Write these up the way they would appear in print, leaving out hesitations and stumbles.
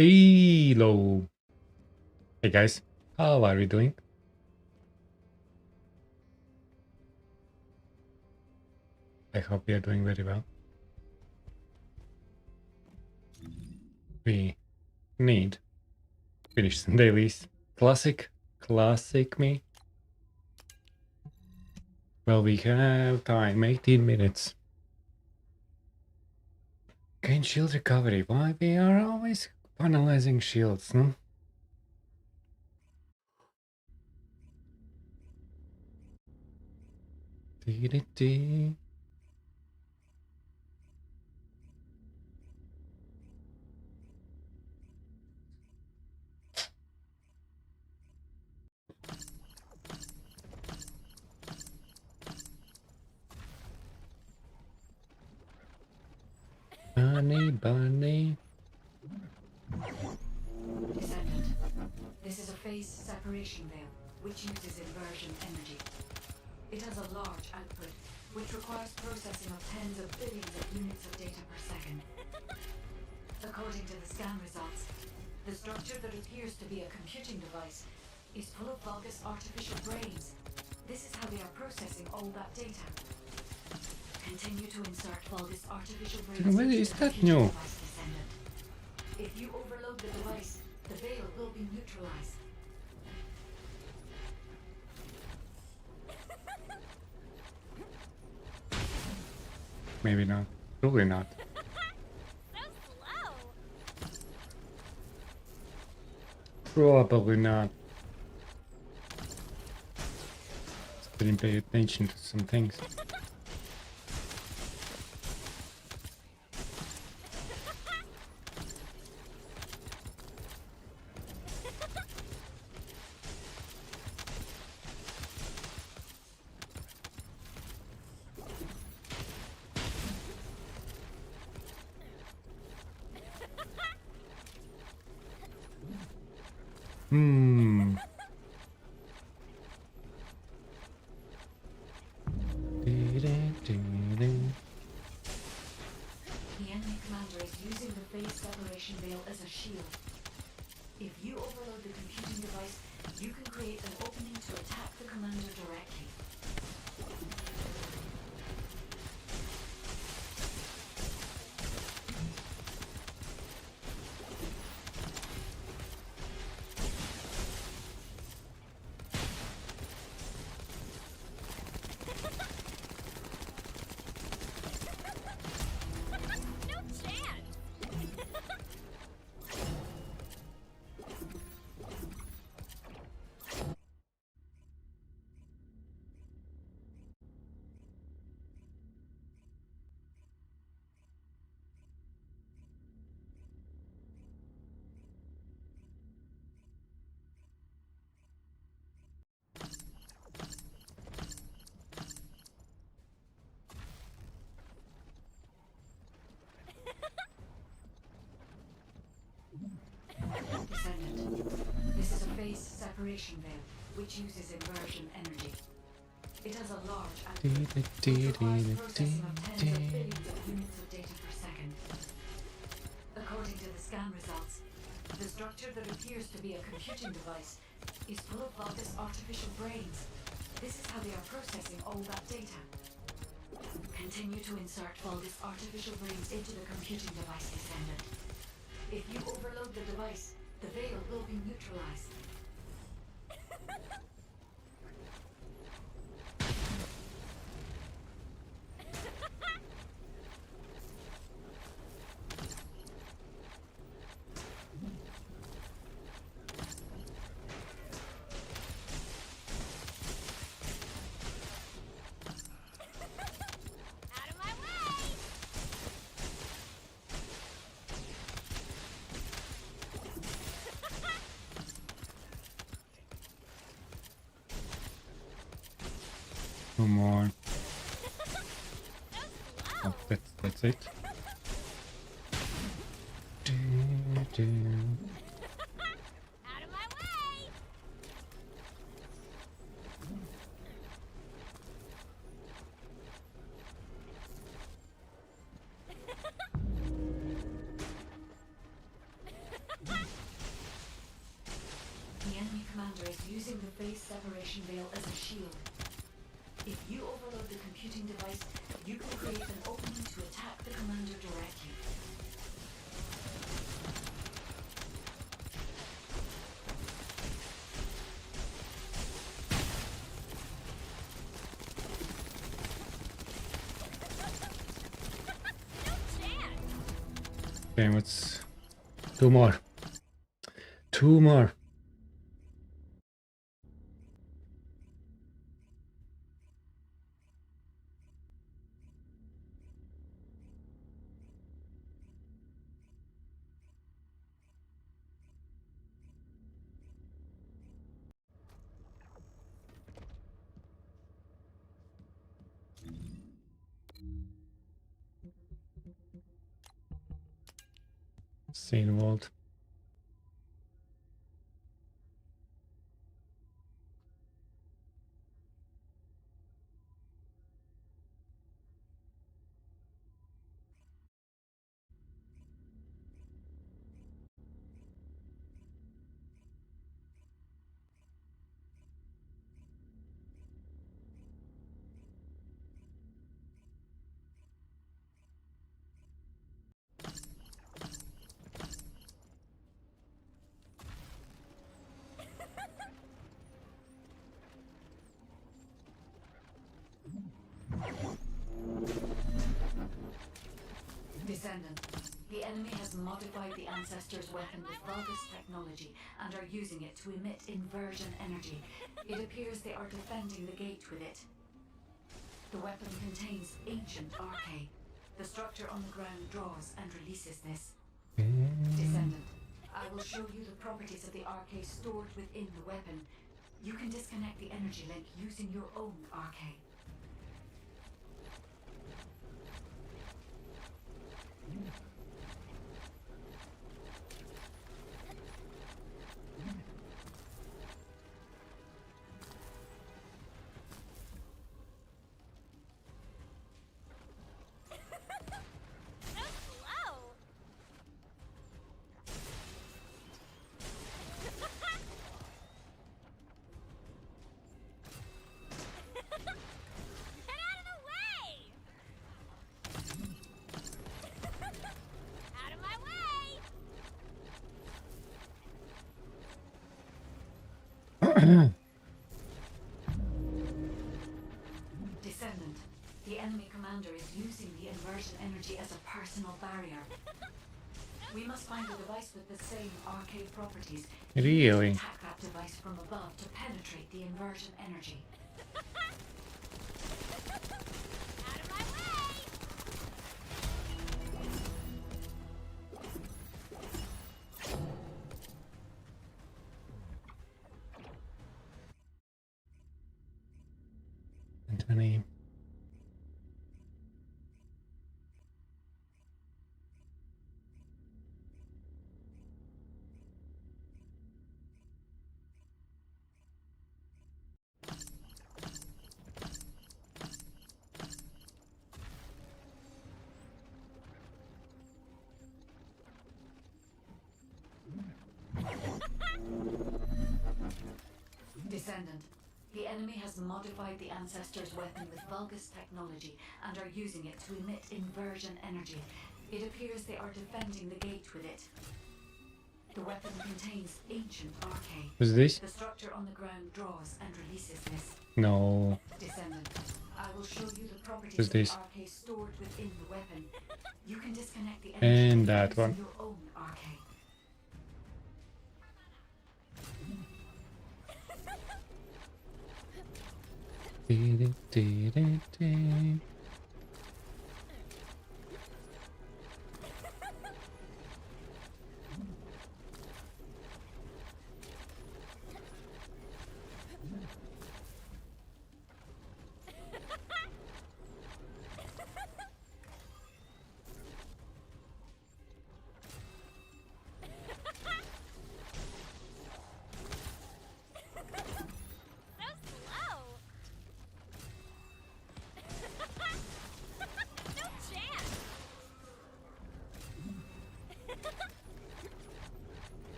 Hello. Hey guys, how are you doing? I hope you're doing very well. We need to finish some dailies. Classic me. Well, we have time, 18 minutes. Gain shield recovery. Why we are always analyzing shields, no? Dee-dee-dee. Bunny. Descendant. This is a phase separation veil, which uses inversion energy. It has a large output, which requires processing of tens of billions of units of data per second. According to the scan results, the structure that appears to be a computing device is full of Vulgus artificial brains. This is how they are processing all that data. Continue to insert Vulgus artificial brains Where into is the that computing new? device, Descendant. If you overload the device, the veil will be neutralized. Maybe not. Probably not. Probably not. Just didn't pay attention to some things. Hmm. The enemy commander is using the phase separation veil as a shield. If you overload the computing device, you can create an opening to attack the commander directly. Descendant. This is a phase separation veil, which uses inversion energy. It has a large output, which requires processing of tens of billions of units of data per second. According to the scan results, the structure that appears to be a computing device is full of Vulgus artificial brains. This is how they are processing all that data. Continue to insert Vulgus artificial brains into the computing device, Descendant. If you overload the device, the veil will be neutralized. No more. Oh, that's it. commander is using the phase separation veil as a shield. If you overload the computing device, you can create an opening to attack the commander directly. Okay, what's... Two more. Two more. Scene vault. Descendant. The enemy has modified the Ancestor's weapon with Vulgus technology and are using it to emit inversion energy. It appears they are defending the gate with it. The weapon contains ancient arcane. The structure on the ground draws and releases this. Descendant. I will show you the properties of the arcane stored within the weapon. You can disconnect the energy link using your own arcane. Descendant. The enemy commander is using the inversion energy as a personal barrier. We must find a device with the same arcade properties. Really? Attack that device from above to penetrate the inversion energy. Out of my way! Anthony. Descendant. The enemy has modified the Ancestor's weapon with Vulgus technology and are using it to emit inversion energy. It appears they are defending the gate with it. The weapon contains ancient arcane. Who's this? The structure on the ground draws and releases this. No. Descendant. I will show you the properties Who's of the this? arcane stored within the weapon. You can disconnect the And energy that using one. your own arcane.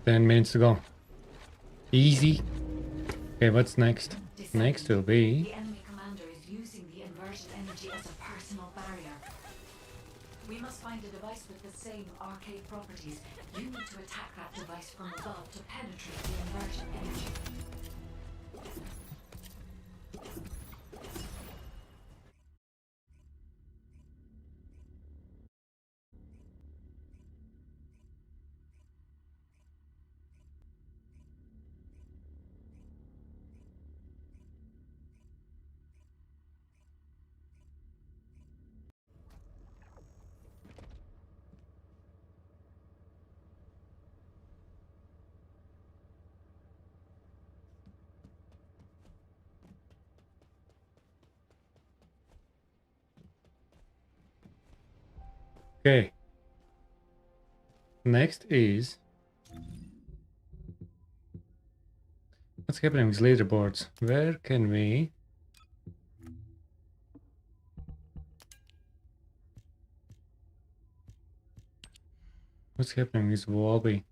10 minutes to go. Easy. Okay, what's next? Descendant, Next will be... the enemy commander is using the inversion energy as a personal barrier. We must find a device with the same arcade properties. You need to attack that device from above to penetrate the inversion energy. Okay. Next is... What's happening with leaderboards? Where can we... What's happening with Wobby?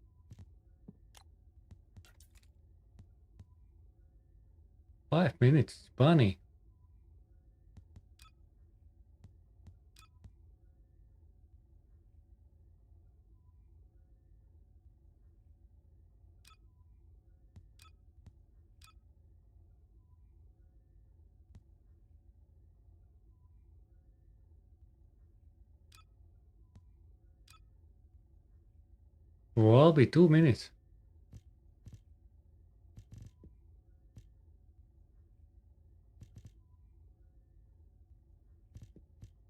Five minutes, bunny. Wobby, 2 minutes.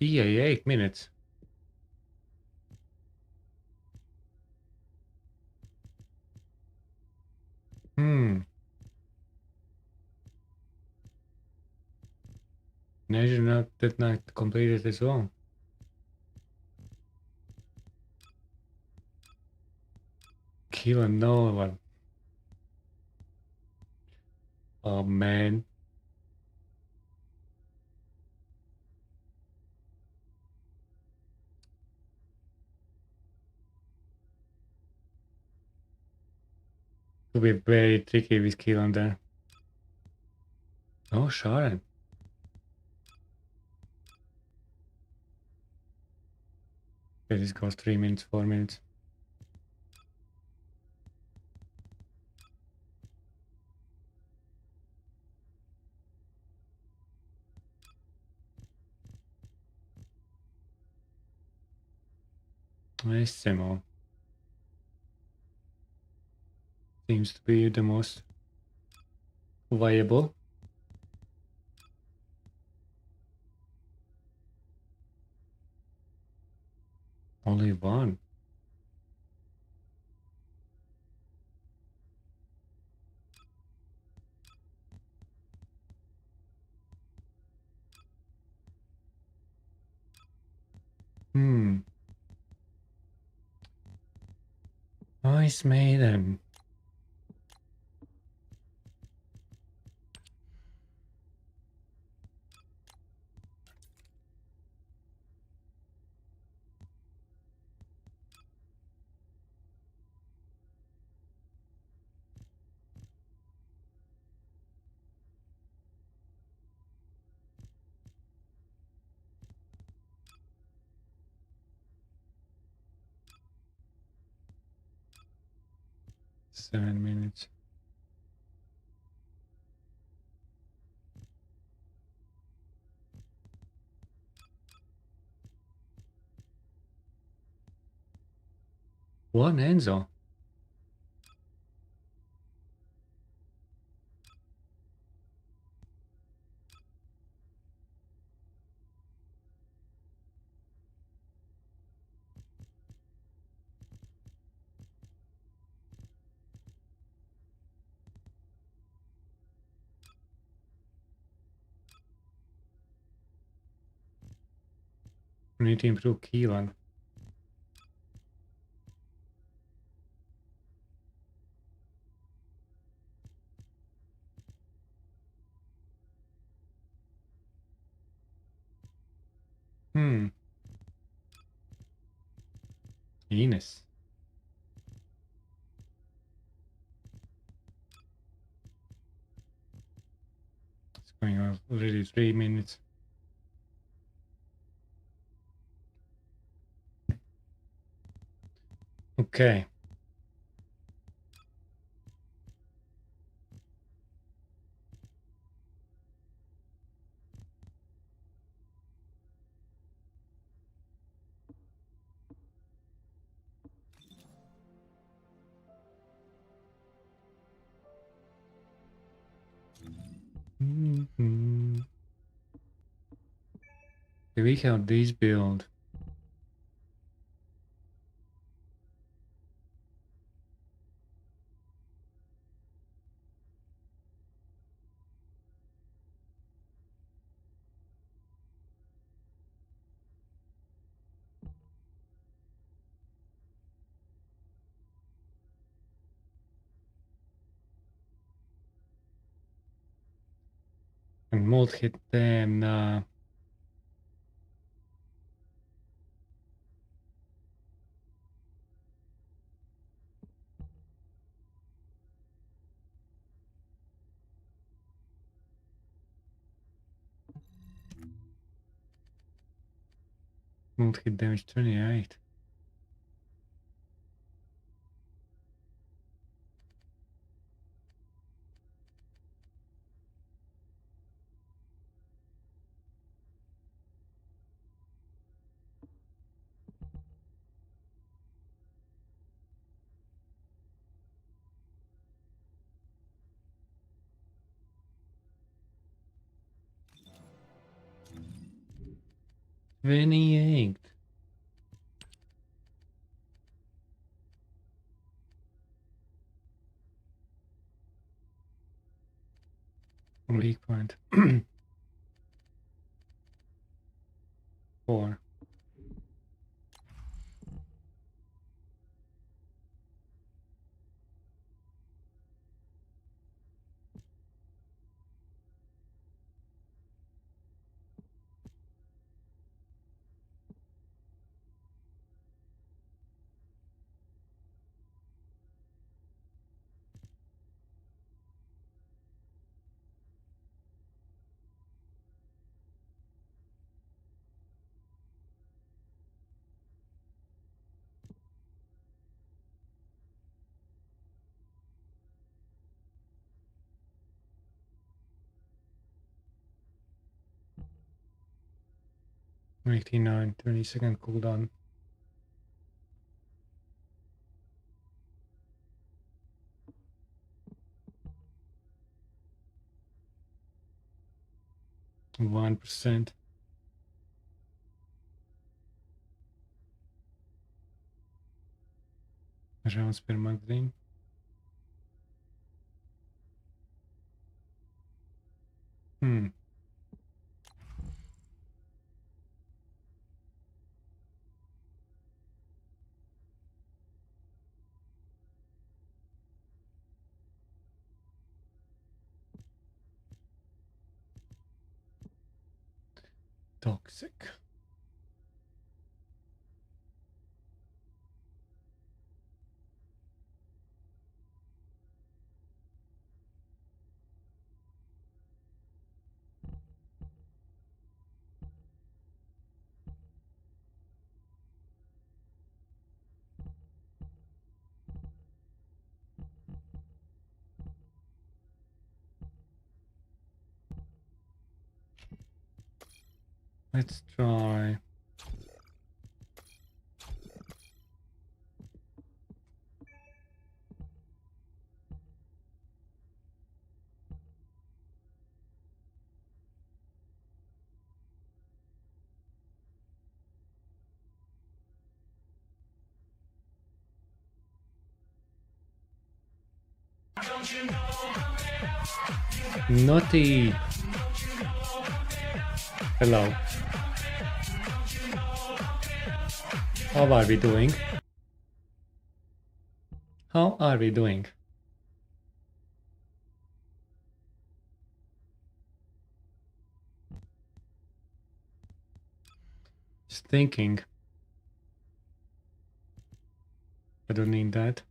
EA, 8 minutes. Hmm. Measure not did not completed as well. Kill no one. Oh man. Will be very tricky with kill on there. Oh, Sharon. Okay, this goes 3 minutes, 4 minutes. SMO seems to be the most viable. Only one. Hmm. Ice Maiden. Seven minutes. One Enzo. We need to improve Keelan. Hmm. Ines. I mean, already 3 minutes. Okay. Mm-hmm. Do we have this build? And mold hit them. Mold hit damage 28. $28. Weak point. 4. $89. 20-second cooldown. $1%. Rounds per magazine. Toxic. Let's try. Naughty. Hello. How are we doing? How are we doing? Just thinking. I don't need that.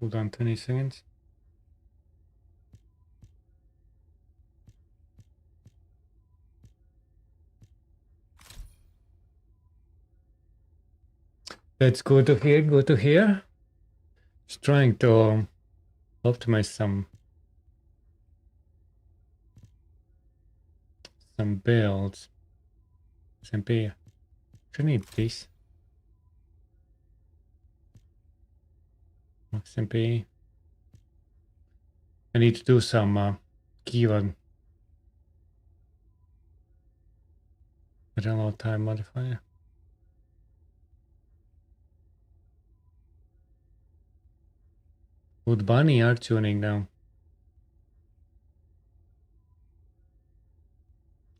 Hold on 20 seconds. That's good to hear, good to hear. Just trying to optimize some builds. SMP. I need this. SMP. I need to do some keyword reload time modifier. Would Bunny are tuning now?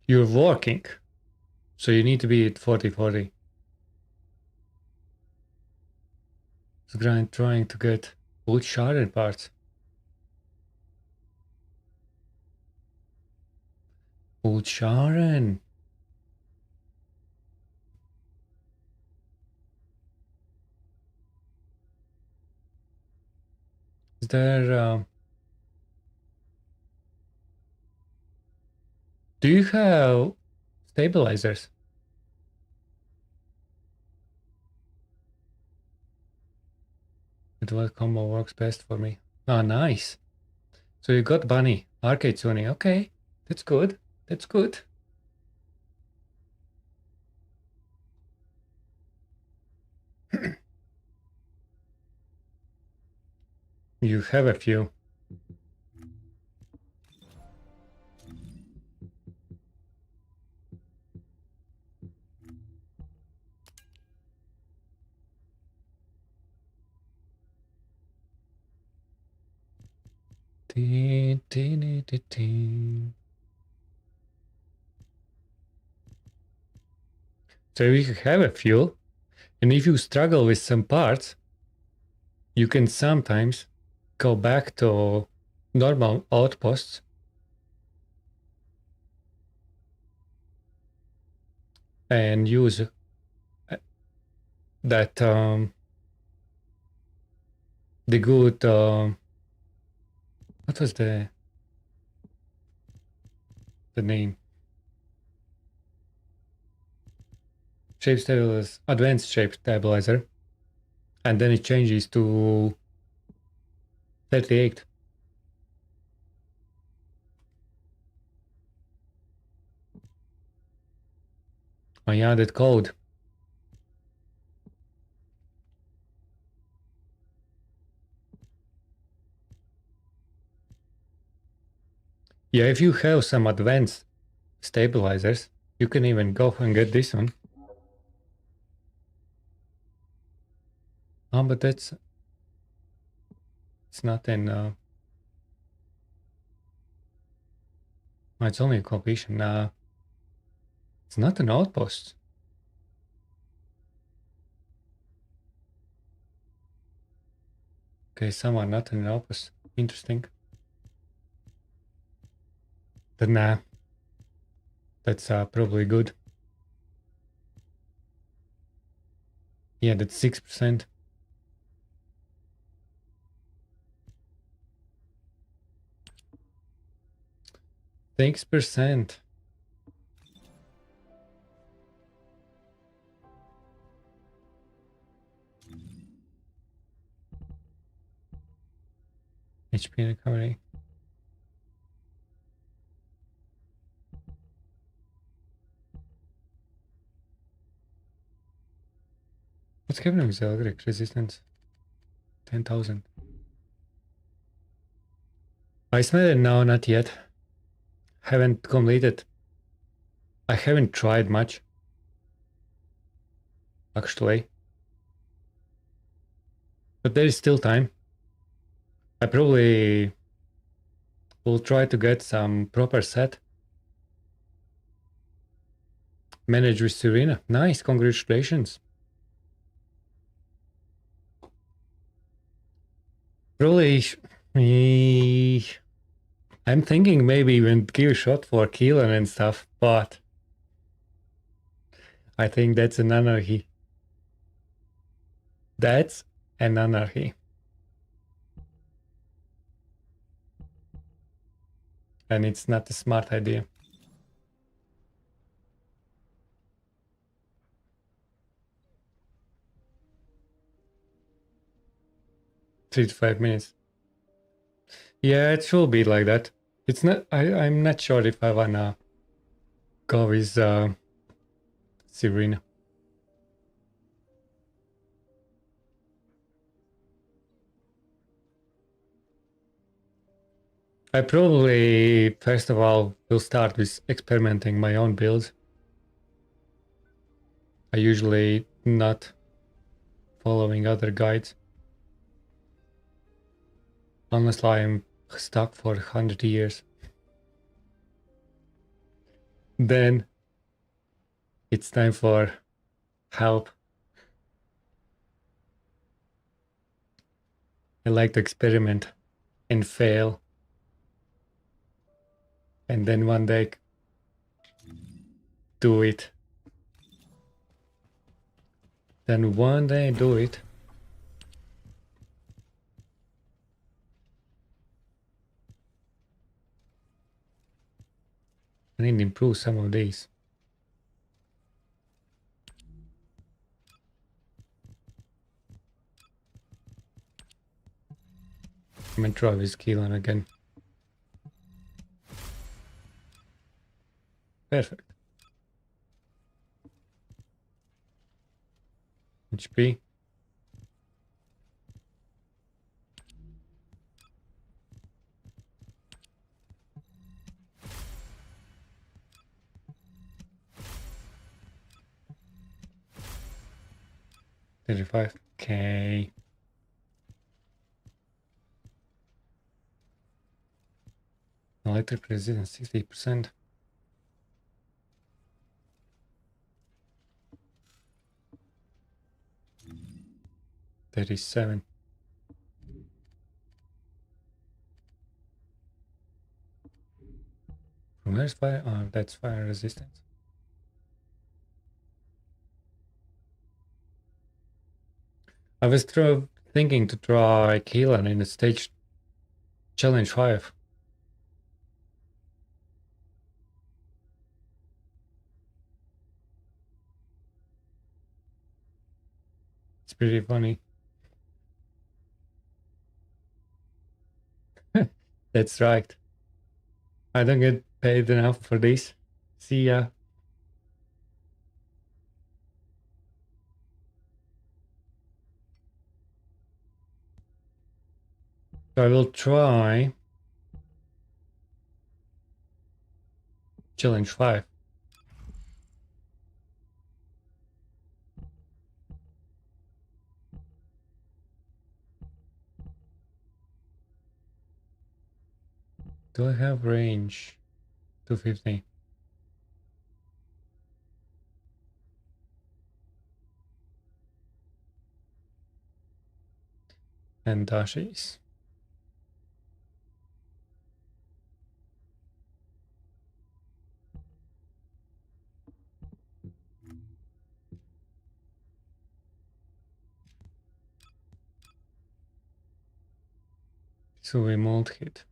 You're working, so you need to be at 40-40. So trying to get wood sharded parts. Wood sharded. Is there do you have stabilizers? And what combo works best for me? Ah, nice. So you got Bunny, arcade tuning. Okay, that's good. That's good. You have a few. So if you have a few, and if you struggle with some parts, you can sometimes go back to normal outposts and use that the good what was the name? Shape stabilizer, advanced shape stabilizer, and then it changes to 38. I added code. Yeah, if you have some advanced stabilizers, you can even go and get this one. Oh, but it's not in it's only a completion. It's not an outpost. Okay, some are not an outpost. Interesting. Then that's probably good. Yeah, that's 6%. Thanks percent. HP recovery. What's happening with the electric resistance? 10,000. Ice Maiden? No, not yet. Haven't completed. I haven't tried much. Actually. But there is still time. I probably will try to get some proper set. Manage with Serena. Nice, congratulations. Probably, I'm thinking maybe even give a shot for Keelan and stuff, but I think that's an anarchy. That's an anarchy. and it's not a smart idea. Three to 5 minutes. Yeah, it should be like that. It's not. I'm not sure if I wanna go with Serena. I probably first of all will start with experimenting my own builds. I usually not following other guides unless I'm stuck for 100 years. Then it's time for help. I like to experiment and fail. And then one day do it. Then one day do it. I need to improve some of these. I'm gonna try with Chellange again. Perfect. HP. $35. Okay. Electric resistance 60%. $37. From where's fire? Oh, that's fire resistance. I was thinking to try Chellange in the stage challenge 5. It's pretty funny. That's right. I don't get paid enough for this. See ya. So I will try challenge 5. Do I have range? 250. And dashes. So we won't hit.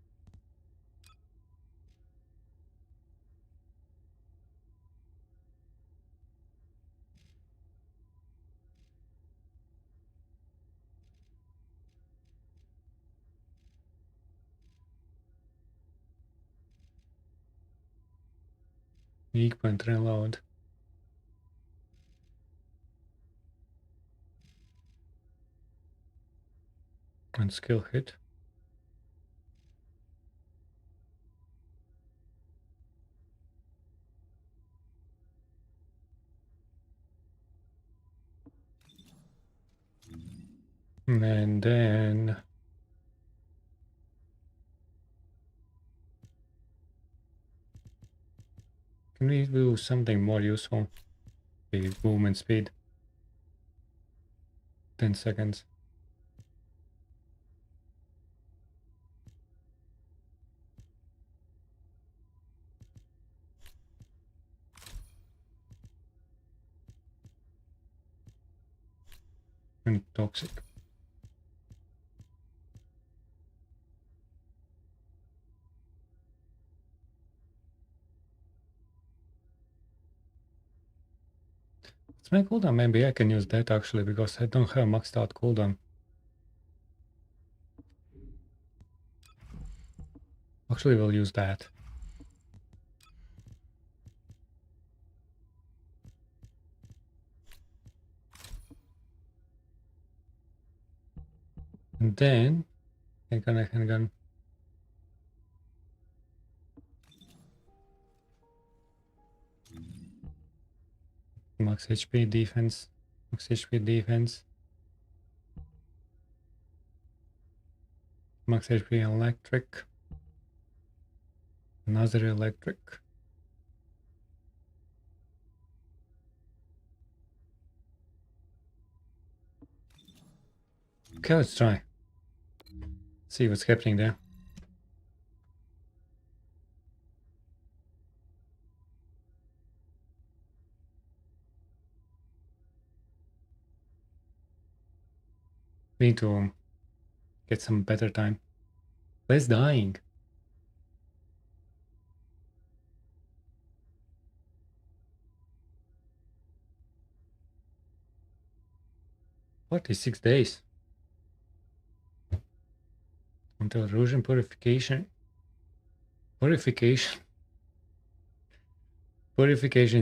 Weak point reload. And skill hit. And then can we do something more useful? The movement speed. 10 seconds. And toxic. It's my cooldown. Maybe I can use that actually because I don't have maxed out cooldown. Actually, we'll use that. And then, hang on. Max HP defense. Max HP defense. Max HP electric. Another electric. Okay, let's try. See what's happening there. We need to get some better time. Less dying. What is 6 days? Until erosion purification. Purification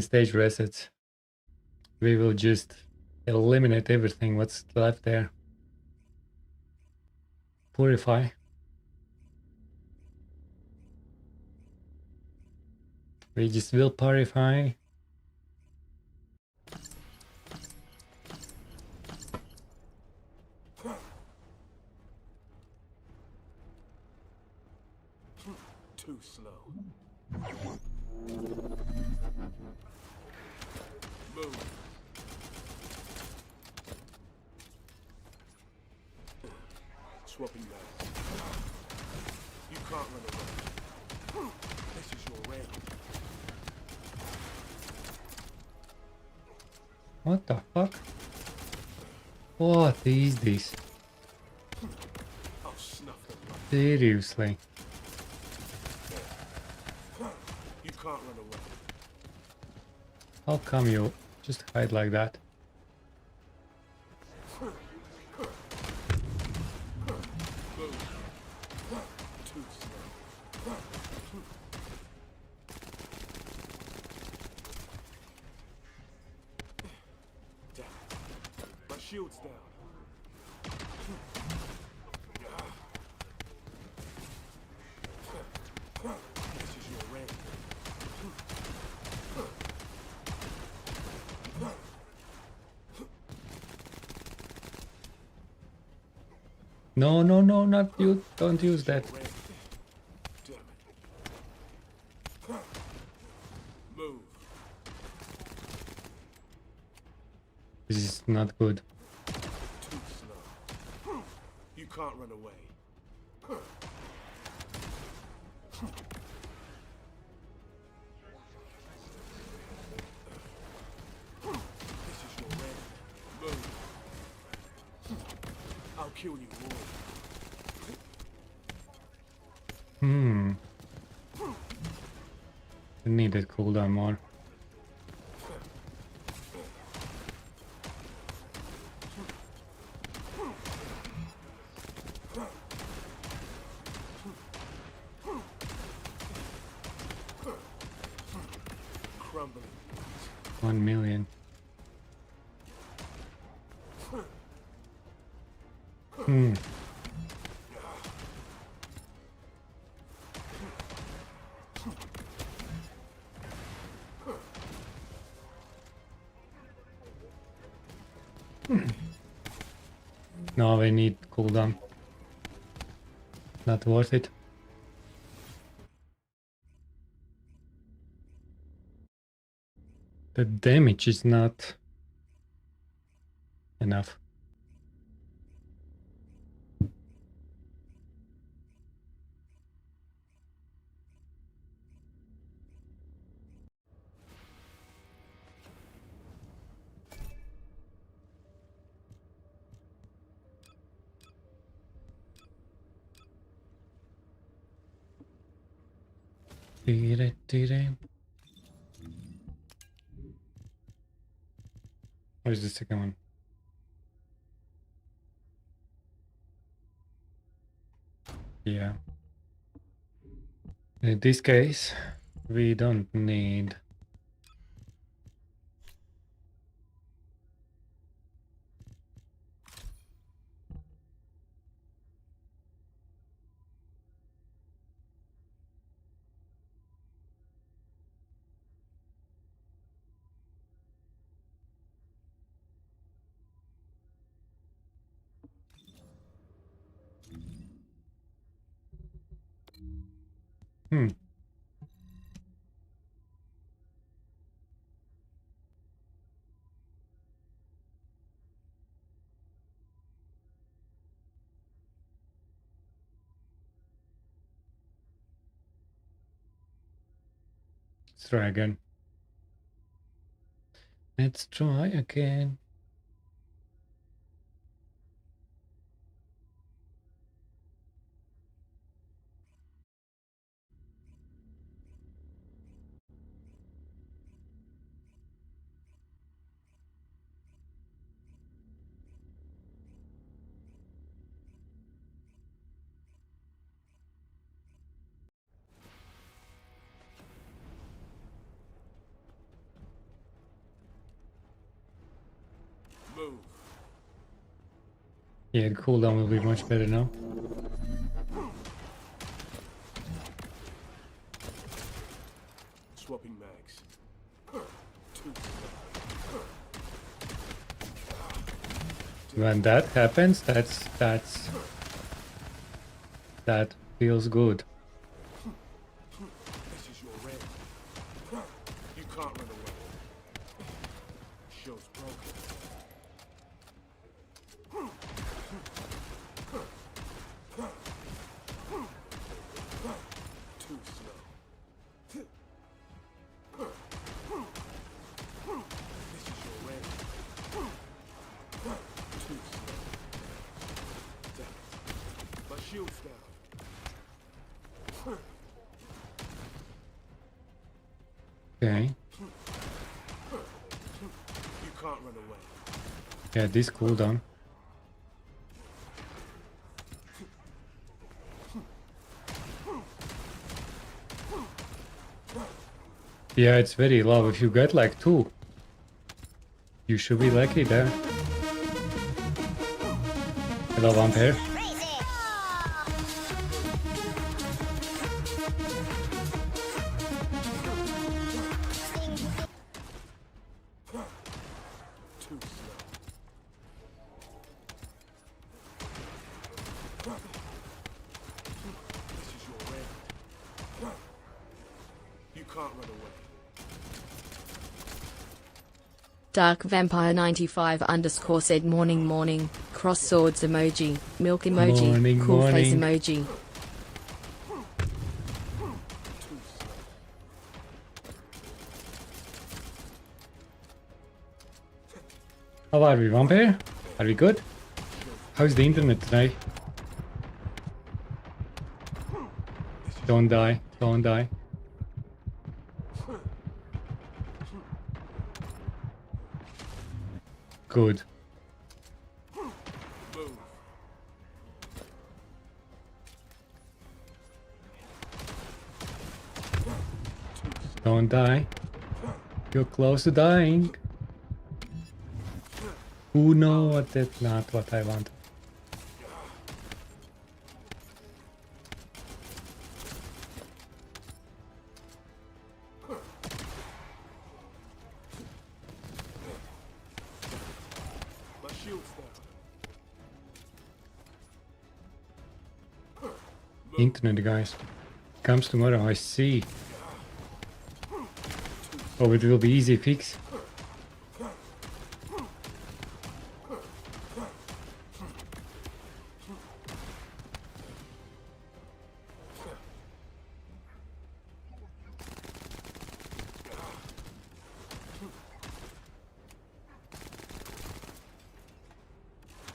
stage resets. We will just eliminate everything what's left there. Purify. We just will purify. Too slow. Move. Swapping back. You can't run away. This is your round. What the fuck? What is this? I'll snuff them right. Seriously. You can't run away. How come you just hide like that? Move. Too slow. Damn. My shield's down. This is your round. No, no, no, not you. Don't use that. Damn it. Move. This is not good. Too slow. You can't run away. This is your round. Move. I'll kill you all. I need that cooldown more. Crumbling. 1 million. No, we need cooldown. Not worth it. The damage is not enough. Where's the second one? Yeah. In this case, we don't need. Hmm. Let's try again. Let's try again. Move. Yeah, the cooldown will be much better now. Swapping mags. Two. When that happens, that feels good. This is your red. You can't run away. Show's broken. Too slow. This is your red. Too slow. Damn it. My shield's down. Okay. You can't run away. Yeah, this cooldown. Yeah, it's very low. If you get like 2, you should be lucky there. Hello, vampire. Too slow. This is your red. You can't run away. Dark Vampire 95 _ said morning, cross swords emoji, milk emoji, Morning, cool face morning. emoji. Too slow. How are we, vampire? Are we good? How's the internet today? Don't die. Don't die. Good. Move. Don't die. You're close to dying. Oh no, that's not what I want. My shield's down. Internet, guys. Comes tomorrow, I see. Oh, it will be easy fix.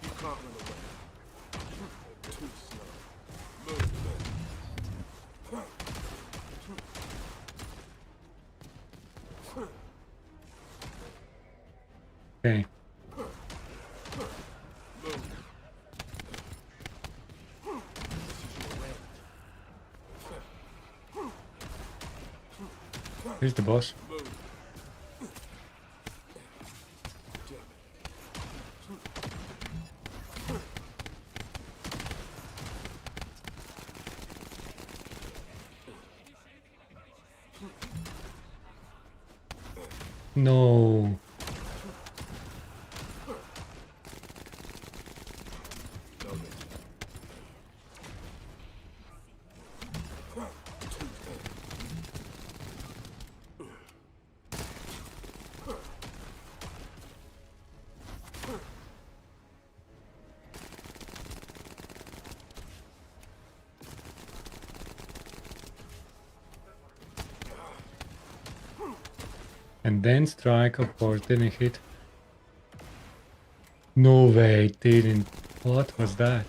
You can't run away. Too slow. Move. Okay. Here's the boss. Move. No. And then strike, of course, didn't hit. No way, it didn't. What was that?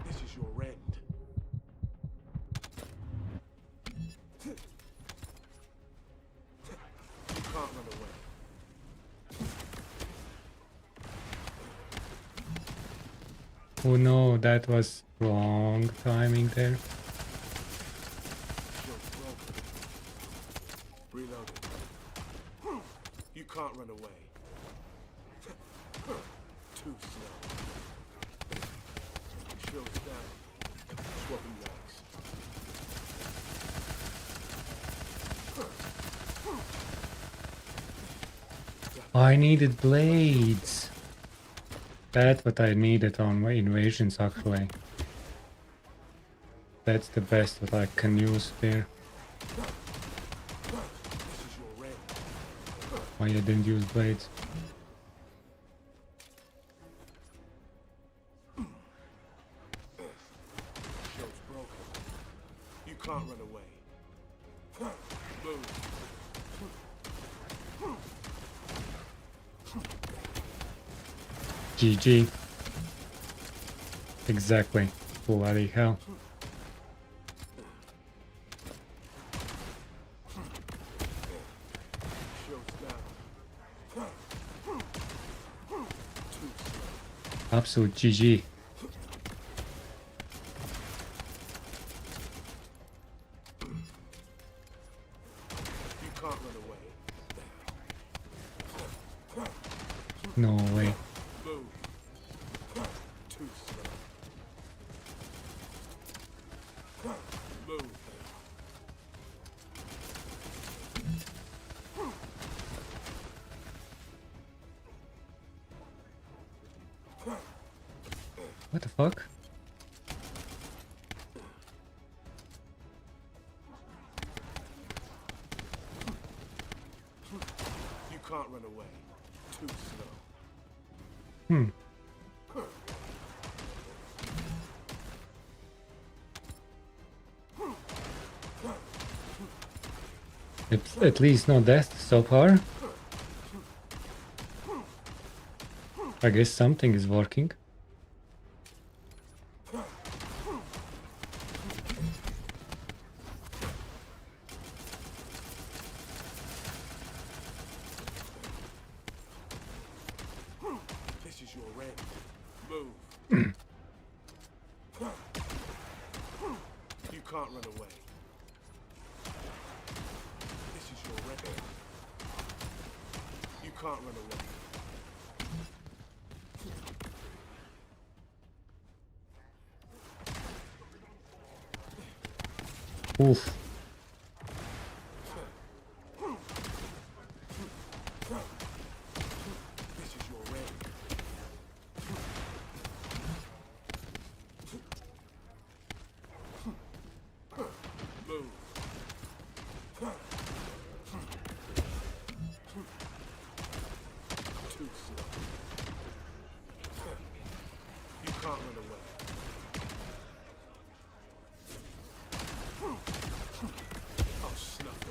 This is your end. You can't run away. Oh no, that was wrong timing there. Shield's broken. Reloading. You can't run away. Too slow. Shield's down. Swapping legs. I needed blades. That's what I needed on my invasions actually. That's the best that I can use there. This is your end. Why I didn't use blades. Shield's broken. You can't run away. Move. GG. Exactly. Bloody hell. Shield's down. Too slow. Absolute GG. You can't run away. No way. Move. Too slow. Move. What the fuck? You can't run away. Too slow. Hmm. It's at least no death so far. I guess something is working. This is your end. Move. You can't run away. This is your end. You can't run away. Oof. This is your end. Move. Too slow. You can't run away. Oh, snuff it.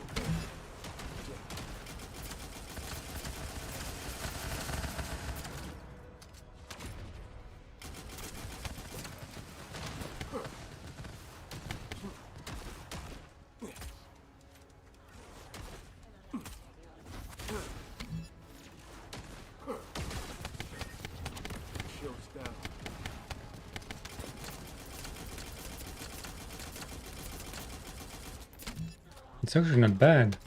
It's actually not bad.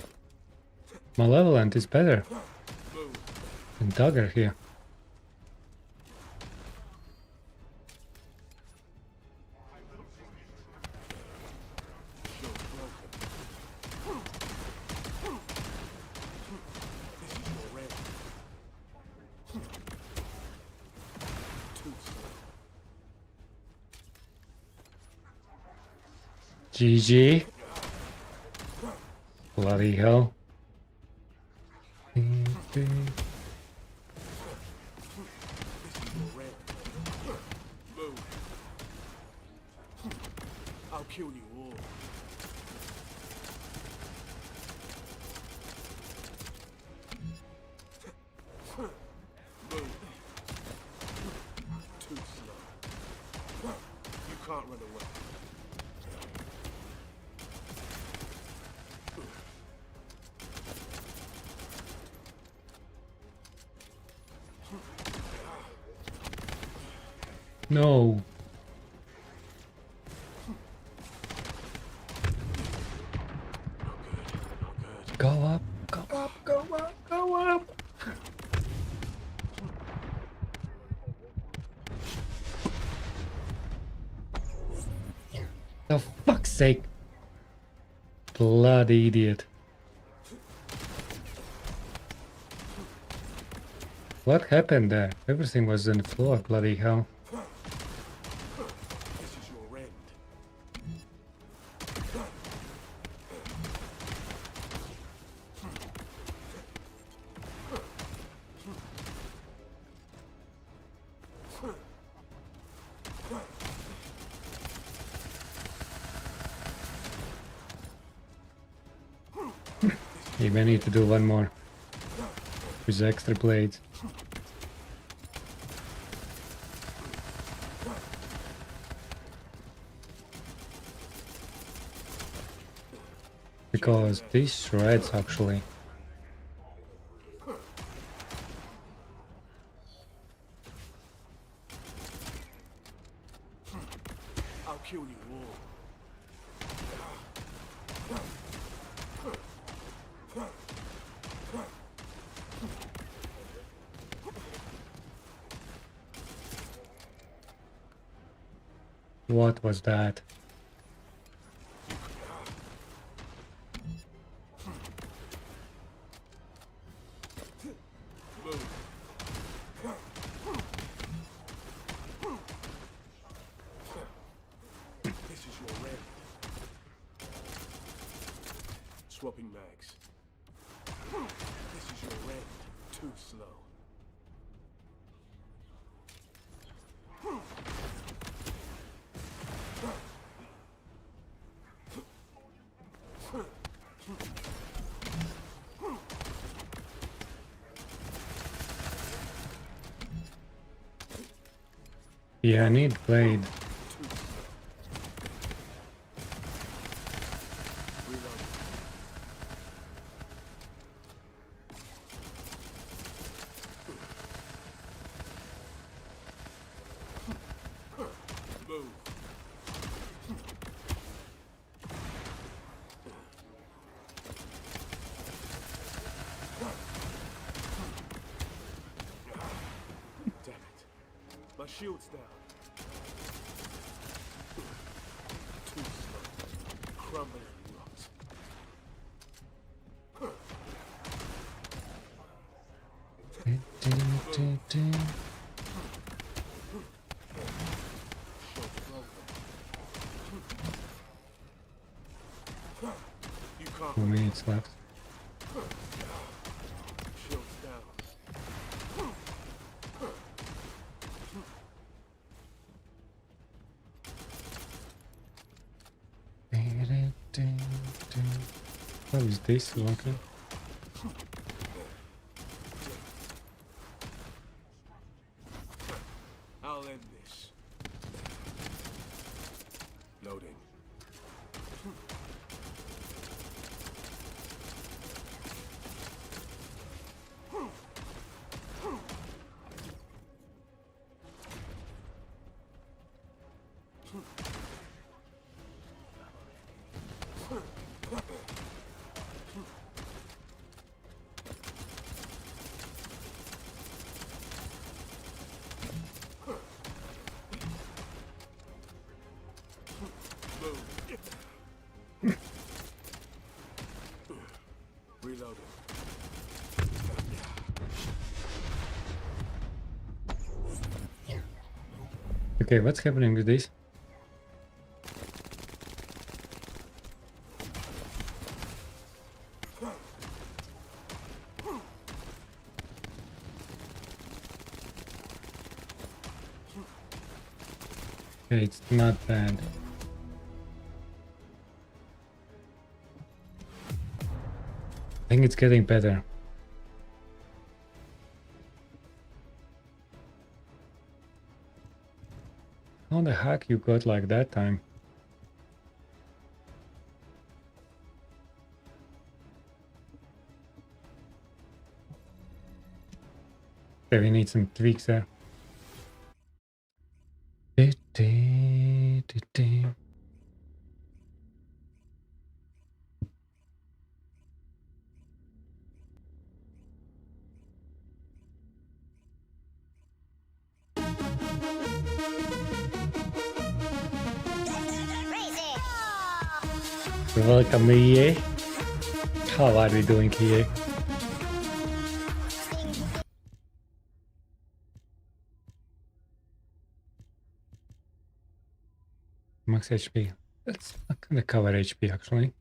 Malevolent is better than Dagger here. GG. Bloody hell. I'll kill you all. Move. Too slow. You can't run away. No. Go up, go up, go up, go up. For fuck's sake. Bloody idiot. What happened there? Everything was on the floor, bloody hell. This is your end. You may need to do one more. With the extra blades. Because these shreds actually. I'll kill you all. What was that? This is your end. Swapping mags. This is your end. Too slow. Yeah, I need blade. Move. Damn it. My shield's down. Too slow. Crumbling rocks. You can't. 2 minutes left. Shield's down. What is this working? I'll end this. Loading. Okay, what's happening with this? Okay, it's not bad. I think it's getting better. How the heck you got like that time? Okay, we need some tweaks there. Welcome, EA. How are we doing, EA? Max HP. That's not gonna cover HP actually.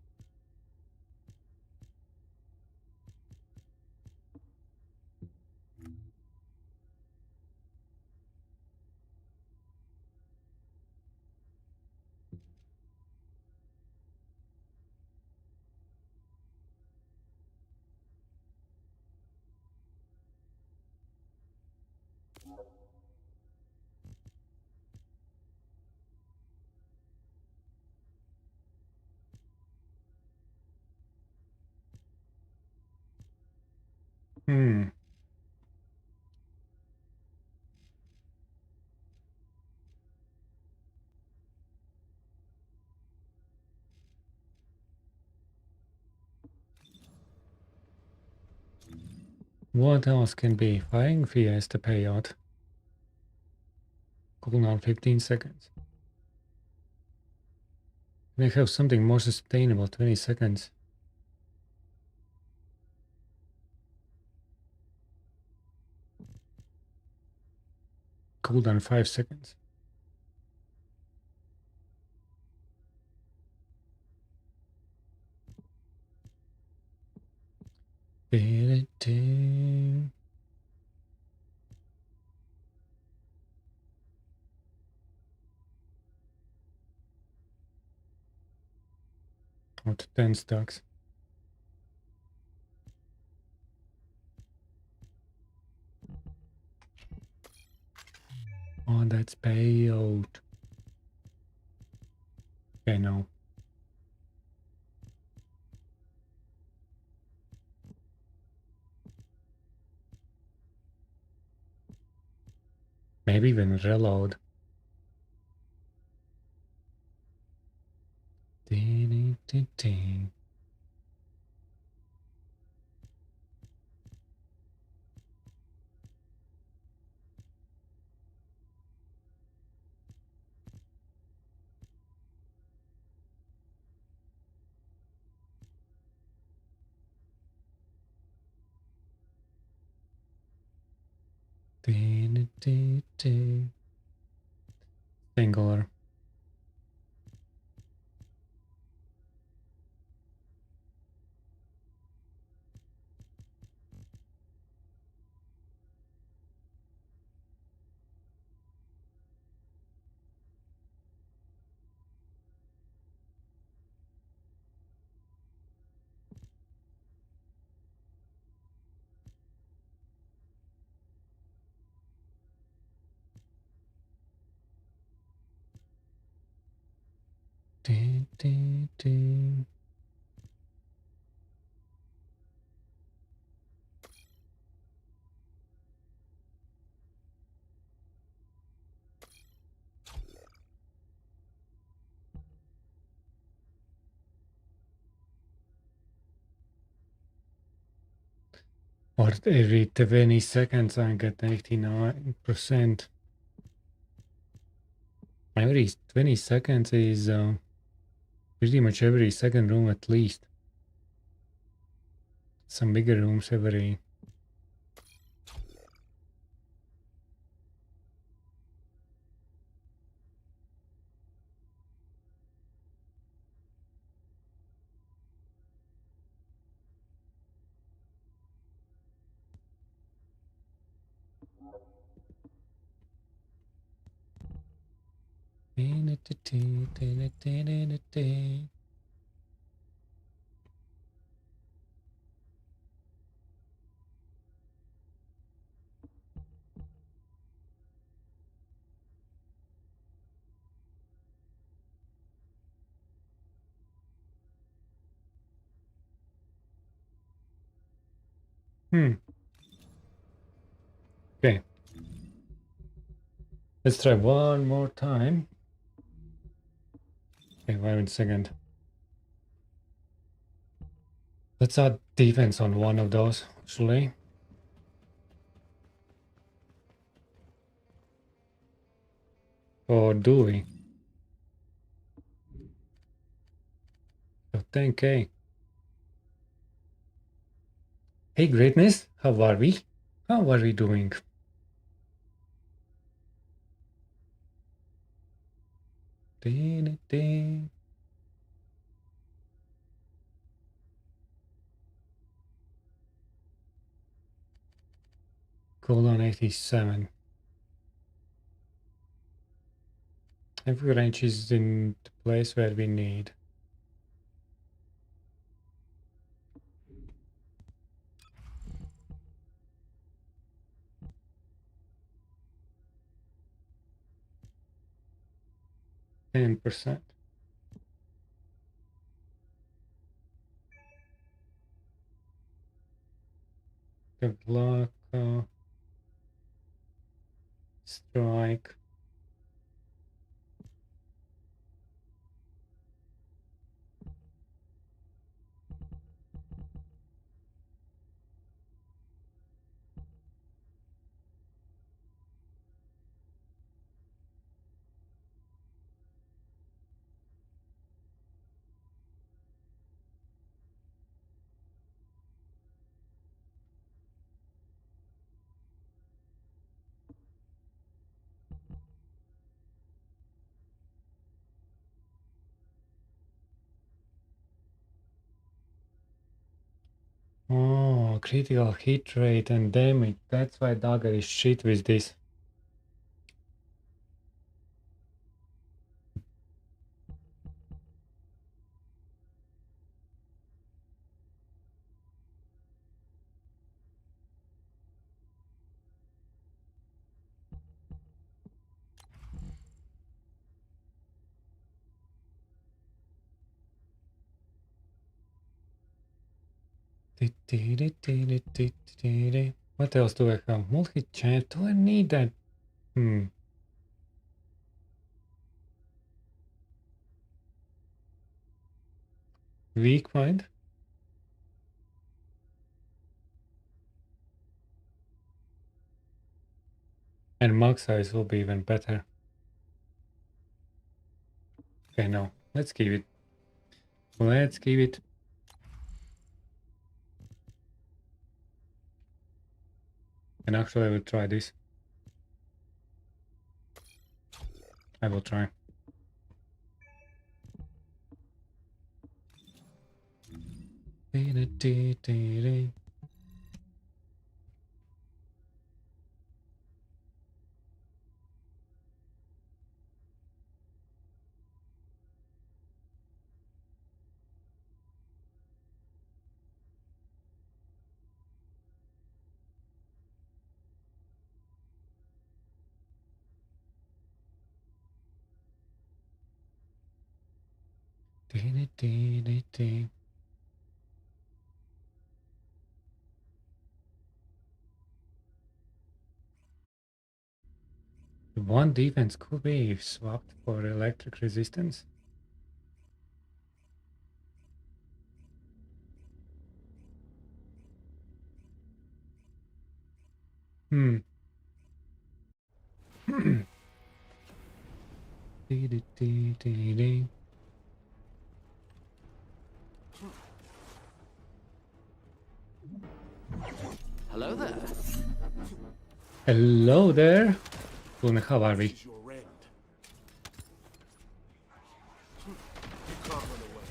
Hmm. What else can be? Firing fee as the payout. Cooldown 15 seconds. May have something more sustainable, 20 seconds. Cooldown 5 seconds. What 10 stacks. Oh, that's payout. Okay, no. Maybe even reload. Singular. Or every 20 seconds I get 89%. Every 20 seconds is pretty much every second room at least. Some bigger rooms every... Okay. Let's try one more time. Okay, wait a second. Let's add defense on one of those, actually. Or do we? So 10k. Hey, greatness, how are we? How are we doing? Colon 87. Every range is in the place where we need. %. Good luck. Strike. Oh, critical hit rate and damage. That's why Dagger is shit with this. What else do I have? Multi-chance. Do I need that? Weak point. And max size will be even better. Okay, no. Let's keep it. Let's keep it. And actually I will try this. I will try. One defense could be swapped for electric resistance. Hmm. Hello there. Hello there. How are we? This is your end. You can't run away.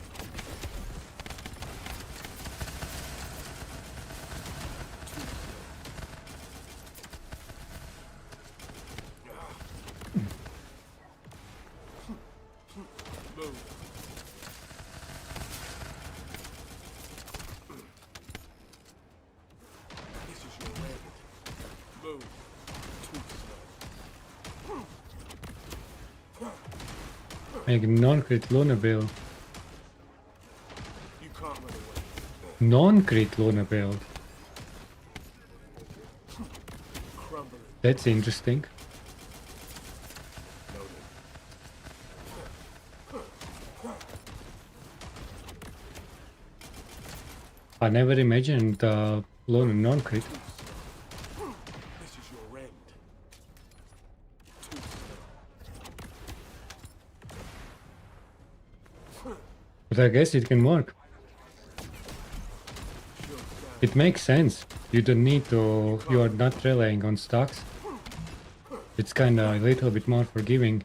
Make non-crit Luna build. You can't run away. Non-crit Luna build. Crumbling. That's interesting. Loaded. I never imagined Luna non-crit. This is your end. Too slow. But I guess it can work. Shield down. It makes sense. You don't need to... You are not relying on stocks. It's kinda a little bit more forgiving.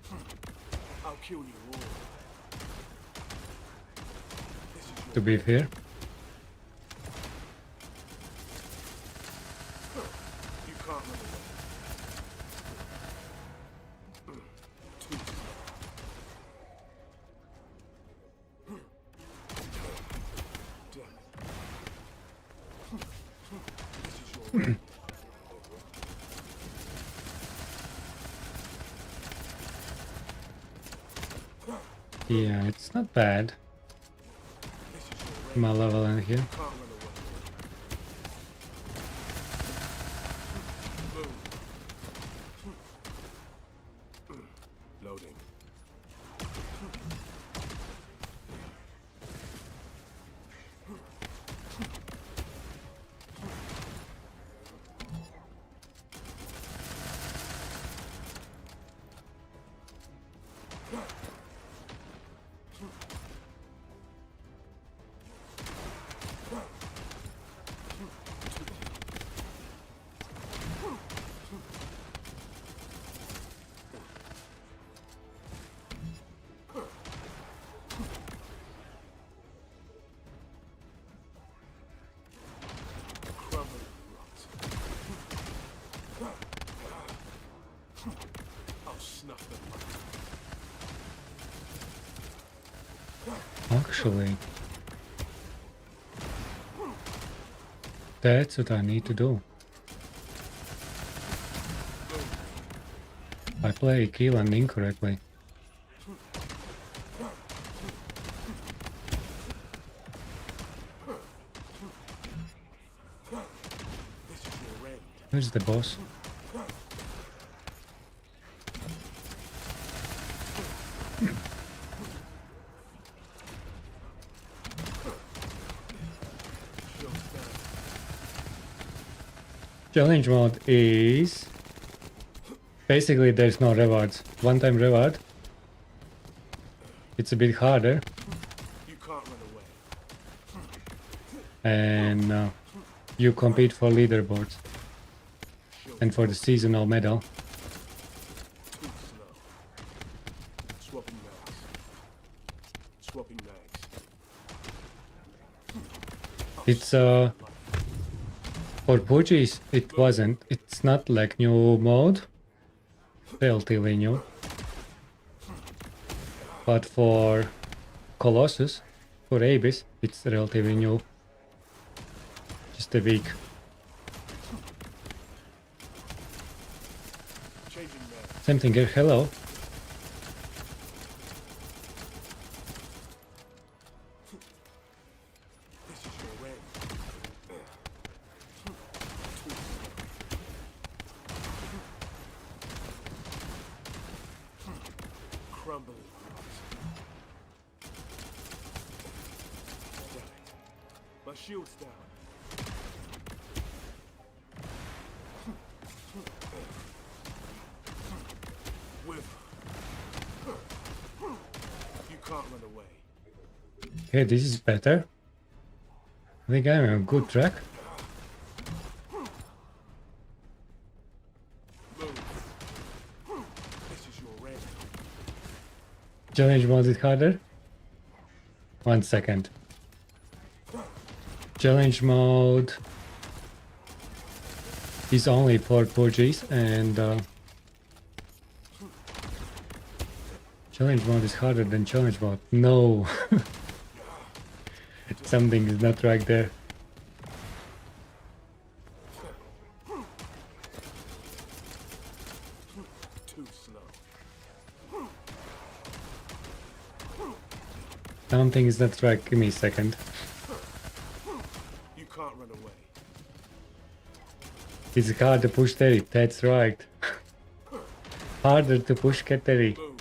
I'll kill you all. This is your To be fair. You can't run away. Too slow. Damn it. This is your end. Yeah, it's not bad. This is your end. My level in here. Can't run away. Boom. Loading. Crumbling rot. I'll snuff them out. Actually. That's what I need to do. I play Chellange incorrectly. This is your end. Where's the boss? Shield down. Challenge mode is... Basically there's no rewards. One-time reward. It's a bit harder. You can't run away. And you compete for leaderboards. Shield And for the seasonal medal. too slow. Swapping mags. Swapping mags. It's for Pudgies it wasn't. It's not like new mode. Relatively new. But for Colossus, for Abyss, it's relatively new. Just a week. Changing mags. Same thing here, hello. This is your end. Crumbling rot. Damn it. My shield's down. With. You can't run away. Okay, this is better. I think I'm on a good track. Move. This is your end. Challenge mode is harder. 1 second. Challenge mode is only for Pudgies and challenge mode is harder than challenge mode. No. Something is not right there. Too slow. Something is not right. Give me a second. You can't run away. It's hard to push Terry. That's right. Harder to push Terry. Boom.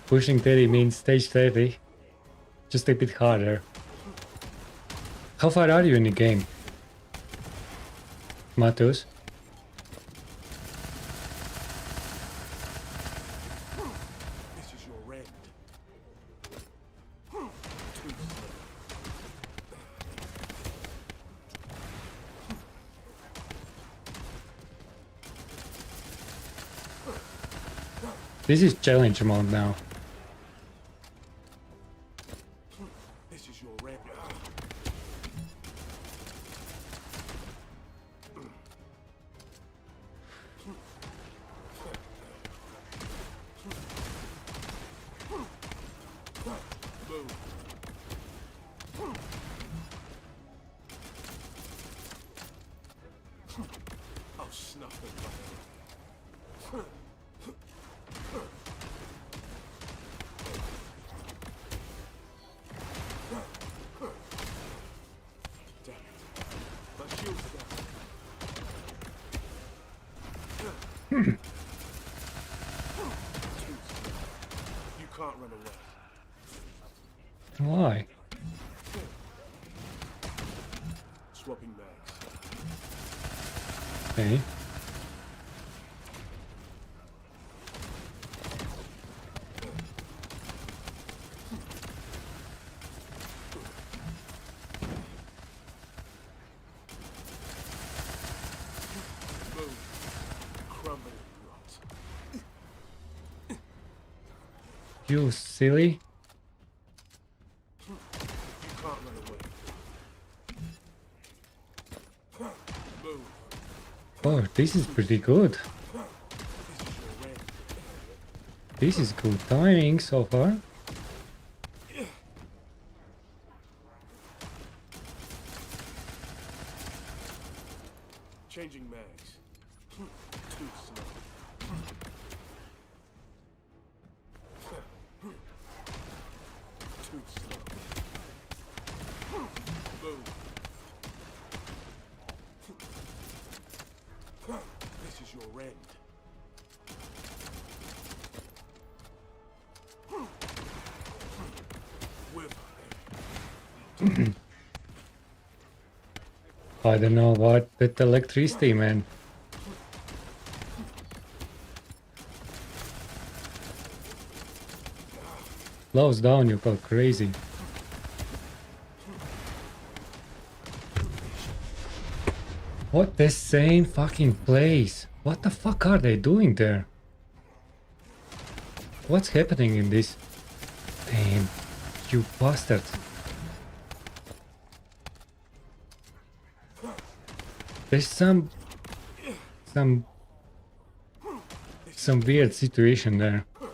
Pushing Terry means stage 30. Just a bit harder. How far are you in the game? Matos? This is your end. Too slow. This is challenge mode now. This is your end. Boom. I'll snuff them like damn it. My shield's down. Too slow. You can't run away. Why? Swapping mags. Okay. Boom. Crumbling rot. You silly. You can't run away. Boom. Oh, this is pretty good. This is your end. This is good timing so far. Changing mags. Too slow. Too slow. Boom. This is your end. Whip. I don't know what with electricity, man. Slows down, you go crazy. What the same fucking place? What the fuck are they doing there? What's happening in this? Damn, you bastard. There's some weird situation there. You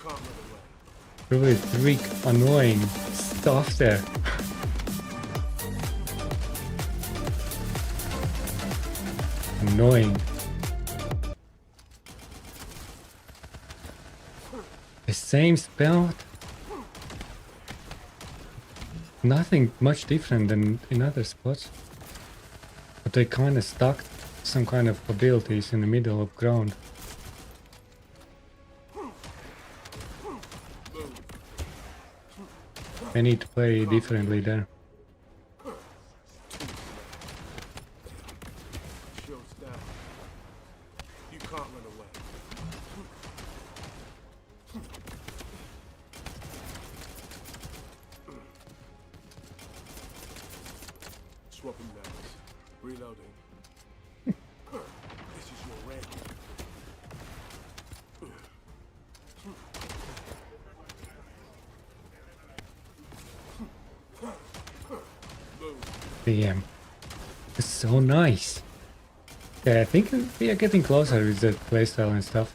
can't run away. Really three annoying stuff there. Annoying. The same spell. Nothing much different than in other spots. But they kinda stuck some kind of abilities in the middle of ground. I need to play differently there. Shield's down. You can't run away. Swapping mags. Reloading. This is your end. Boom. Damn. It's so nice. Yeah, I think we are getting closer with the playstyle and stuff.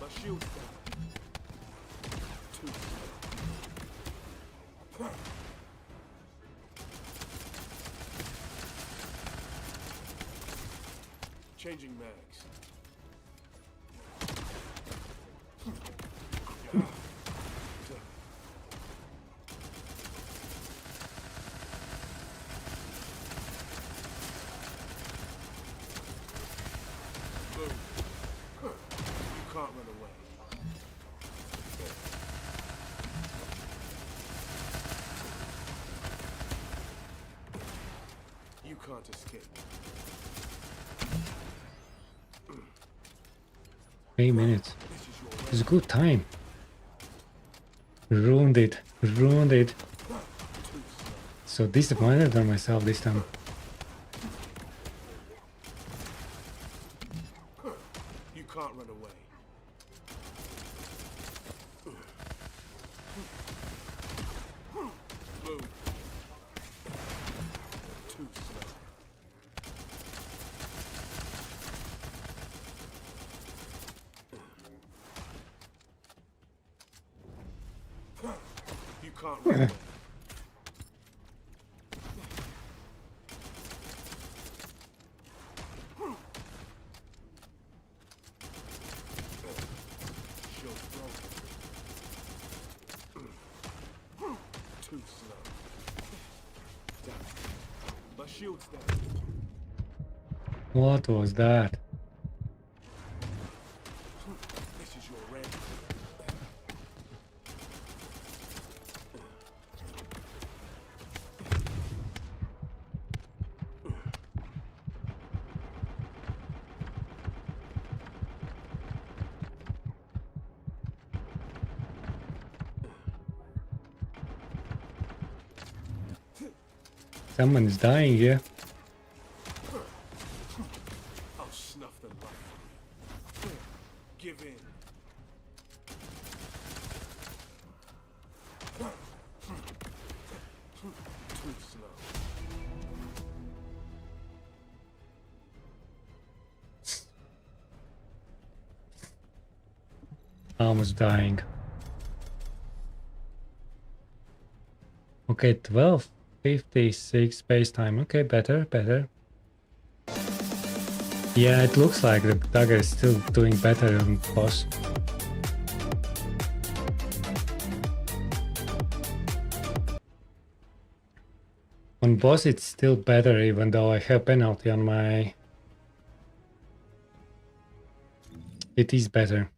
My shield's down. Too slow. Changing mags. Boom. You can't run away. You can't escape. 3 minutes. This is your It's a good time. Ruined it. Ruined it. So disappointed on myself this time. You can't run away. Boom. Too slow. You can't run away. Shield broken. Too slow. Damn. My shield's down. What was that? This is your range. Someone is dying here. I'll snuff the life from you. Give in. Too slow. Almost dying. Okay, 12:56 space time. Okay, better, better. Yeah, it looks like the dagger is still doing better on boss. On boss it's still better, even though I have penalty on my... It is better.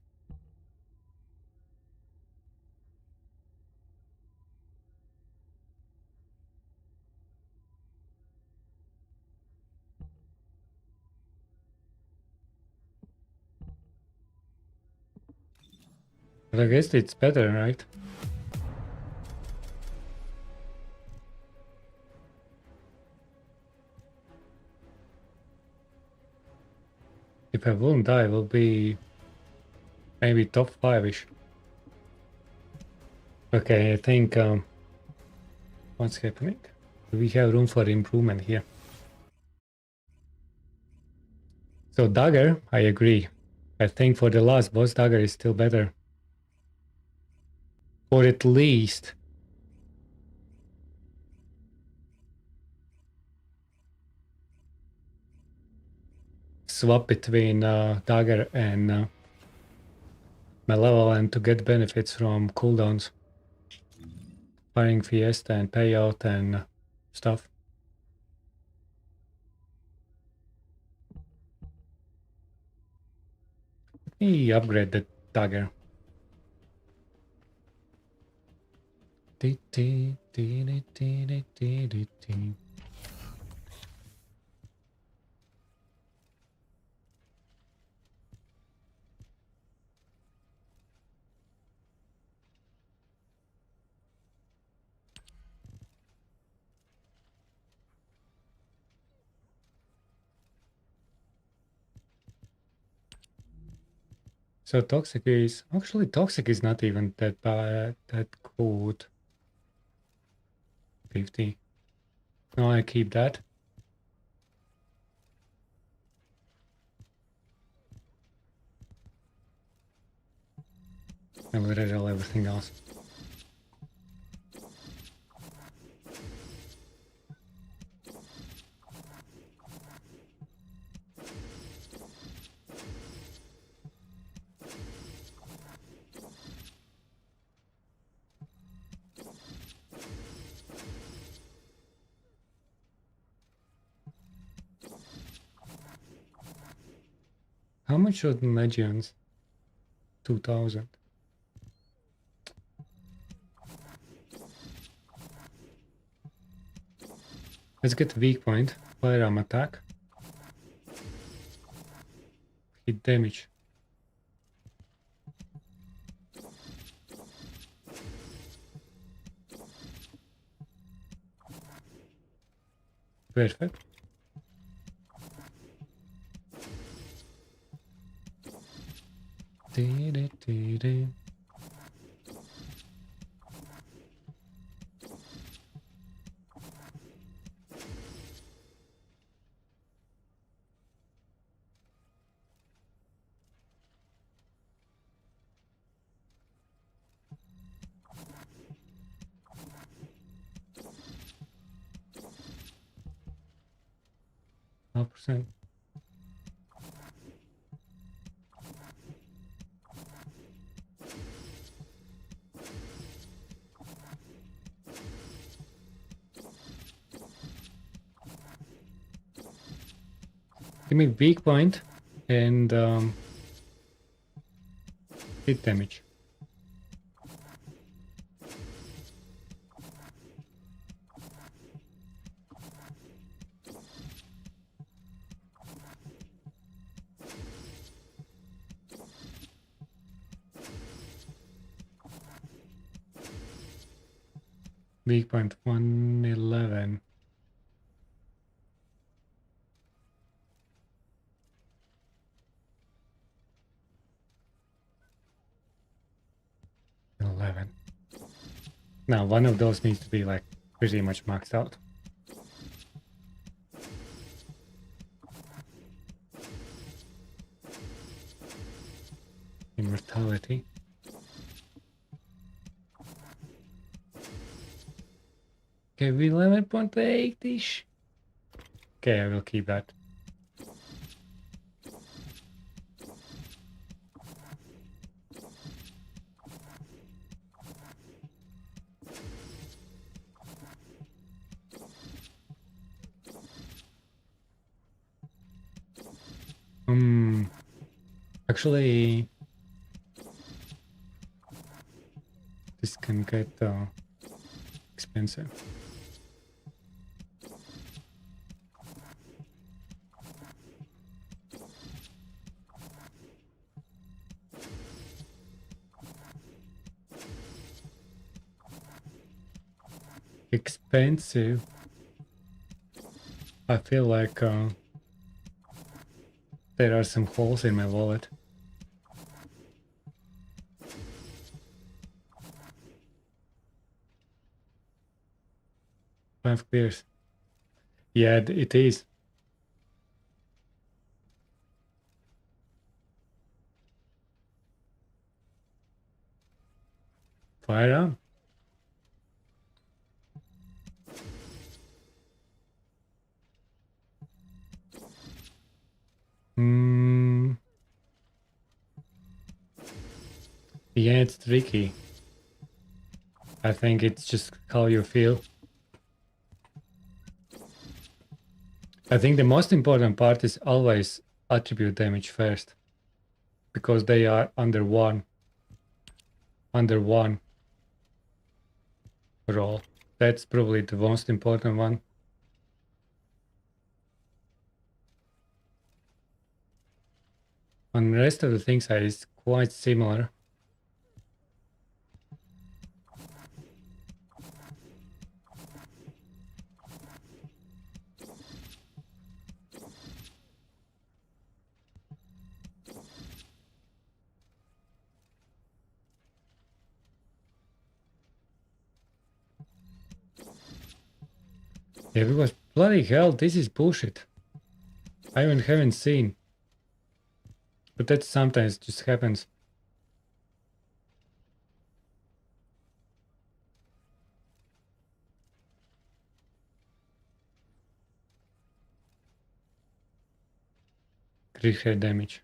But I guess it's better, right? If I won't die, it will be maybe top 5-ish. Okay, I think what's happening? We have room for improvement here. So dagger, I agree. I think for the last boss, dagger is still better. Or at least swap between dagger and malevolent to get benefits from cooldowns, firing fiesta and payout and stuff. Let me upgrade the dagger. So toxic is actually not even that bad, that good. 50. No, I keep that. And we reroll everything else. How much are the Legions? 2000. Let's get weak point. Firearm attack. Hit damage. Perfect. Dee-dee-dee-dee. %. Give me weak point and hit damage. Weak point 111. Now one of those needs to be like pretty much maxed out. Immortality. Okay, we 11.8-ish. Okay, I will keep that. Actually, this can get expensive. Expensive. I feel like there are some holes in my wallet. 5 clears. Yeah, it is. Fire on. Yeah, it's tricky. I think it's just how you feel. I think the most important part is always attribute damage first, because they are under one roll. That's probably the most important one. And the rest of the things are is quite similar. Yeah, because bloody hell, this is bullshit. I haven't seen. But that sometimes just happens. Crit head damage.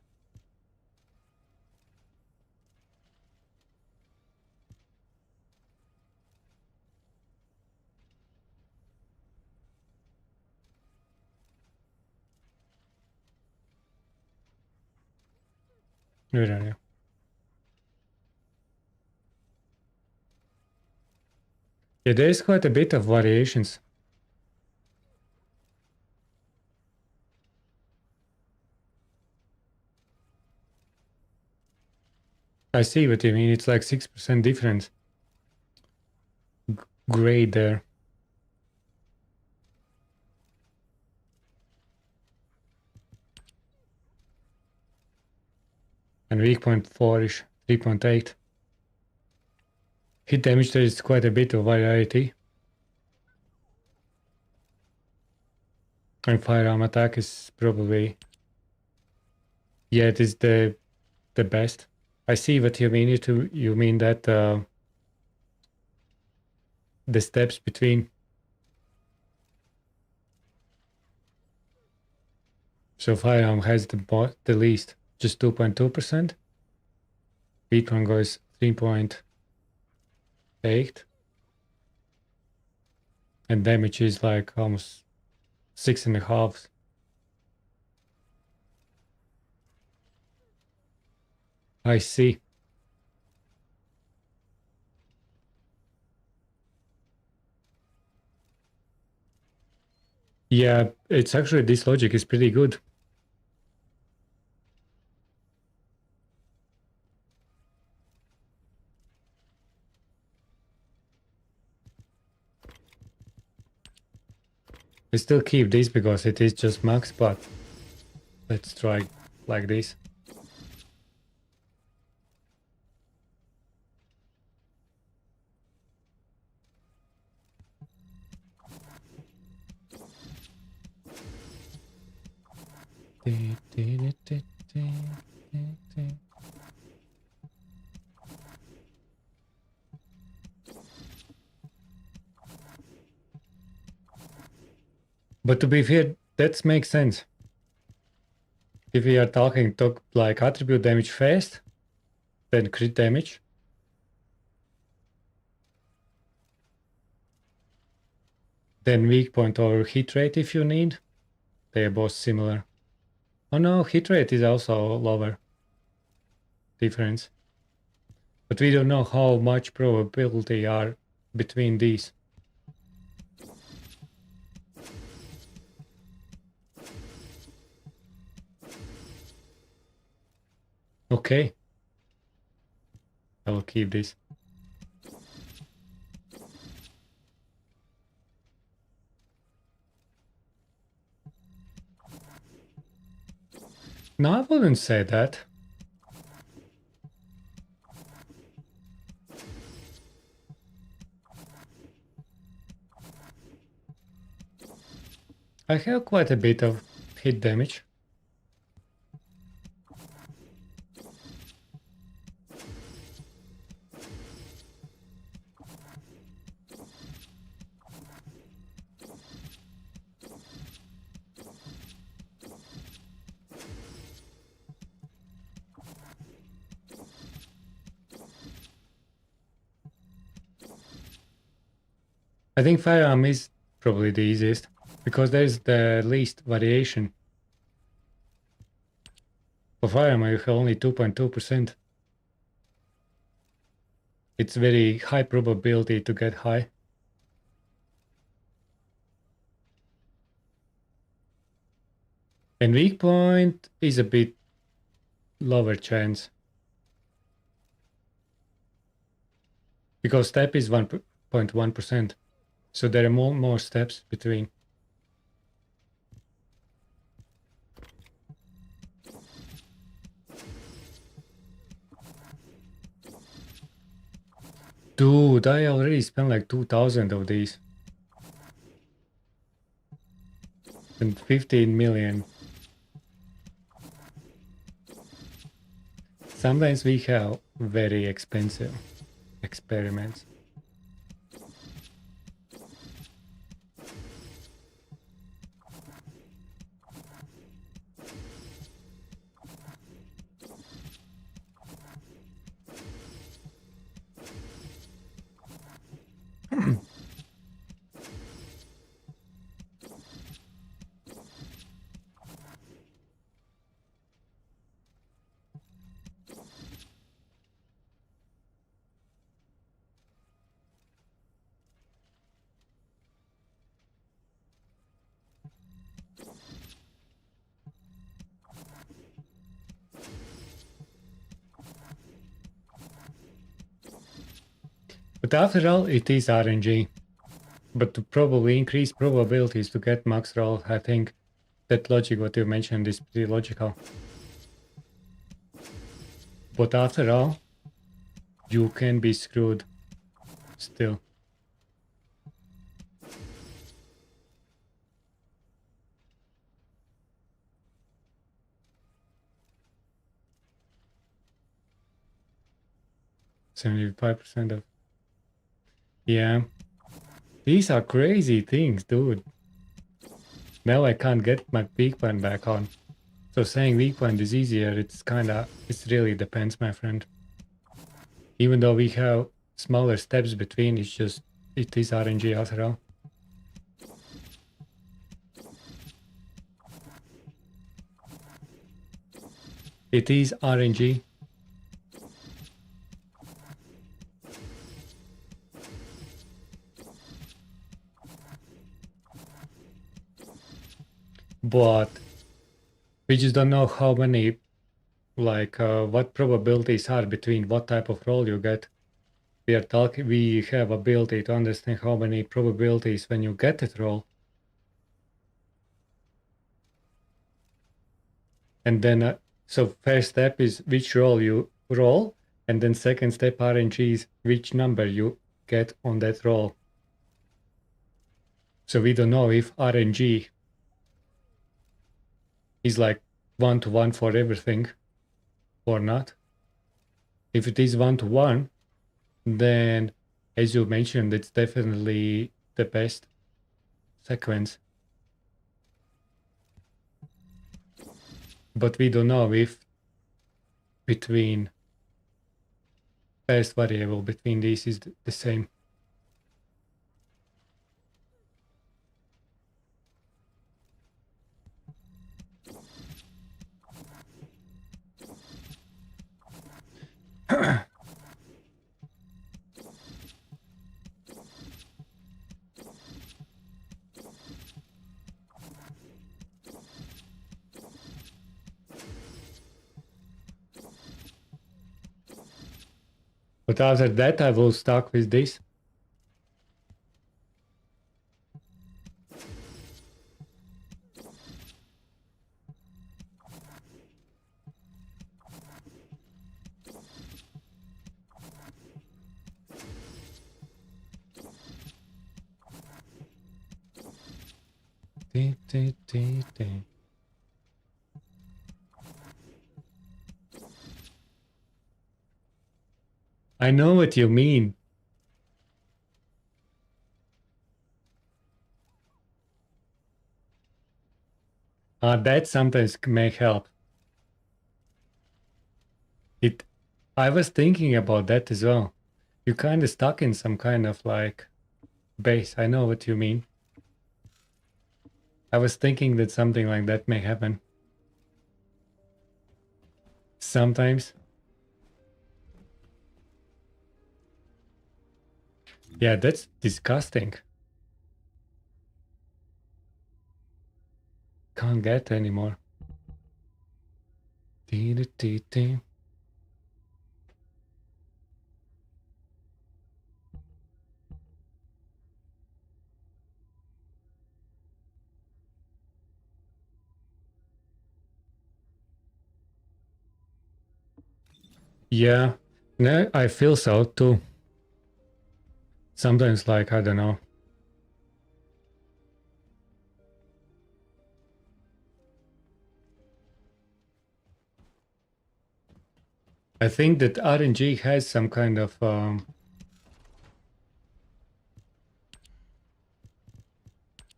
Where are you? Yeah, there is quite a bit of variations. I see what you mean. It's like 6% difference. Grade there. And weak point 4-ish, 3.8. Hit damage, there is quite a bit of variety. And firearm attack is probably... Yeah, it is the best. I see what you mean. You mean that the steps between. So firearm has the least, just 2.2%. Weak one goes 3.8. And damage is like almost 6.5. I see. Yeah, it's actually, this logic is pretty good. I still keep this because it is just max, but let's try like this. But to be fair, that makes sense. If we are talking like attribute damage fast, then crit damage. Then weak point or hit rate if you need. They are both similar. Oh no, hit rate is also lower. Difference. But we don't know how much probability are between these. Okay. I will keep this. No, I wouldn't say that. I have quite a bit of hit damage. I think firearm is probably the easiest because there's the least variation. For firearm, you have only 2.2%. It's very high probability to get high. And weak point is a bit lower chance. Because step is 1.1%. So there are more steps between. Dude, I already spent like 2,000 of these. And 15 million. Sometimes we have very expensive experiments. But after all, it is RNG. But to probably increase probabilities to get max roll, I think that logic what you mentioned is pretty logical. But after all, you can be screwed still. $75% of... Yeah. These are crazy things, dude. Now I can't get my weak point back on. So saying weak point is easier, it really depends, my friend. Even though we have smaller steps between, it is RNG after all. It is RNG. But we just don't know how many, what probabilities are between what type of roll you get. We have ability to understand how many probabilities when you get that roll. And then, so first step is which roll you roll, and then second step RNG is which number you get on that roll. So we don't know if RNG is like 1-to-1 for everything or not. If it is 1-to-1, then as you mentioned, it's definitely the best sequence. But we don't know if between first variable between these is the same. But after that, I will start with this. I know what you mean. That sometimes may help. I was thinking about that as well. You're kind of stuck in some kind of like base. I know what you mean. I was thinking that something like that may happen. Sometimes. Yeah, that's disgusting. Can't get anymore. Yeah, no, I feel so too. Sometimes, like, I don't know. I think that RNG has some kind of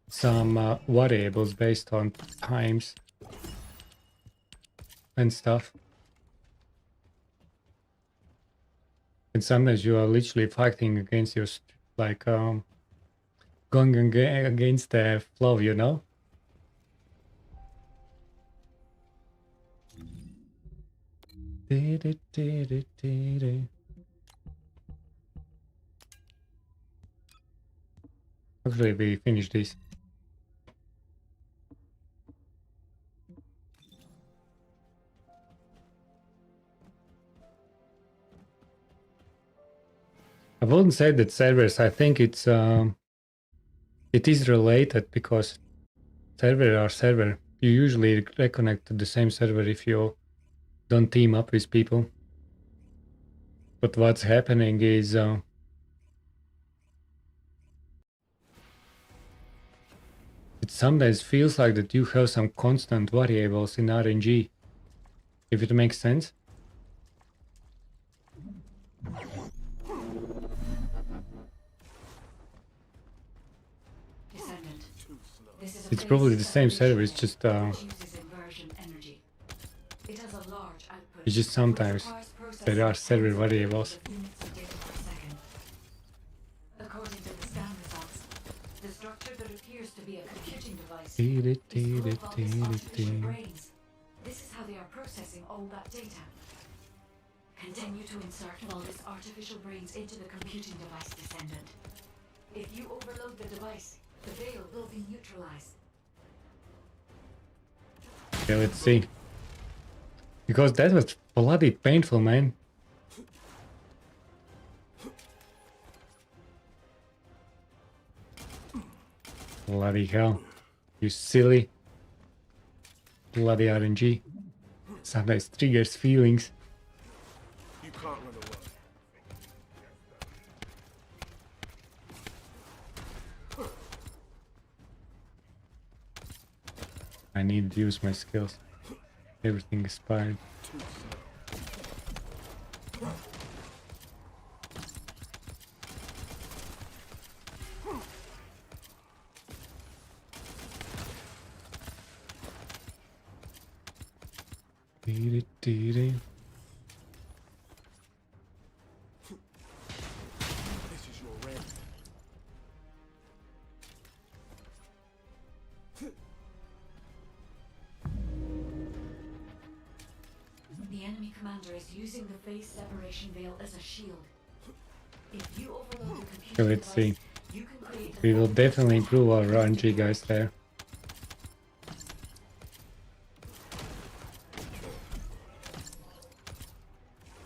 some variables based on times and stuff. And sometimes you are literally fighting against your, going against the flow, you know? Actually, we finished this. I wouldn't say that servers. I think it is related because server are server. You usually reconnect to the same server if you don't team up with people. But what's happening is it sometimes feels like that you have some constant variables in RNG. If it makes sense. Descendant. This is a It's probably the phase same server. It's separation just veil which uses inversion energy. It has a large output. it's just which sometimes requires processing there are several tens of billions variables. of units of data per second. According to the scan results, the structure that appears to be a computing device is full of all these artificial brains. This is how they are processing all that data. Continue to insert all this artificial brains into the computing device, Descendant. If you overload the device, the veil will be neutralized. Okay, let's see. Because that was bloody painful, man. Bloody hell. You silly. Bloody RNG. Sometimes triggers feelings. You can't run away. I need to use my skills. Everything expired. Too slow. This is your end. The enemy commander is using the phase separation veil as a shield. If you overload the computer Okay, let's see. device, you can create We will definitely improve our RNG guys there.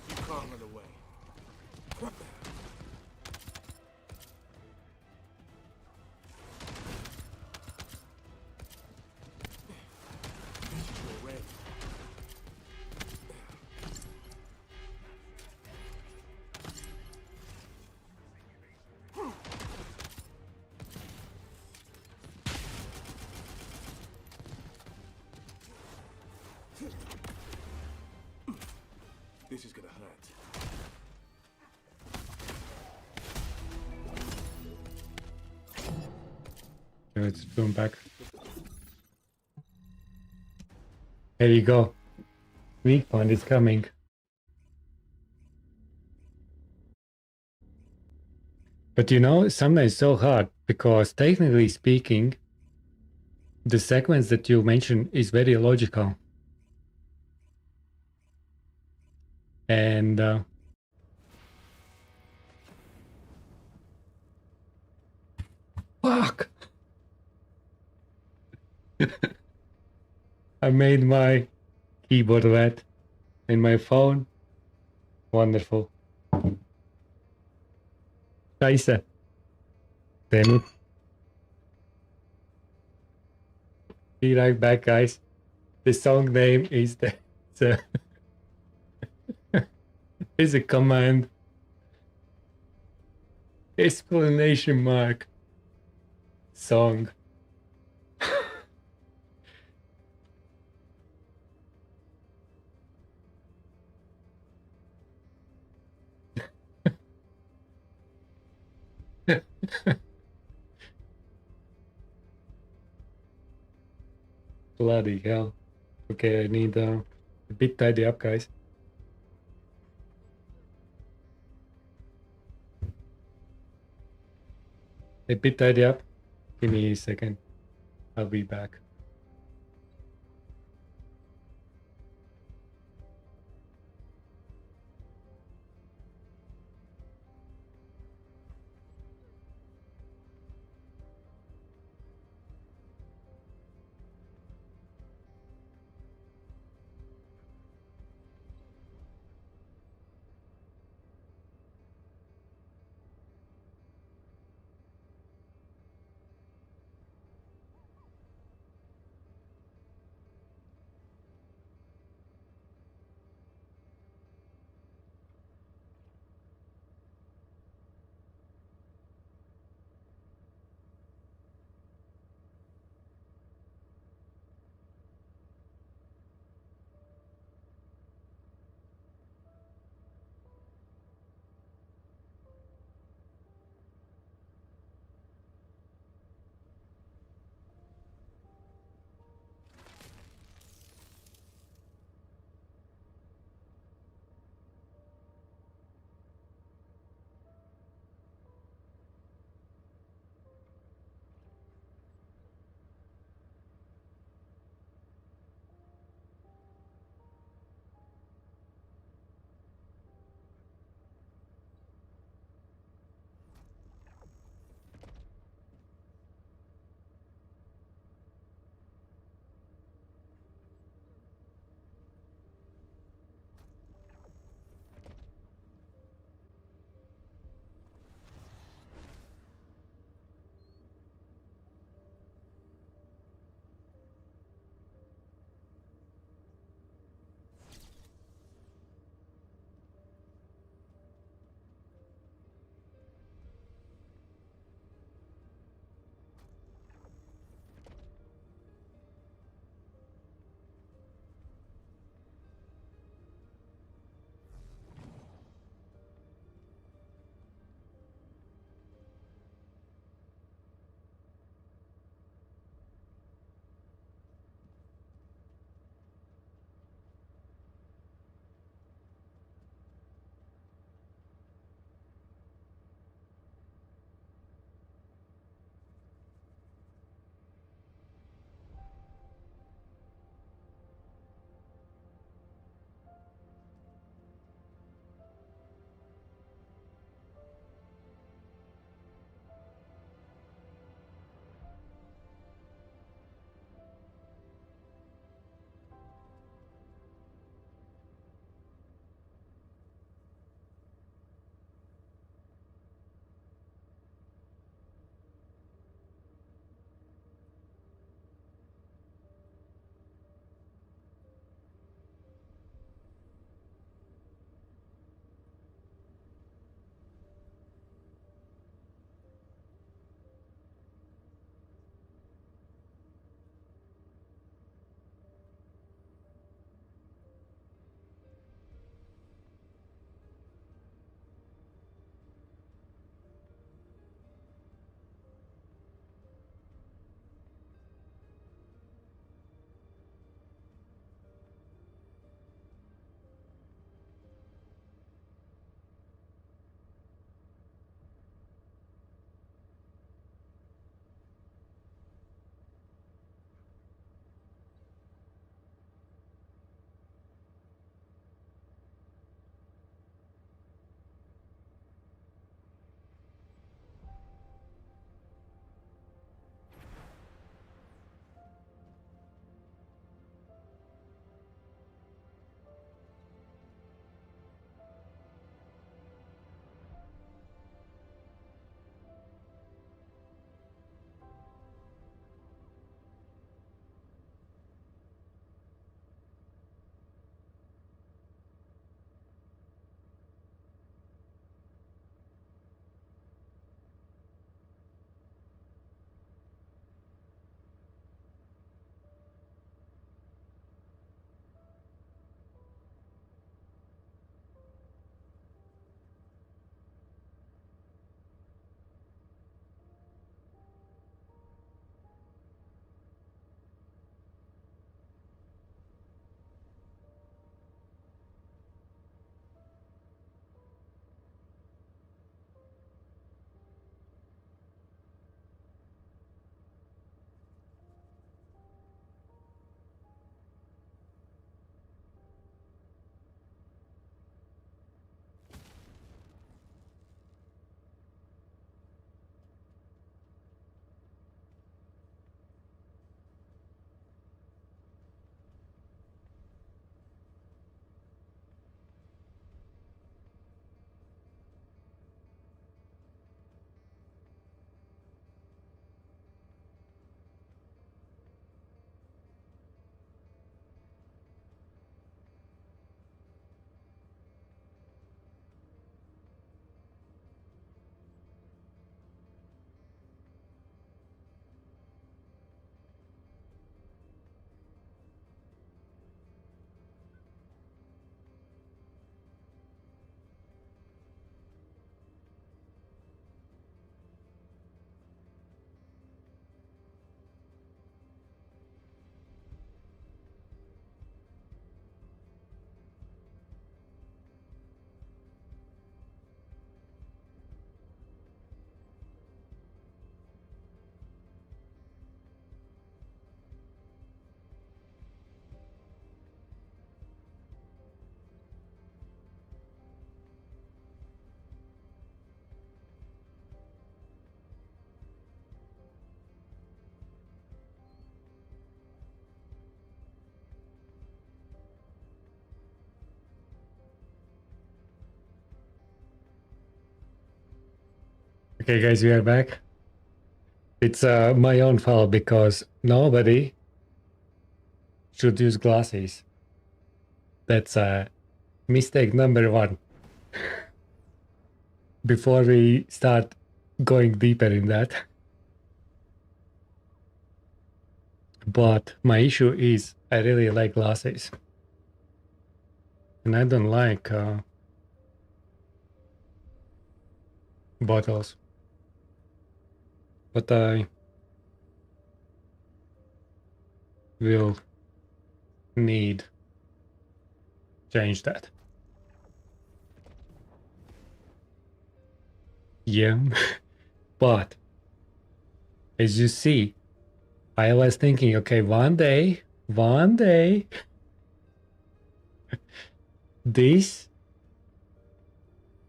You can't run away. This is your end. This is gonna hurt. Okay, let's boom back. Here you go. Weak point is coming. But you know, sometimes it's so hard because technically speaking, the sequence that you mentioned is very logical. And fuck! I made my keyboard wet in my phone. Wonderful. Scheiße. Damn it. Be right back, guys. The song name is is a command. Explanation mark. Song. Bloody hell. Okay, I need a bit tidy up, guys. A bit tidy up. Give me a second. I'll be back. Okay, guys, we are back. It's my own fault because nobody should use glasses. That's mistake number one. Before we start going deeper in that. But my issue is I really like glasses. And I don't like bottles. But I will need change that. Yeah. But as you see, I was thinking, okay, one day, this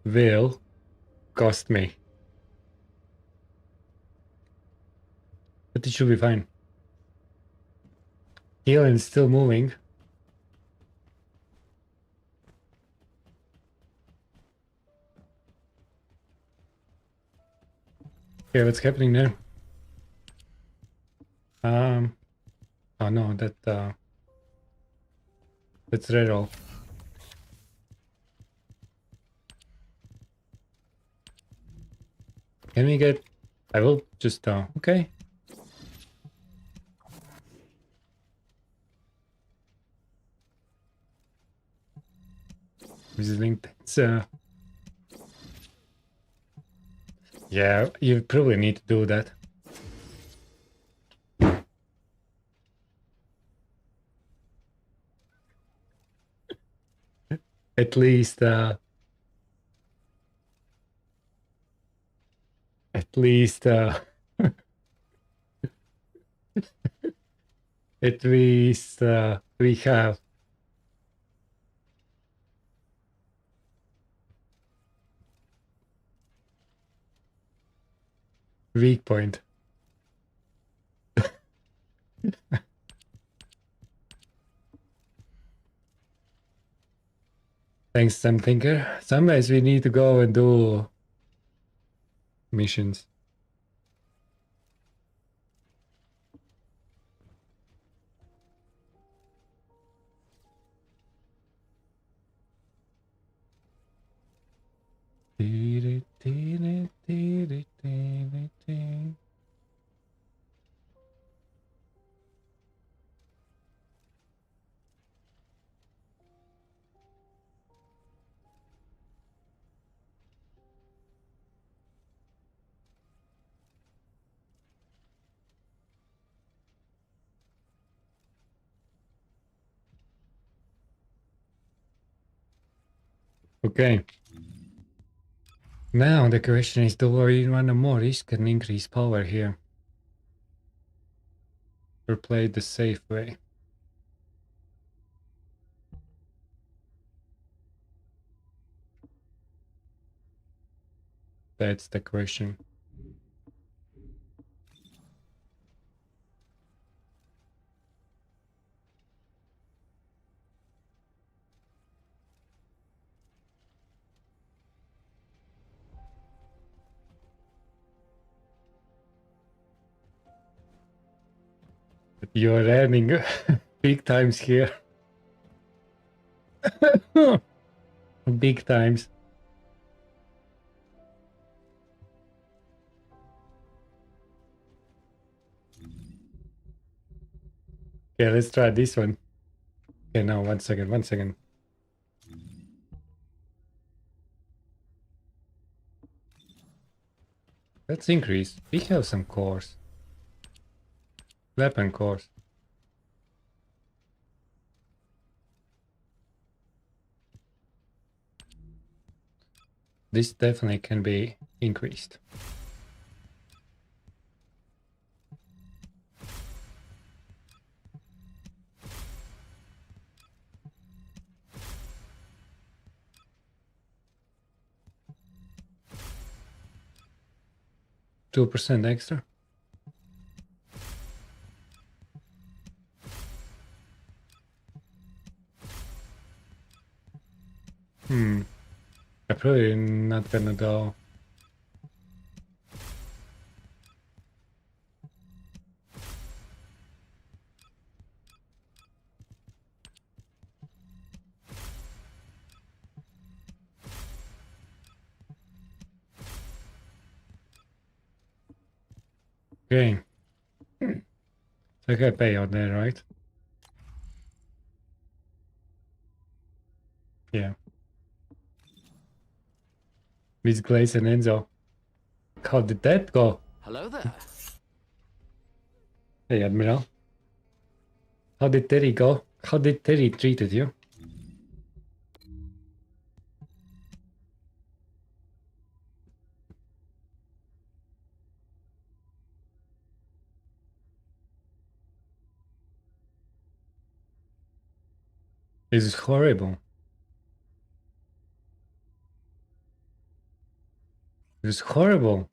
will cost me. But it should be fine. Chellange still moving. Okay, what's happening there? Oh no, that's reroll. Can we get? I will just okay. Visiting. It's yeah, you probably need to do that. At least at least at least we have weak point. Thanks, Sam Thinker. Sometimes we need to go and do missions. Okay. Now the question is, do we run a more risk and increase power here? Or play the safe way? That's the question. You're earning big times here. Big times. Okay, let's try this one. Okay, now one second. Let's increase. We have some cores. Weapon cores. This definitely can be increased. %2 extra. I'm probably not gonna go Okay. Okay, payout there, right? Yeah. With Glaze and Enzo. How did that go? Hello there. Hey, Admiral. How did Terry go? How did Terry treated you? This is horrible. This is horrible.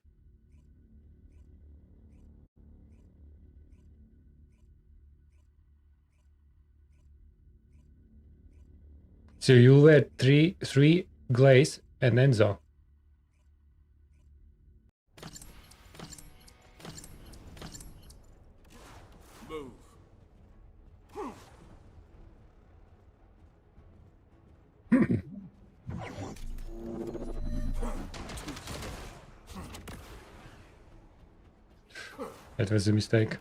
So you were three Glaze and Enzo. Move. That was a mistake.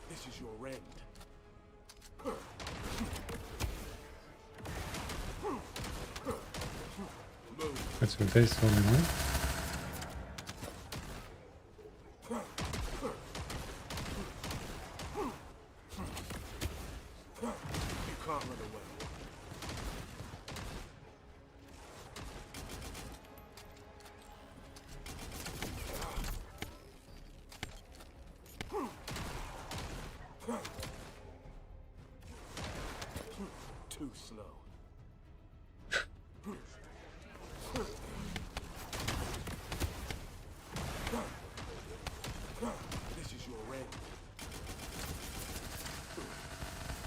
This is your end. Move. That's what this only one. You can't run away. Too slow. This is your end.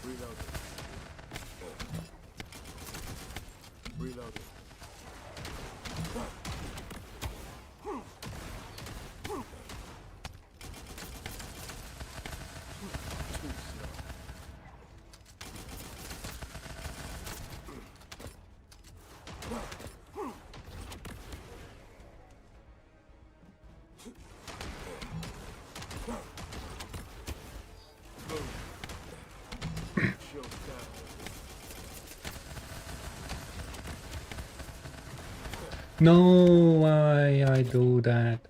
Reload it. Reload it. Too slow. Show's down. No, why I do that?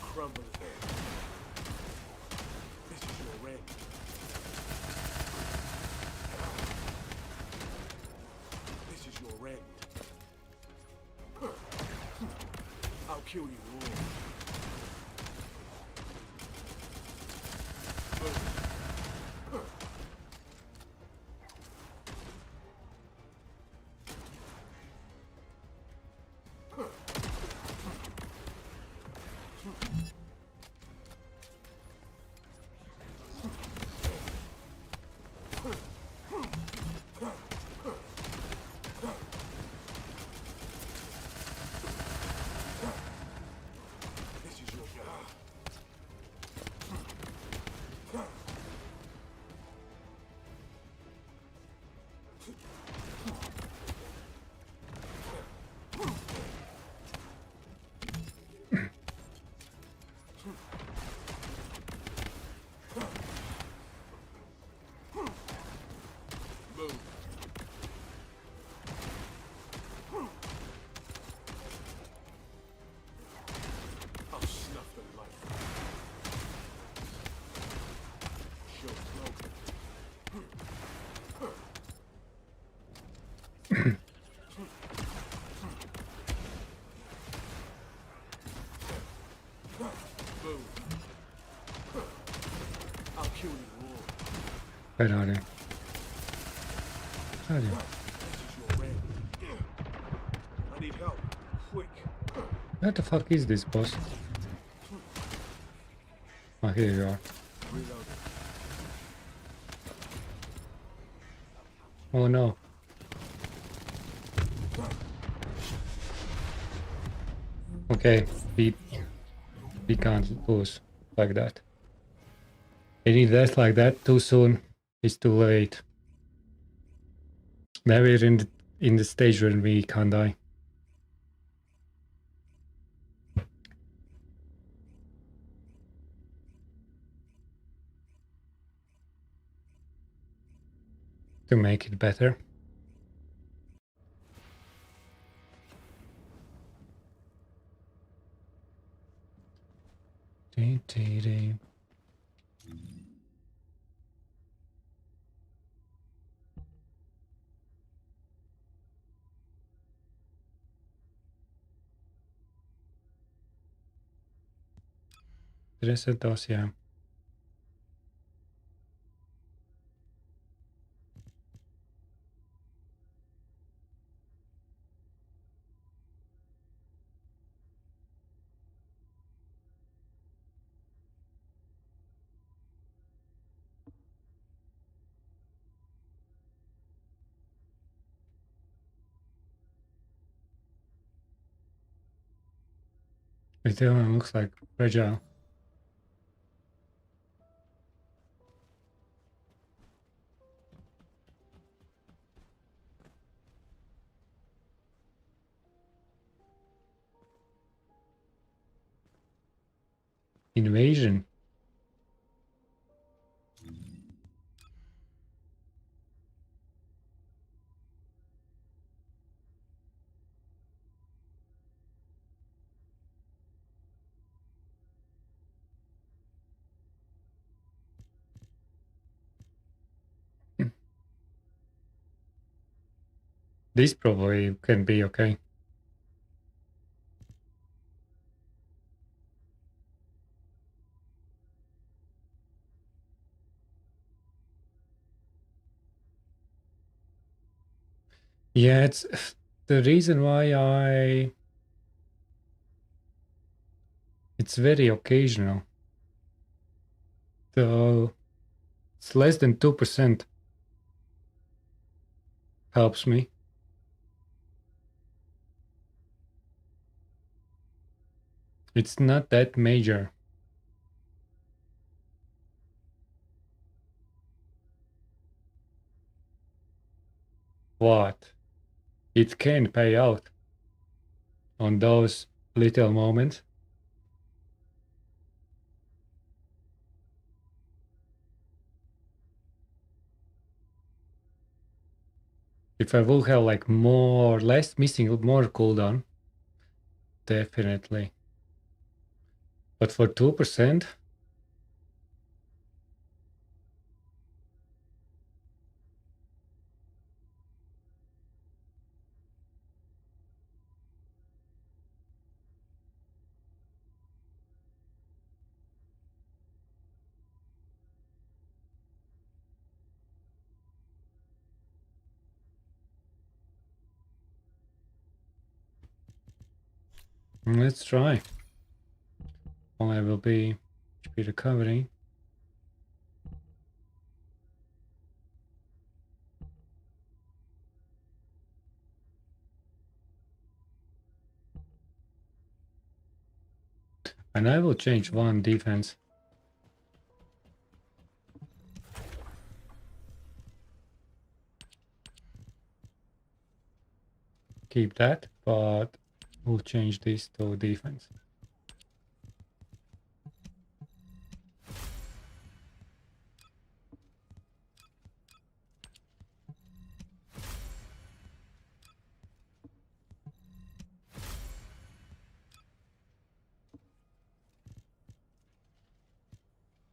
Crumble. This is your end. This is your end. I'll kill you all. This is your Move. I'll snuff the light. Show's broken. Move. I'll kill you all. Where are they? Are they? This is your end. I need help. Quick. Where the fuck is this boss? Oh, here you are. Reload it. Oh no. Okay, we can't lose like that. Any death like that too soon It's too late. Now we're in the stage where we can't die. To make it better. Dee, dee, dee. Descendant, yeah. It looks like fragile. Invasion. This probably can be okay. Yeah, it's the reason why it's very occasional. So it's less than 2% helps me. It's not that major. What? It can pay out on those little moments. If I will have like less missing more cooldown, definitely. But for 2%, let's try. Only will be HP recovery. And I will change one defense. Keep that, but we'll change this to defense.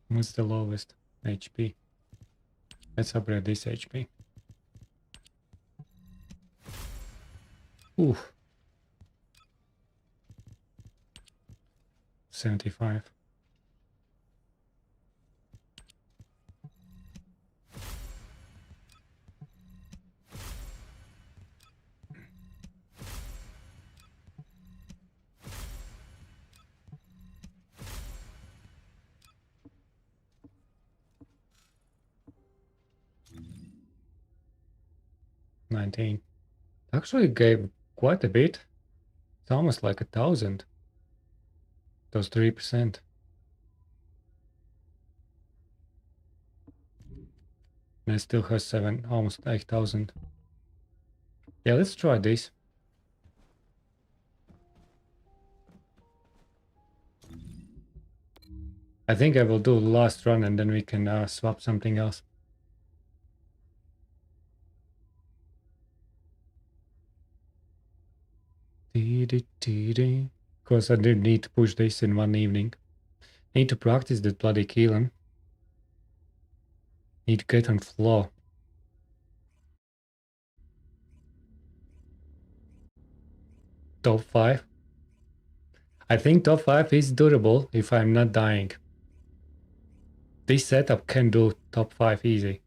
What's the lowest HP? Let's upgrade this HP. Ooh. 75. $19. Actually gave quite a bit. It's almost like 1,000. Those 3%. And I still have almost 8,000. Yeah, let's try this. I think I will do the last run and then we can swap something else. Because I did need to push this in one evening. Need to practice that bloody Chellange. Need to get on floor. Top 5. I think top 5 is durable if I'm not dying. This setup can do top 5 easy.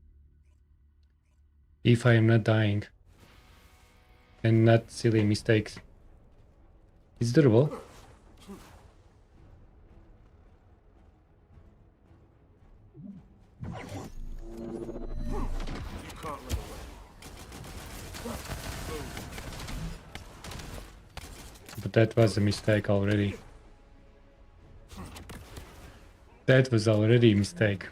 If I am not dying. And not silly mistakes. It's durable. You can't run away. But that was a mistake already. That was already a mistake.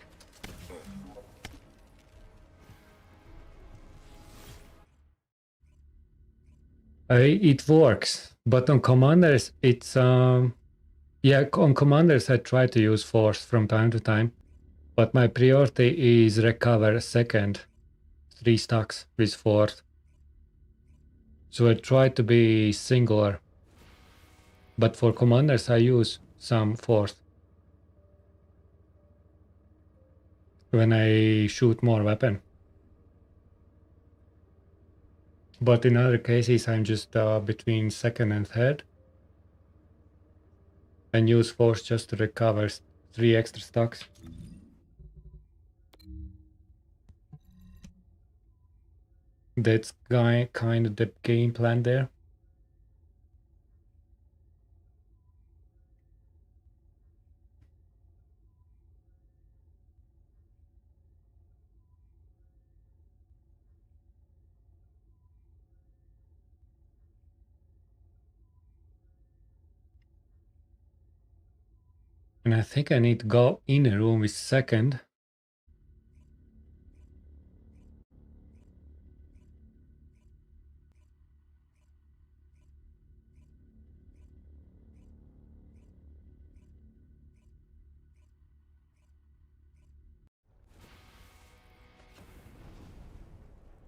It works, but on commanders it's yeah, on commanders I try to use force from time to time, but my priority is recover second 3 stacks with fourth. So I try to be singular. But for commanders I use some fourth. When I shoot more weapon. But in other cases I'm just between second and third. And use force just to recover 3 extra stacks. That's kind of the game plan there. And I think I need to go in a room with second.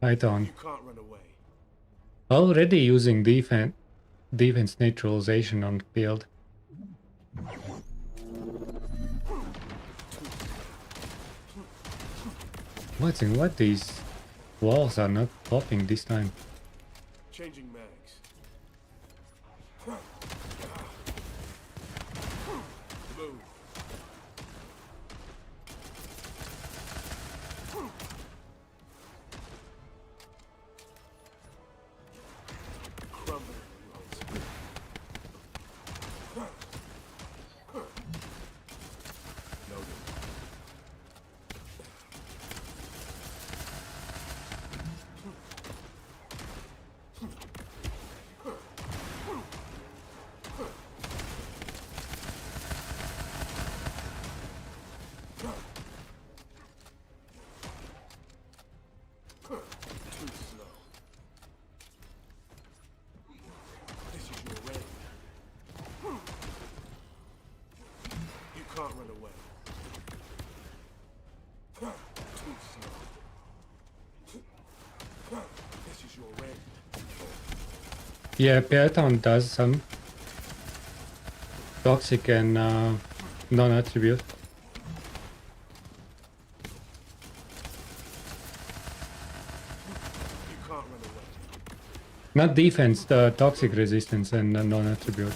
Right on. You can't run away. Already using defense neutralization on the field. What these walls are not popping this time. Changing mags. Move. Crumble. Noted. Too slow. This is your way. You can't run away. Too slow. This is your way. Yeah, Peloton does some toxic and non-attribute. You can't run away. Not defense, the toxic resistance and non-attribute.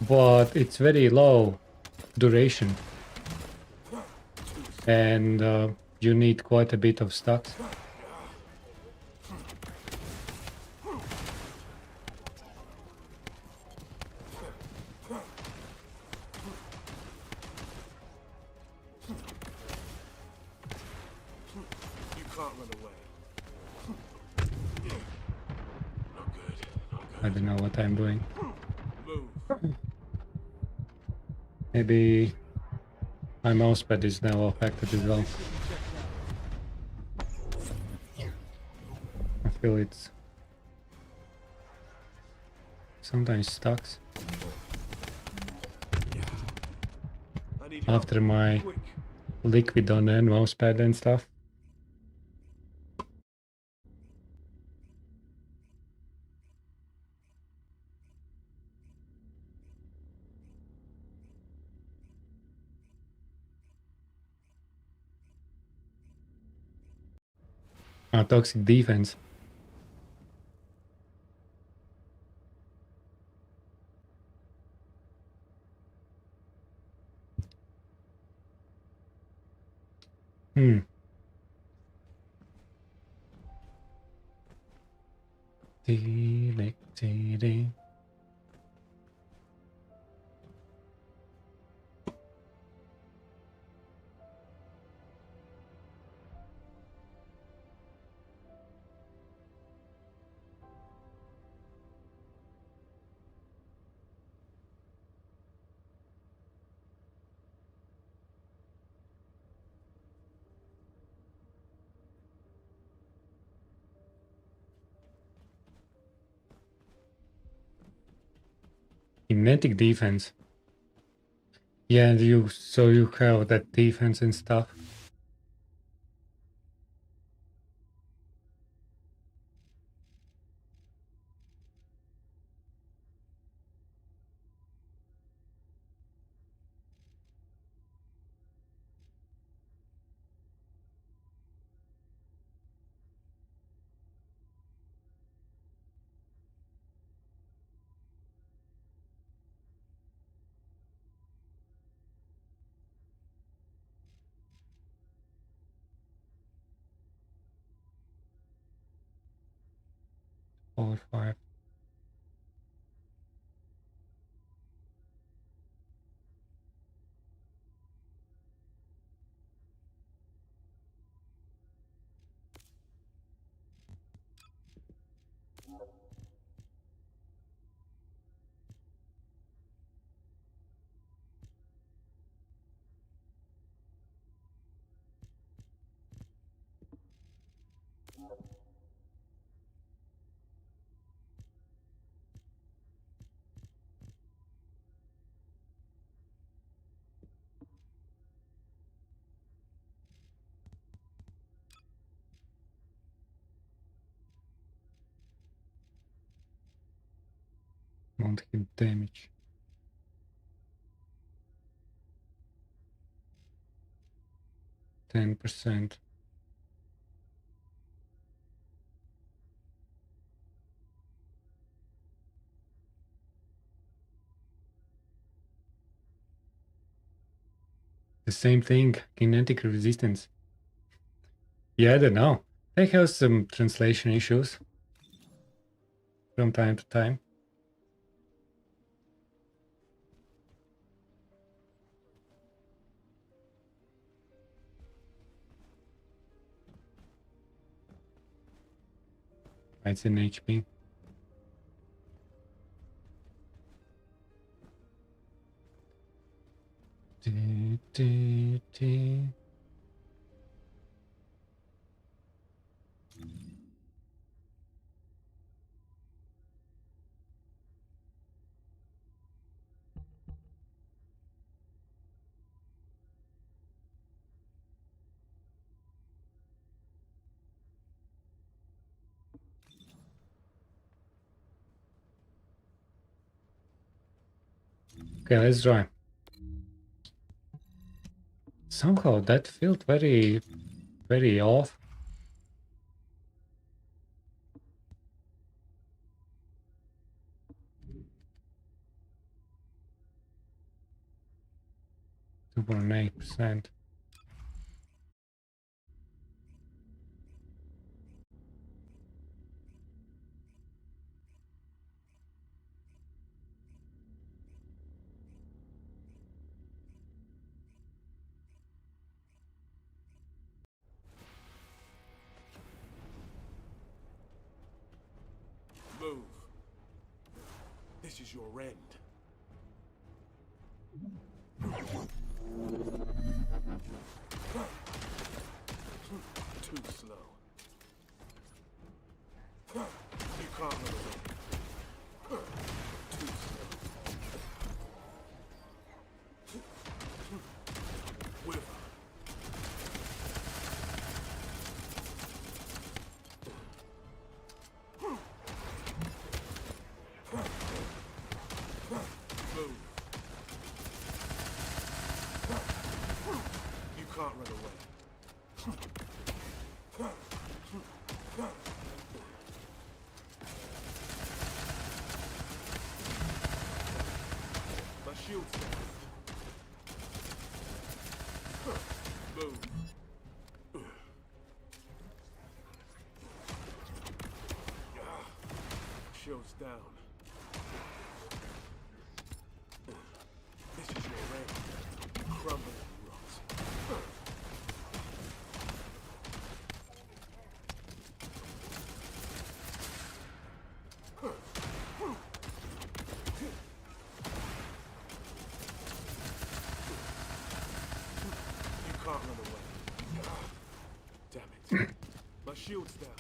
But it's very low duration. And you need quite a bit of stacks. You can't run away. Not good. Not I good. don't know what I'm doing. Move. Maybe my mousepad is now affected as well. I feel it's sometimes stuck I need help. after my Quick. liquid on the mousepad and stuff. Toxic defense. Hmm. Kinetic defense. Yeah, and you have that defense and stuff. Or 5. Won't hit damage. %. The same thing, kinetic resistance. Yeah, I don't know. They have some translation issues from time to time. It's in HP. Okay, let's try. Somehow that felt very, very off. %. Move. This is your end. Too slow. You can't run away. Too slow. Wither. Move. You can't run away. My shield's down. Move. Shield's down. This is your reign. Crumble and rot. You can't run away. Damn it. My shield's down.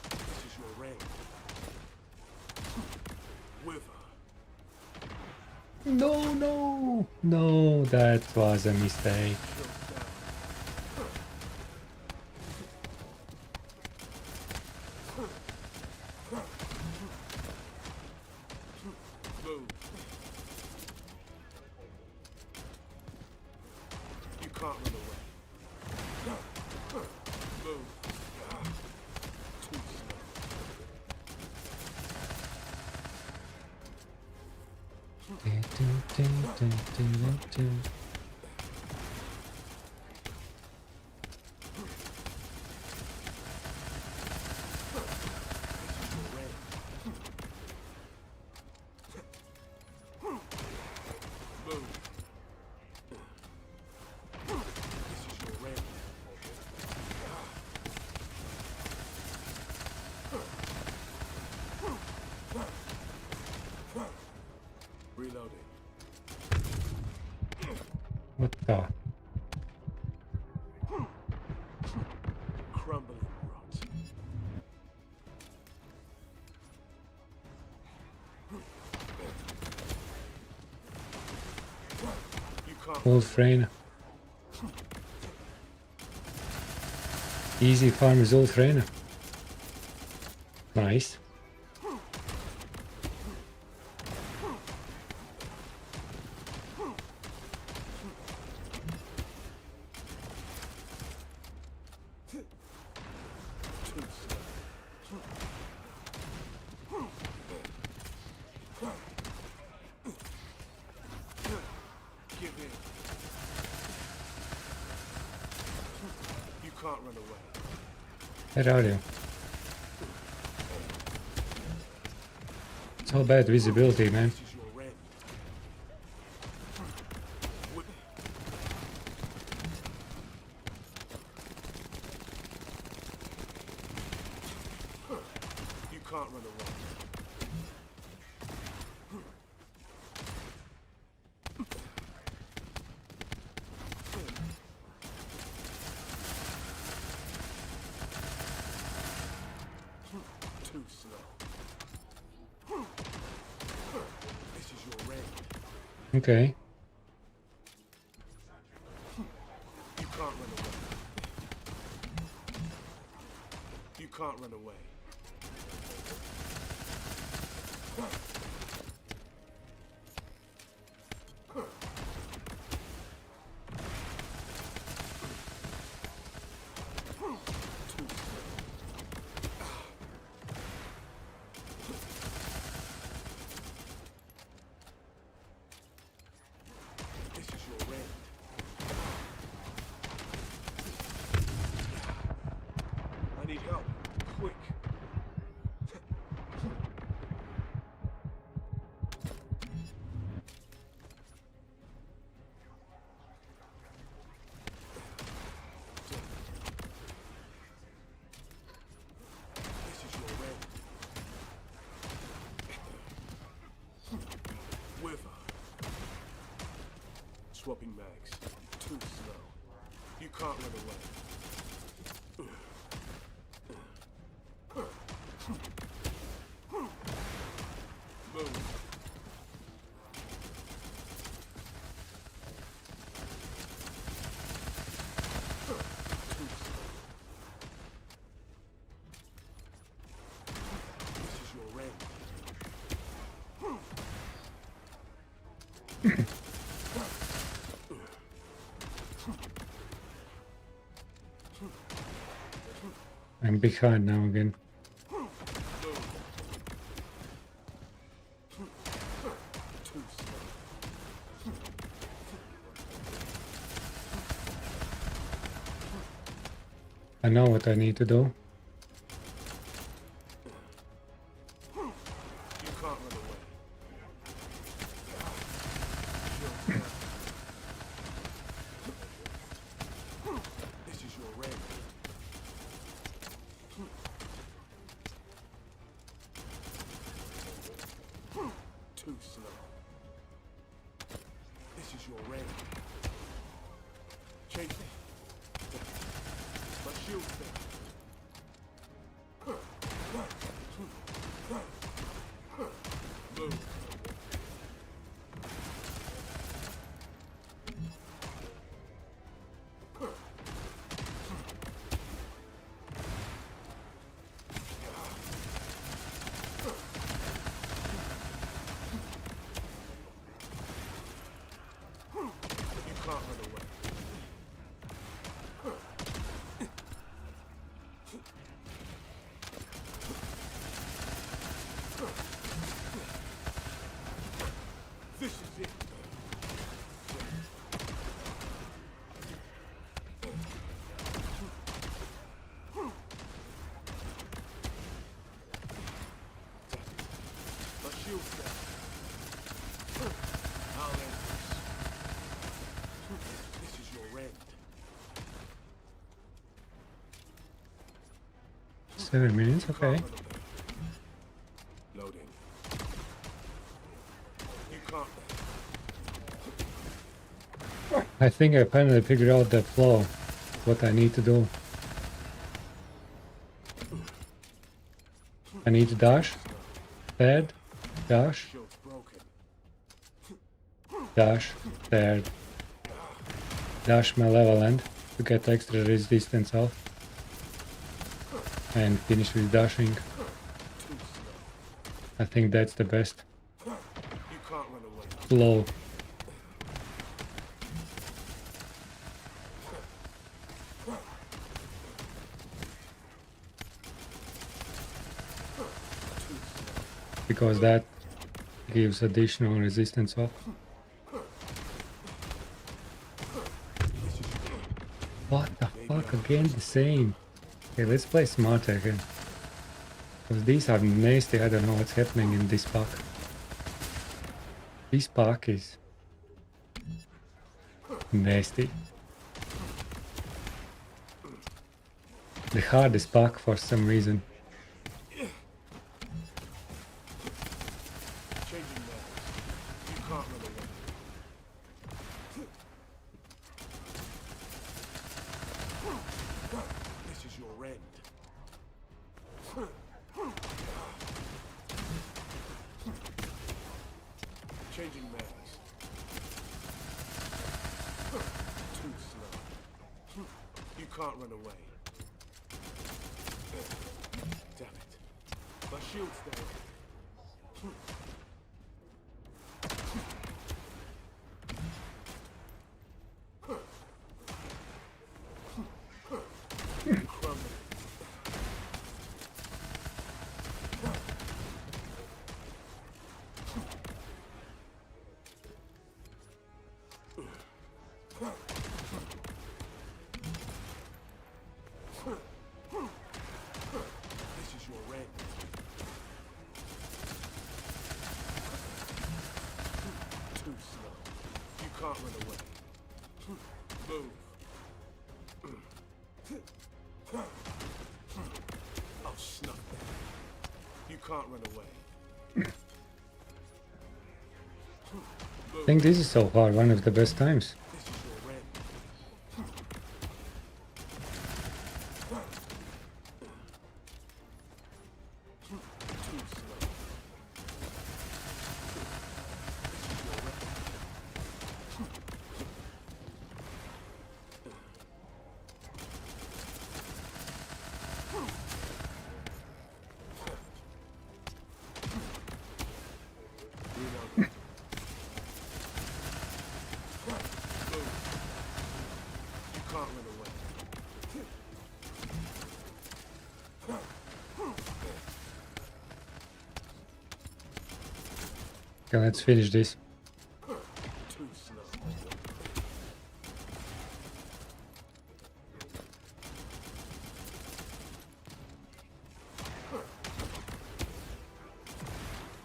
This is your reign. Wither. No, no, no, that was a mistake. Shield's down. Move. You can't run away. Move. Too slow. Move. This is your reign. Reloading. What the? Crumbling rot. You can't. Old Freyna. Easy farmers old Freyna. Nice. Too slow. Give in. You can't run away. Where are you? So bad visibility, man. This is your end. You can't run away. Too slow. This is your end. Okay. You can't run away. You can't run away. Too slow. This is your end. I need help. Quick. Swapping mags. Too slow. You can't run away. Move. Too slow. This is your end. I'm behind now again. Too slow. I know what I need to do. You can't run away. This is your end. Too slow. This is your end. Chase it. My shield's there. Move. You can't run away. This is it. My shield's down. I'll end this. This is your end. 7 minutes, okay. Loading. You can't. I think I finally figured out the flow. What I need to do. I need to dash. Third. Dash. Shield's broken. Dash. Third. Dash my level end to get extra resistance off. And finish with dashing. Too slow. I think that's the best You can't run away. flow. Because that gives additional resistance off. What the fuck, again the same. Okay, let's play smarter again. Because these are nasty, I don't know what's happening in this pack. This pack is nasty. The hardest pack for some reason. Changing mags. You can't run away. This is your end. Changing mags. Too slow. You can't run away. Damn it. My shield's down. Crumbling. This is your end. Too slow. You can't run away. Move. I'll snuff that. You can't run away. Move. I think this is so far one of the best times. This is your end. Too slow. Reload. You can't run away. Okay, let's finish this. Too slow.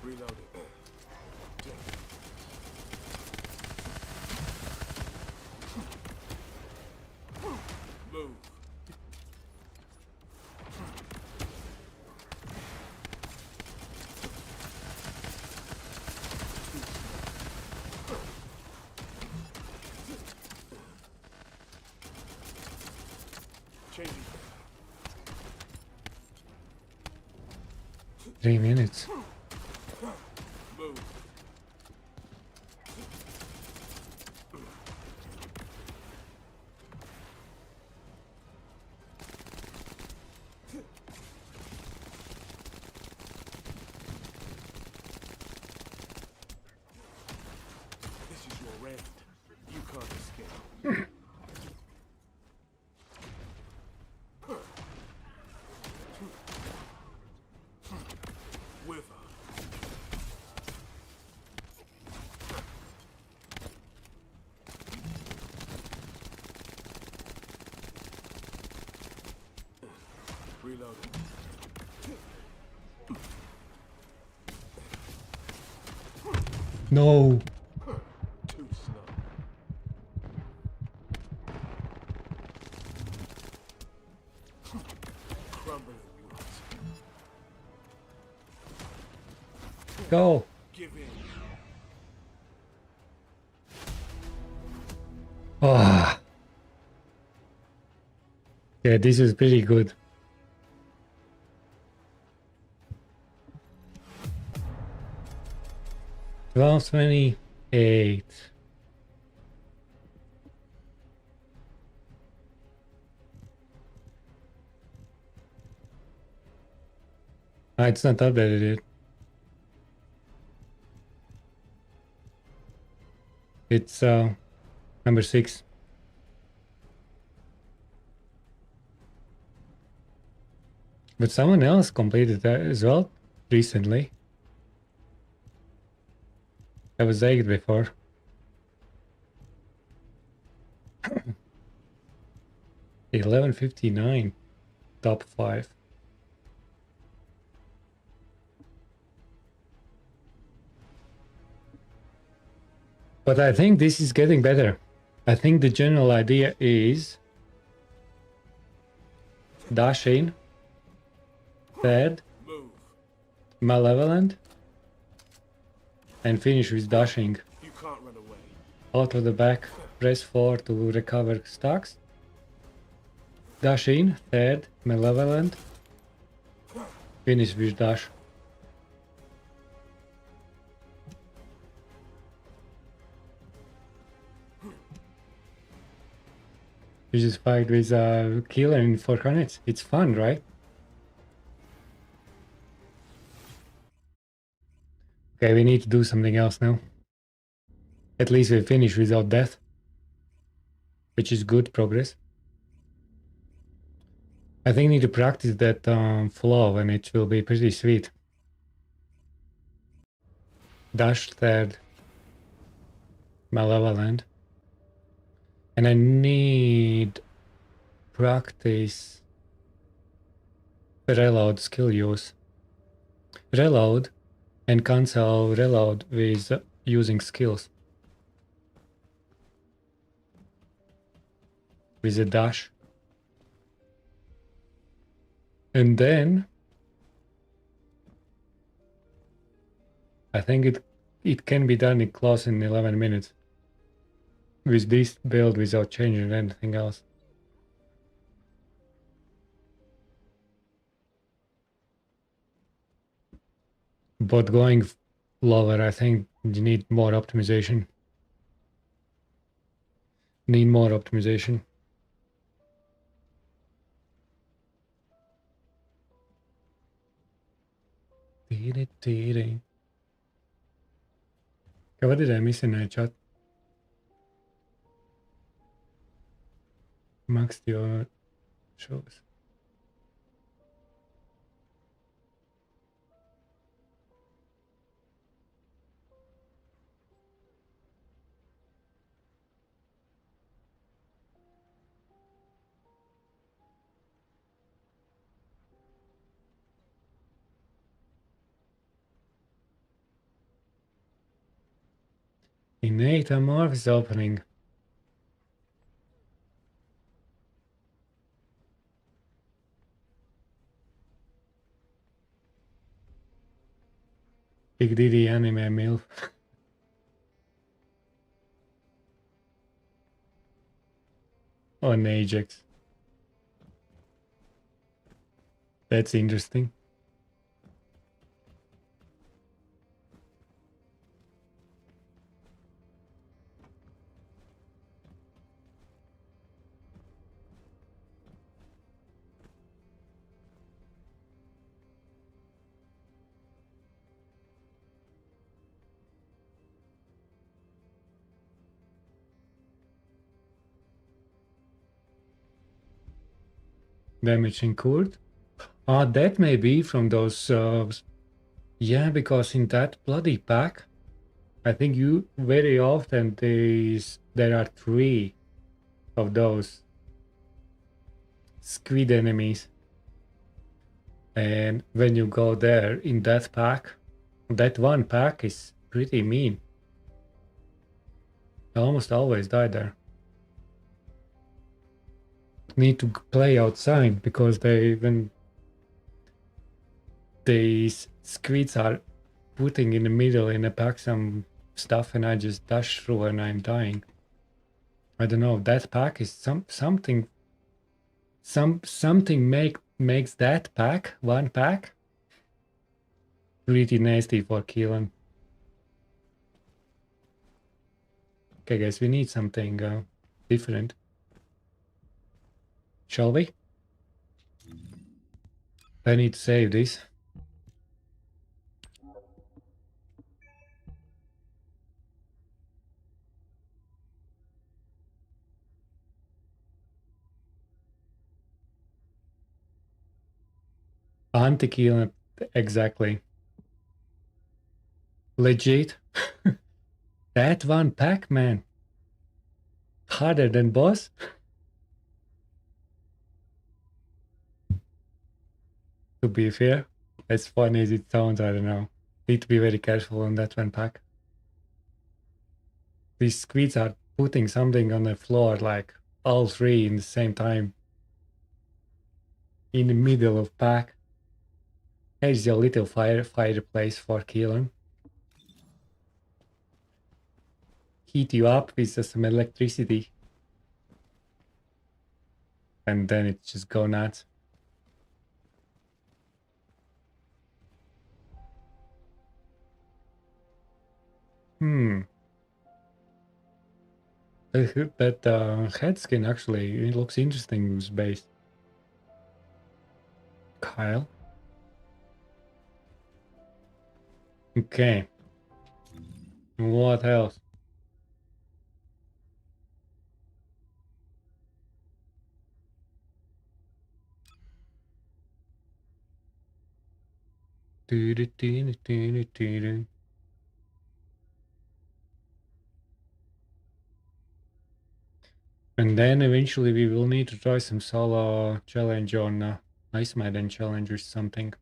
Reload it. Move. Changing. 3 minutes. Move. This is your end. You can't escape. Wither. Reloading. No. Too slow. Crumbling roots. Go. Give in. Ah. Yeah, this is pretty good. Twelve 28. Ah, it's not updated yet. It's number 6. But someone else completed that as well recently. I was 8 before. $11.59. Top 5. But I think this is getting better. I think the general idea is dash in, third, Move. malevolent, and finish with dashing. You can't run away. Out of the back, press 4 to recover stacks. Dash in, third, malevolent, finish with dash. You just fight with a killer in 4 minutes. It's fun, right? Okay, we need to do something else now. At least we finish without death, which is good progress. I think we need to practice that flow and it will be pretty sweet. Dash third, malevolent. And I need practice reload skill use. Reload and cancel reload with using skills. With a dash. And then I think it can be done in close in 11 minutes. With this build without changing anything else. But going lower, I think you need more optimization. Need more optimization. Okay, what did I miss in the chat? Max your shows. Innate Amorph is opening. Big Diddy anime MILF. On Ajax. That's interesting. Damage incurred. Ah, that may be from those. Yeah, because in that bloody pack, I think you very often there are 3 of those squid enemies. And when you go there in that pack, that one pack is pretty mean. I almost always die there. Need to play outside because when these squids are putting in the middle in a pack some stuff and I just dash through and I'm dying. I don't know, that pack is something makes that pack, one pack, pretty nasty for killing. Okay guys, we need something different. Shall we? I need to save this. Anti-kill, exactly. Legit. That one pack, man. Harder than boss. To be fair, as funny as it sounds, I don't know. Need to be very careful on that one pack. These squids are putting something on the floor, like all 3 in the same time. In the middle of pack. Here's your little fireplace for killing. Heat you up with some electricity. And then it just go nuts. That head skin actually, it looks interesting with base. Kyle. Okay. What else? And then eventually we will need to try some solo challenge on Ice Maiden challenge or something.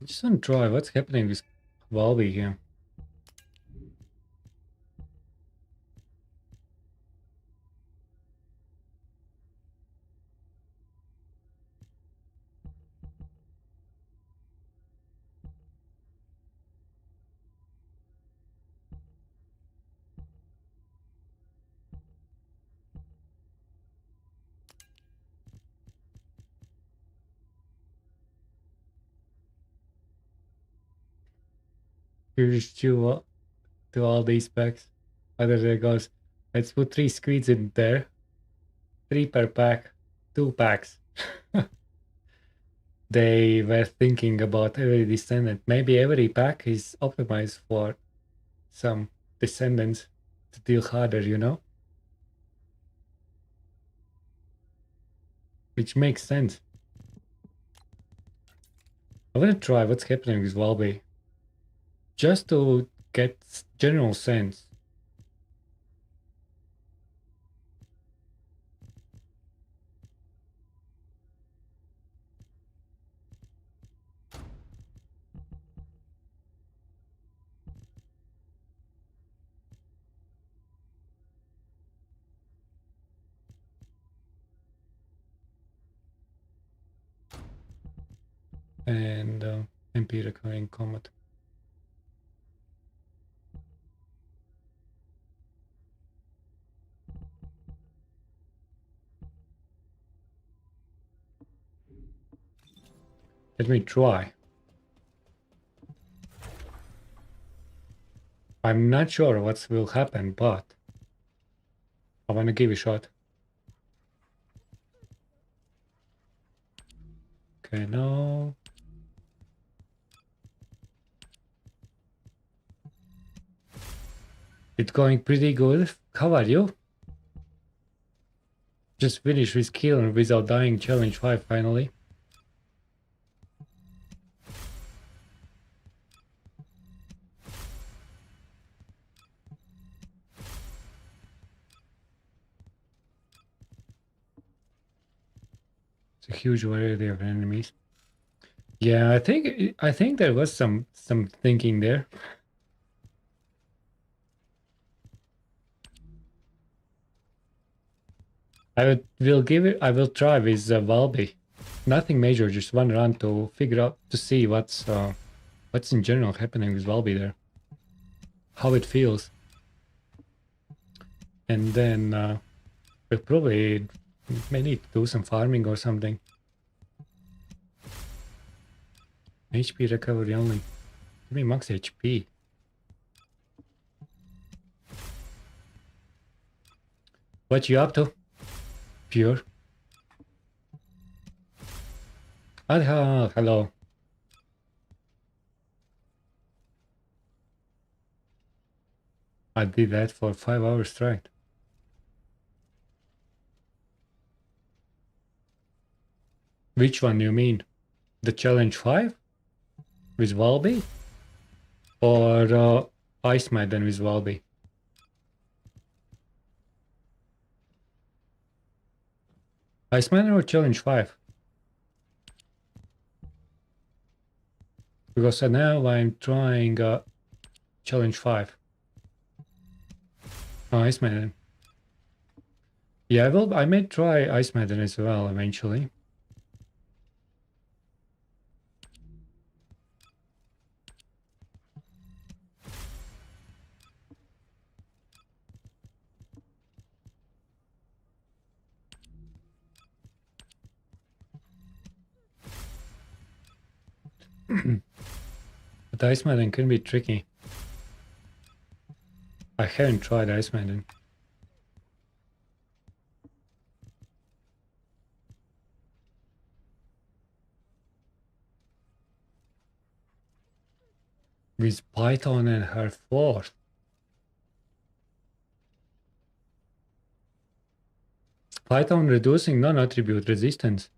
Just want to try what's happening with Valby here. Here's to all these packs. Other there goes. Let's put 3 squids in there. 3 per pack. 2 packs. They were thinking about every descendant. Maybe every pack is optimized for some descendants to deal harder, you know? Which makes sense. I want to try what's happening with Valby. Just to get general sense. And MP recurring combat. Let me try. I'm not sure what will happen, but I want to give it a shot. Okay, no. It's going pretty good. How are you? Just finished with kill without dying challenge 5 finally. It's a huge variety of enemies. Yeah, I think there was some thinking there. I will try with Valby. Nothing major, just one run to figure out to see what's in general happening with Valby there. How it feels. And then we'll probably may need to do some farming or something. HP recovery only. Give me max HP. What you up to? Pure. Hello. I did that for 5 hours straight. Which one you mean? The challenge 5? With Valby? Or Ice Maiden with Valby? Ice Maiden or challenge 5? Because now I'm trying challenge 5. Oh, Ice Maiden. Yeah, I may try Ice Maiden as well eventually. But Ice Maiden can be tricky. I haven't tried Ice Maiden. With Python and her fourth. Python reducing non-attribute resistance.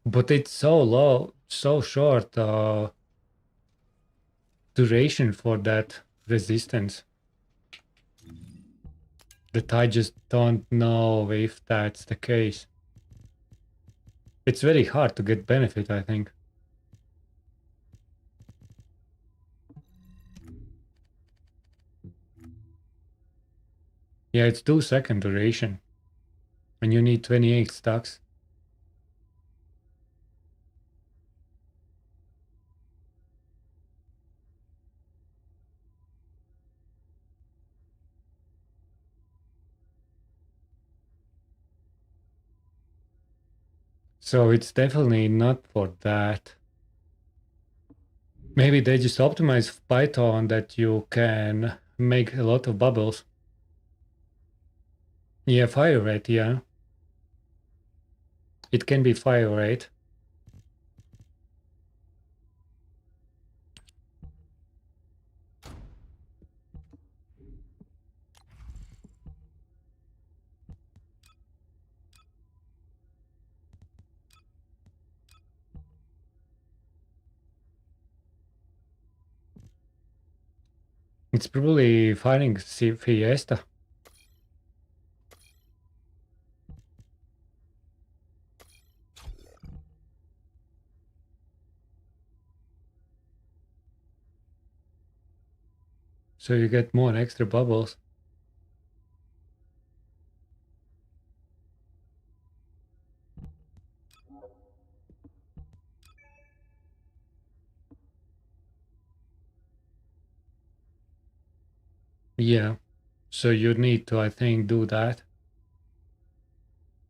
But it's so low, so short duration for that resistance that I just don't know if that's the case. It's very hard to get benefit, I think. Yeah, it's 2-second duration. And you need 28 stacks. So it's definitely not for that. Maybe they just optimize Python that you can make a lot of bubbles. Yeah, fire rate, yeah. It can be fire rate. It's probably firing Fiesta. So you get more extra bubbles. Yeah, so you need to, I think, do that.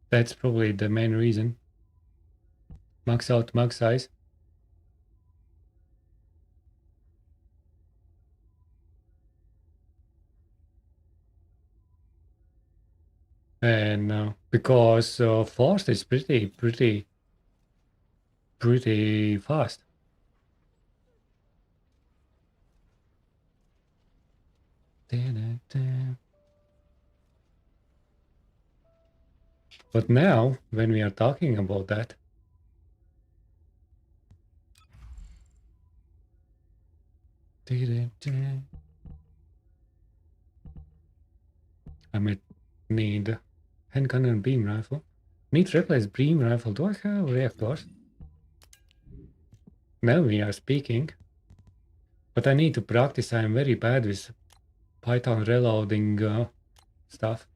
That's probably the main reason. Max out max size. And because force is pretty fast. But now, when we are talking about that, I might need handgun and beam rifle. Need to replace beam rifle. Do I have reactors? Now we are speaking. But I need to practice. I am very bad with Python reloading stuff.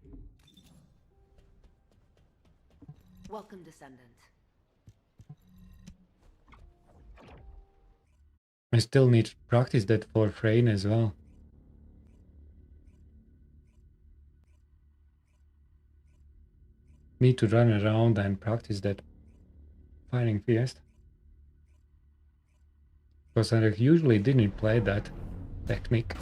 Welcome, Descendant. I still need to practice that for Frayne as well. Need to run around and practice that firing Fiesta. Because I usually didn't play that technique.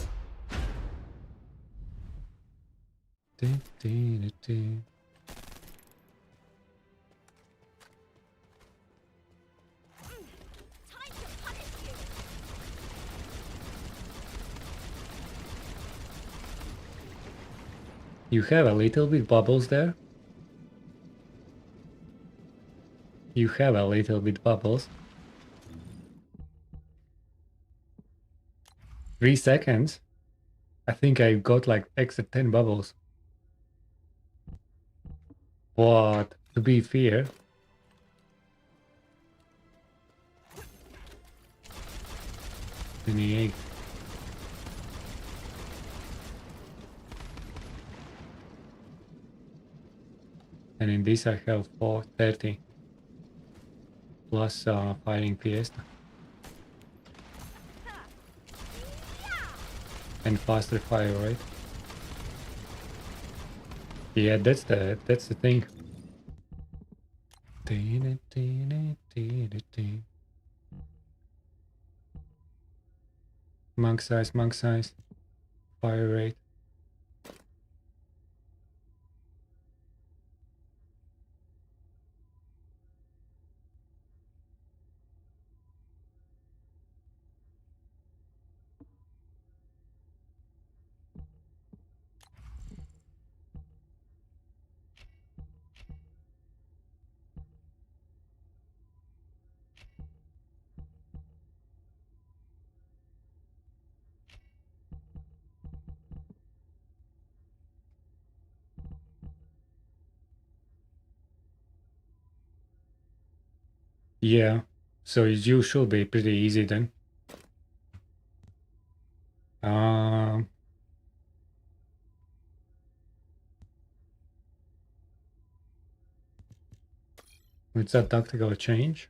You have a little bit bubbles there. You have a little bit bubbles. 3 seconds. I think I got like extra 10 bubbles. But to be fair, 28. And in this I have 430 plus firing Fiesta. And faster fire rate. Yeah, that's the thing. Monk size, fire rate. Yeah, so you should be pretty easy then. Um, it's a tactical change.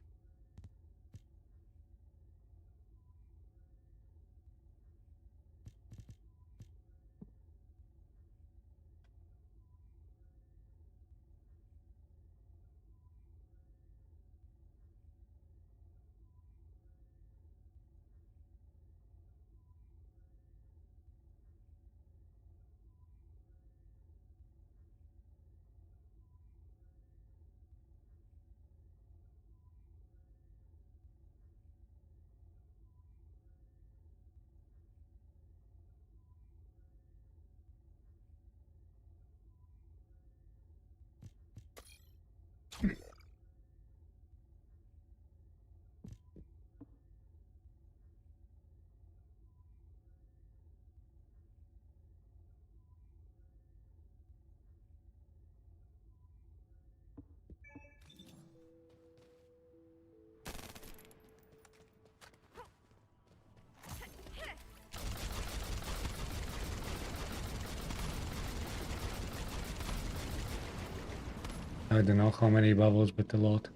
I don't know how many bubbles, but a lot.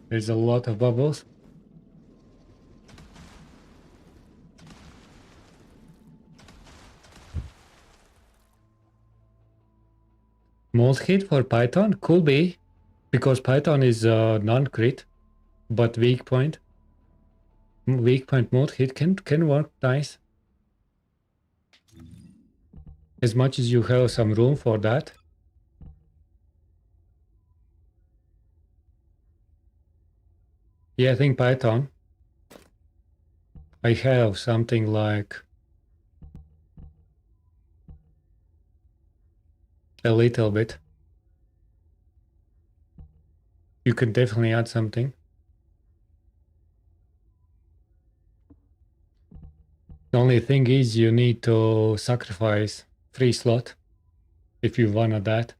There's a lot of bubbles. Mold hit for Python? Could be. Because Python is non-crit, but weak point. Weak point mold hit can work nice. As much as you have some room for that. Yeah, I think Python. I have something like a little bit. You can definitely add something. The only thing is you need to sacrifice free slot if you wanna that.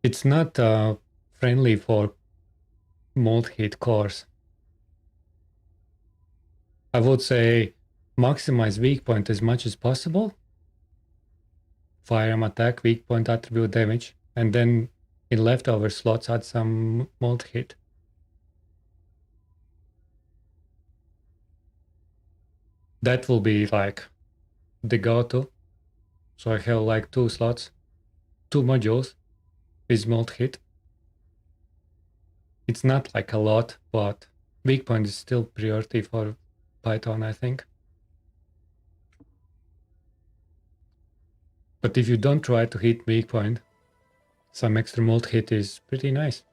It's not friendly for mold hit cores. I would say maximize weak point as much as possible. Firearm attack, weak point attribute damage, and then in leftover slots add some mold hit. That will be like the go-to. So I have like 2 slots, 2 modules with mold hit. It's not like a lot, but weak point is still priority for Python, I think. But if you don't try to hit weak point, some extra mold hit is pretty nice.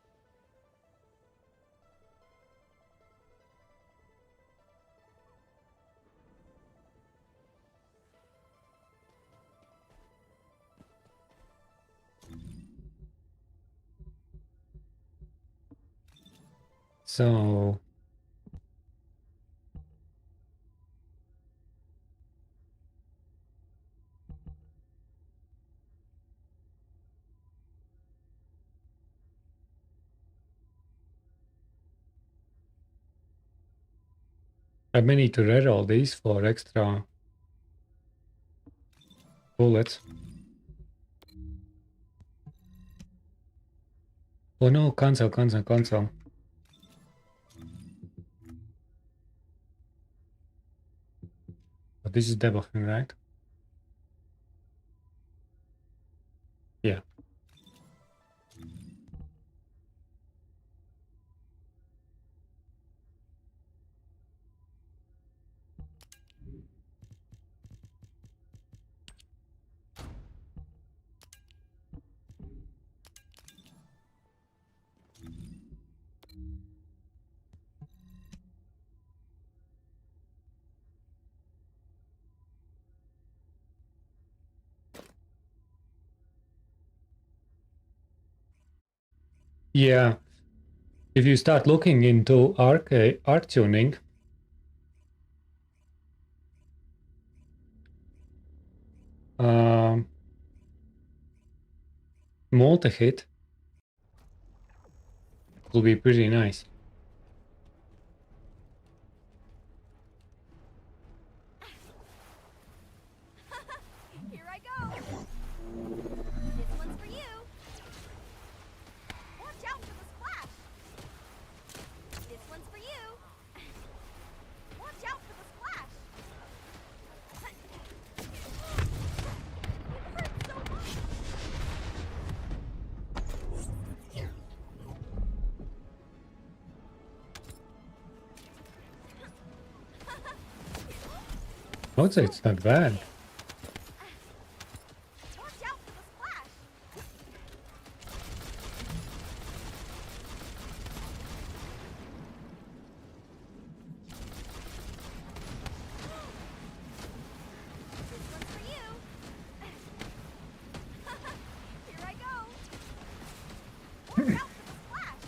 So I may need to reroll these for extra bullets. Oh no, cancel. But this is debuffing, right? Yeah. Yeah. If you start looking into arc tuning, multi-hit will be pretty nice. Here I go. This one's for you. Watch out for the splash. This one's for you. Watch out for the splash. It hurts so much. I would say it's not bad. Watch out for the splash. This one's for you. Here I go. Watch out for the splash.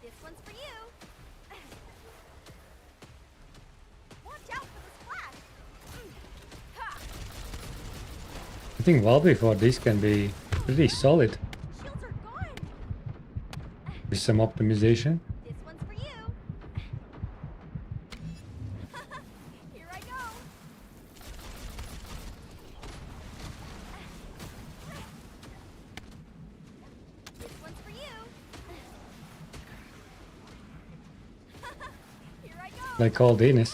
This one's for you. Watch out for the splash. Ha! I think Valve for this can be pretty solid Shields are gone. with some optimization. This one's for you. Here I go. like all Danish.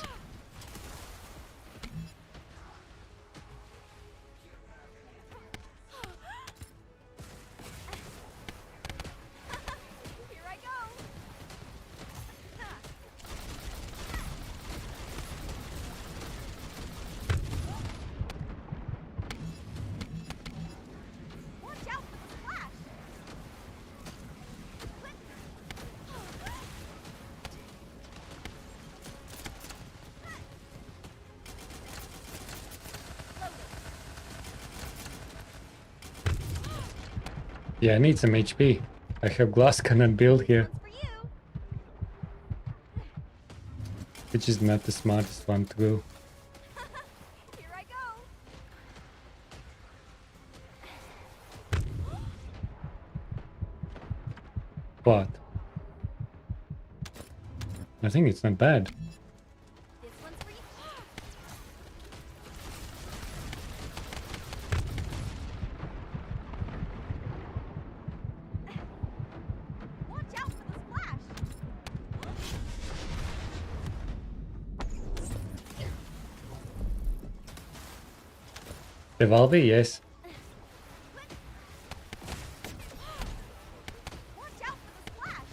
Here I go. Watch out for the splash. Yeah, I need some HP. I have glass cannon build here, One's for you. which is not the smartest one to go. Here I go. But I think it's not bad. This one's for you. Watch out for the splash. The Valve, yes. Watch out for the splash.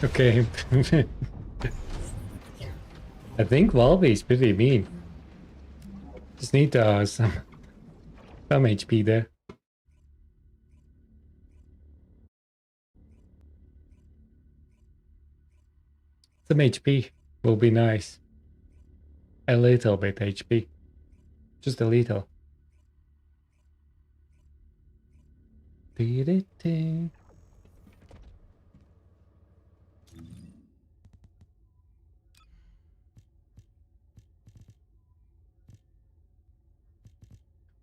Okay. I think Valve is pretty mean. Just need some HP there. Some HP will be nice. A little bit HP. Just a little. Dee-dee-dee.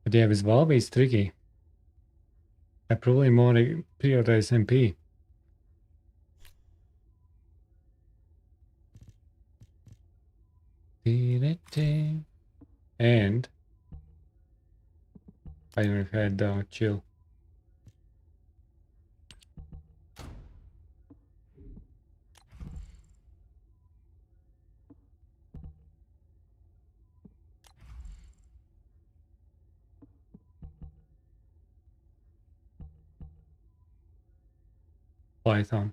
But yeah, with Valve it's tricky. I probably more prioritize MP. Dee-dee-dee. And I don't had chill. Python.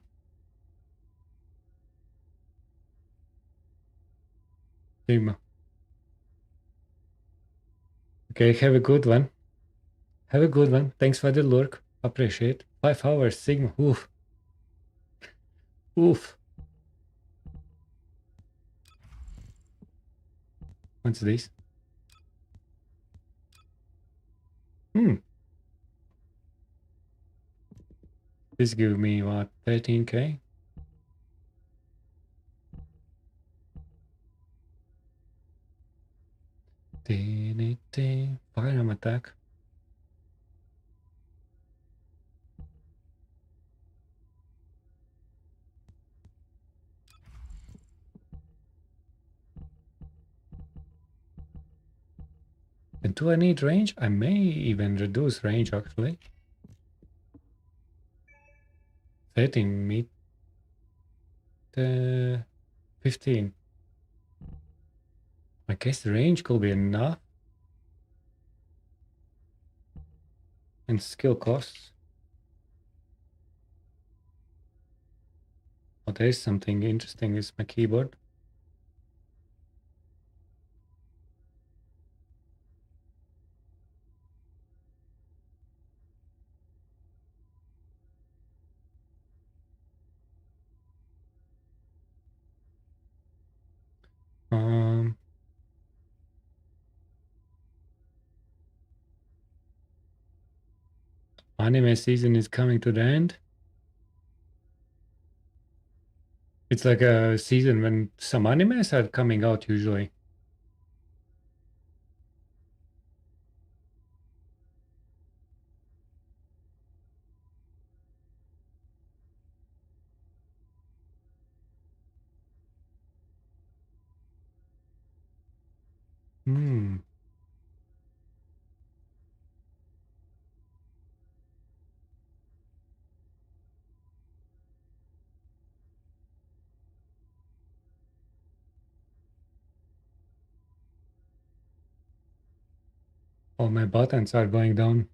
Sigma. Okay, have a good one. Have a good one. Thanks for the lurk. Appreciate. 5 hours, Sigma. Oof. Oof. What's this? This give me what, 13k? Firearm attack. And do I need range? I may even reduce range actually. 13 meet 15. I guess the range could be enough. And skill costs. Oh, there's something interesting with my keyboard. Anime season is coming to the end. It's like a season when some animes are coming out usually. All my buttons are going down.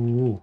Ooh.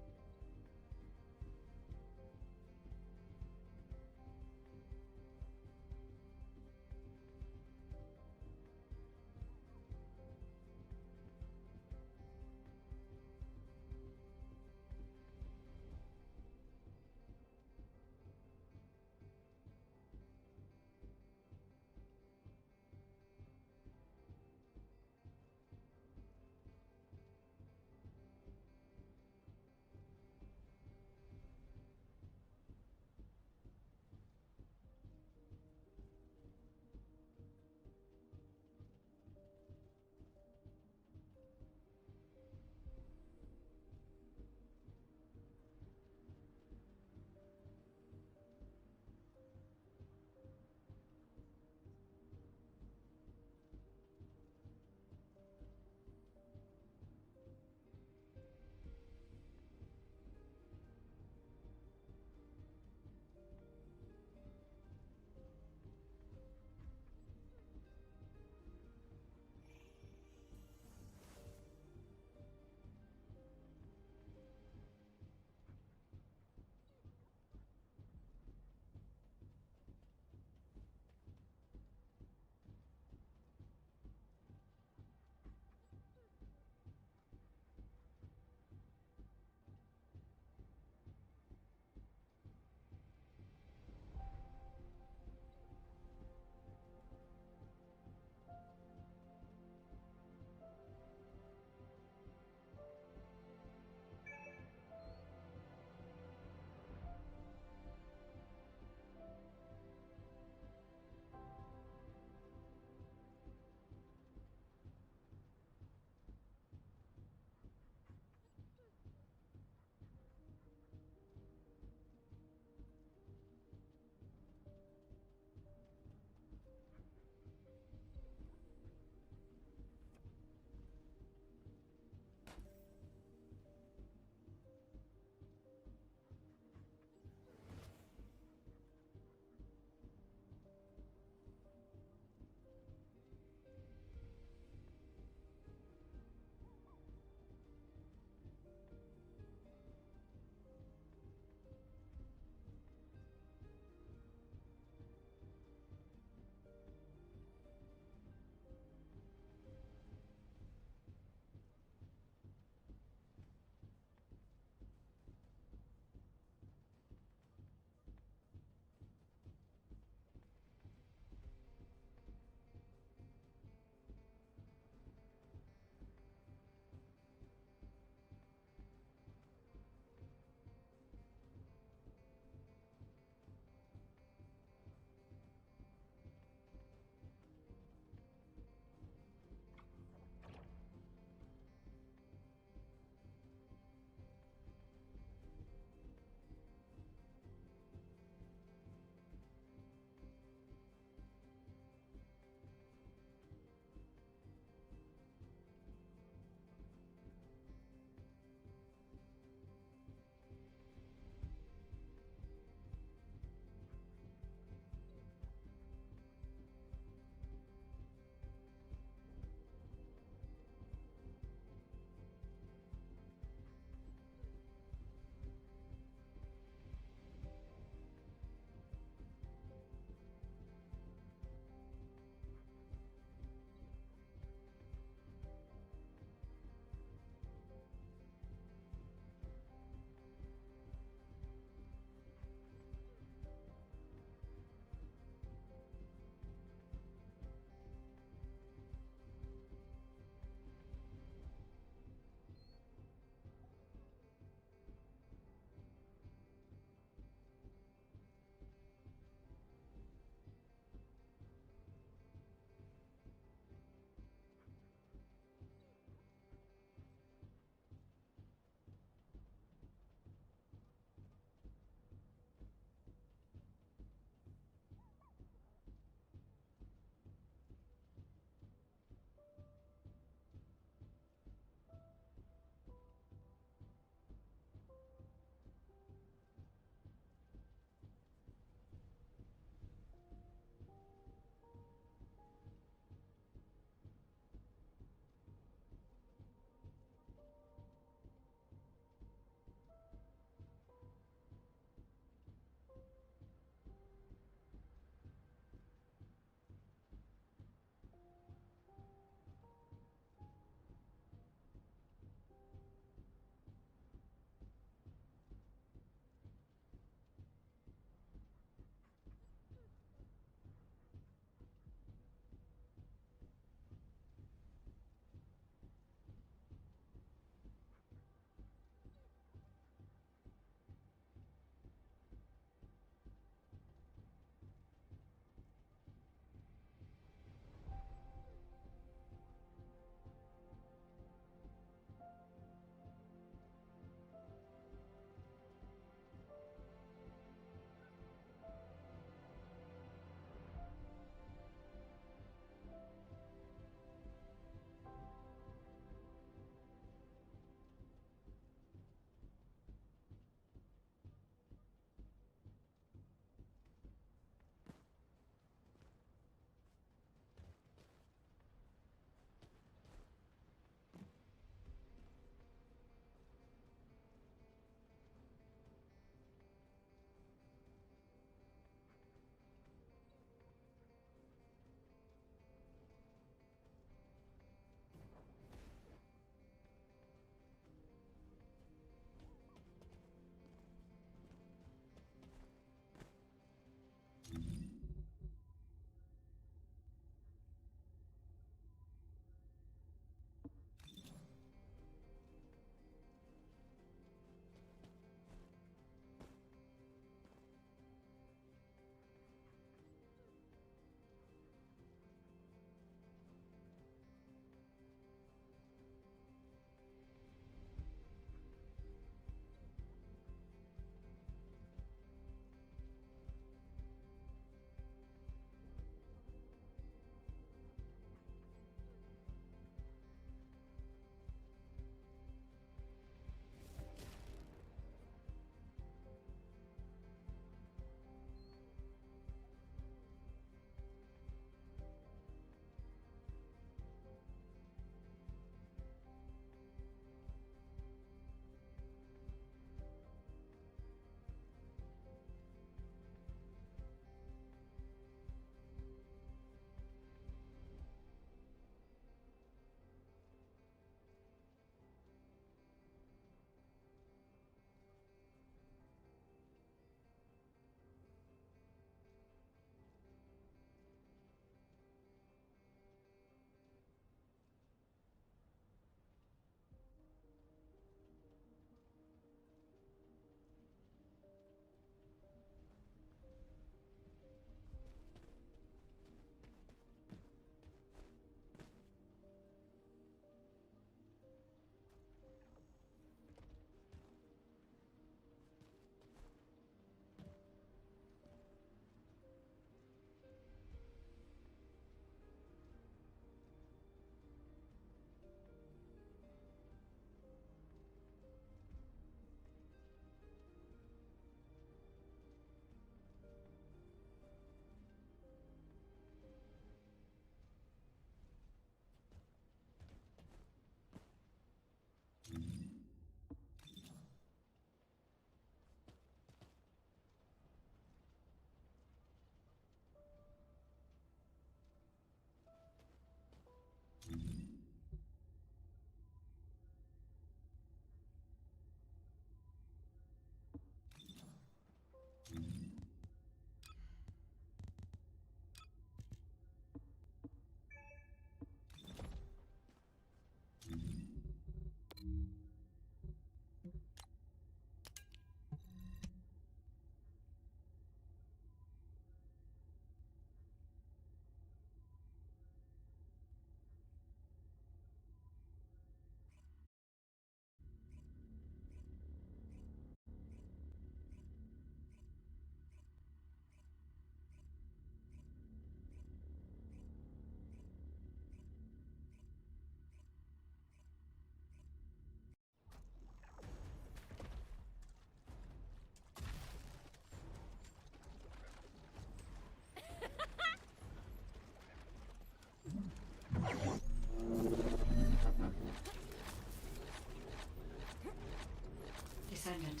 Descendant.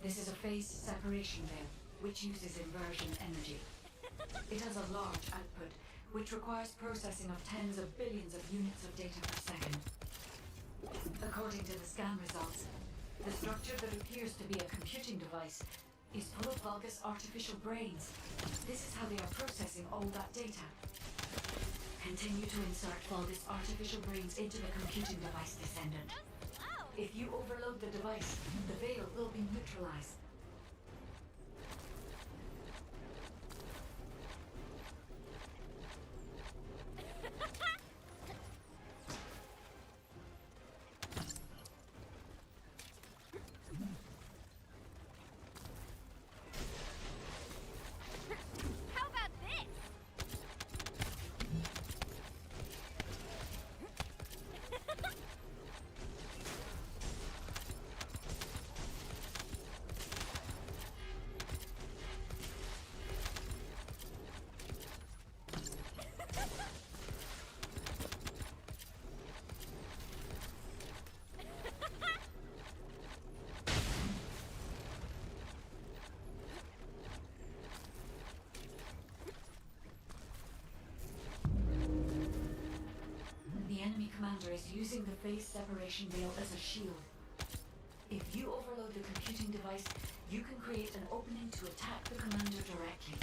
This is a phase separation veil, which uses inversion energy. It has a large output, which requires processing of tens of billions of units of data per second. According to the scan results, the structure that appears to be a computing device is full of Vulgus artificial brains. This is how they are processing all that data. Continue to insert Vulgus artificial brains into the computing device, Descendant. Wow. If you overload the device, the veil will be neutralized. How about this? The enemy commander is using the phase separation veil as a shield. If you overload the computing device, you can create an opening to attack the commander directly.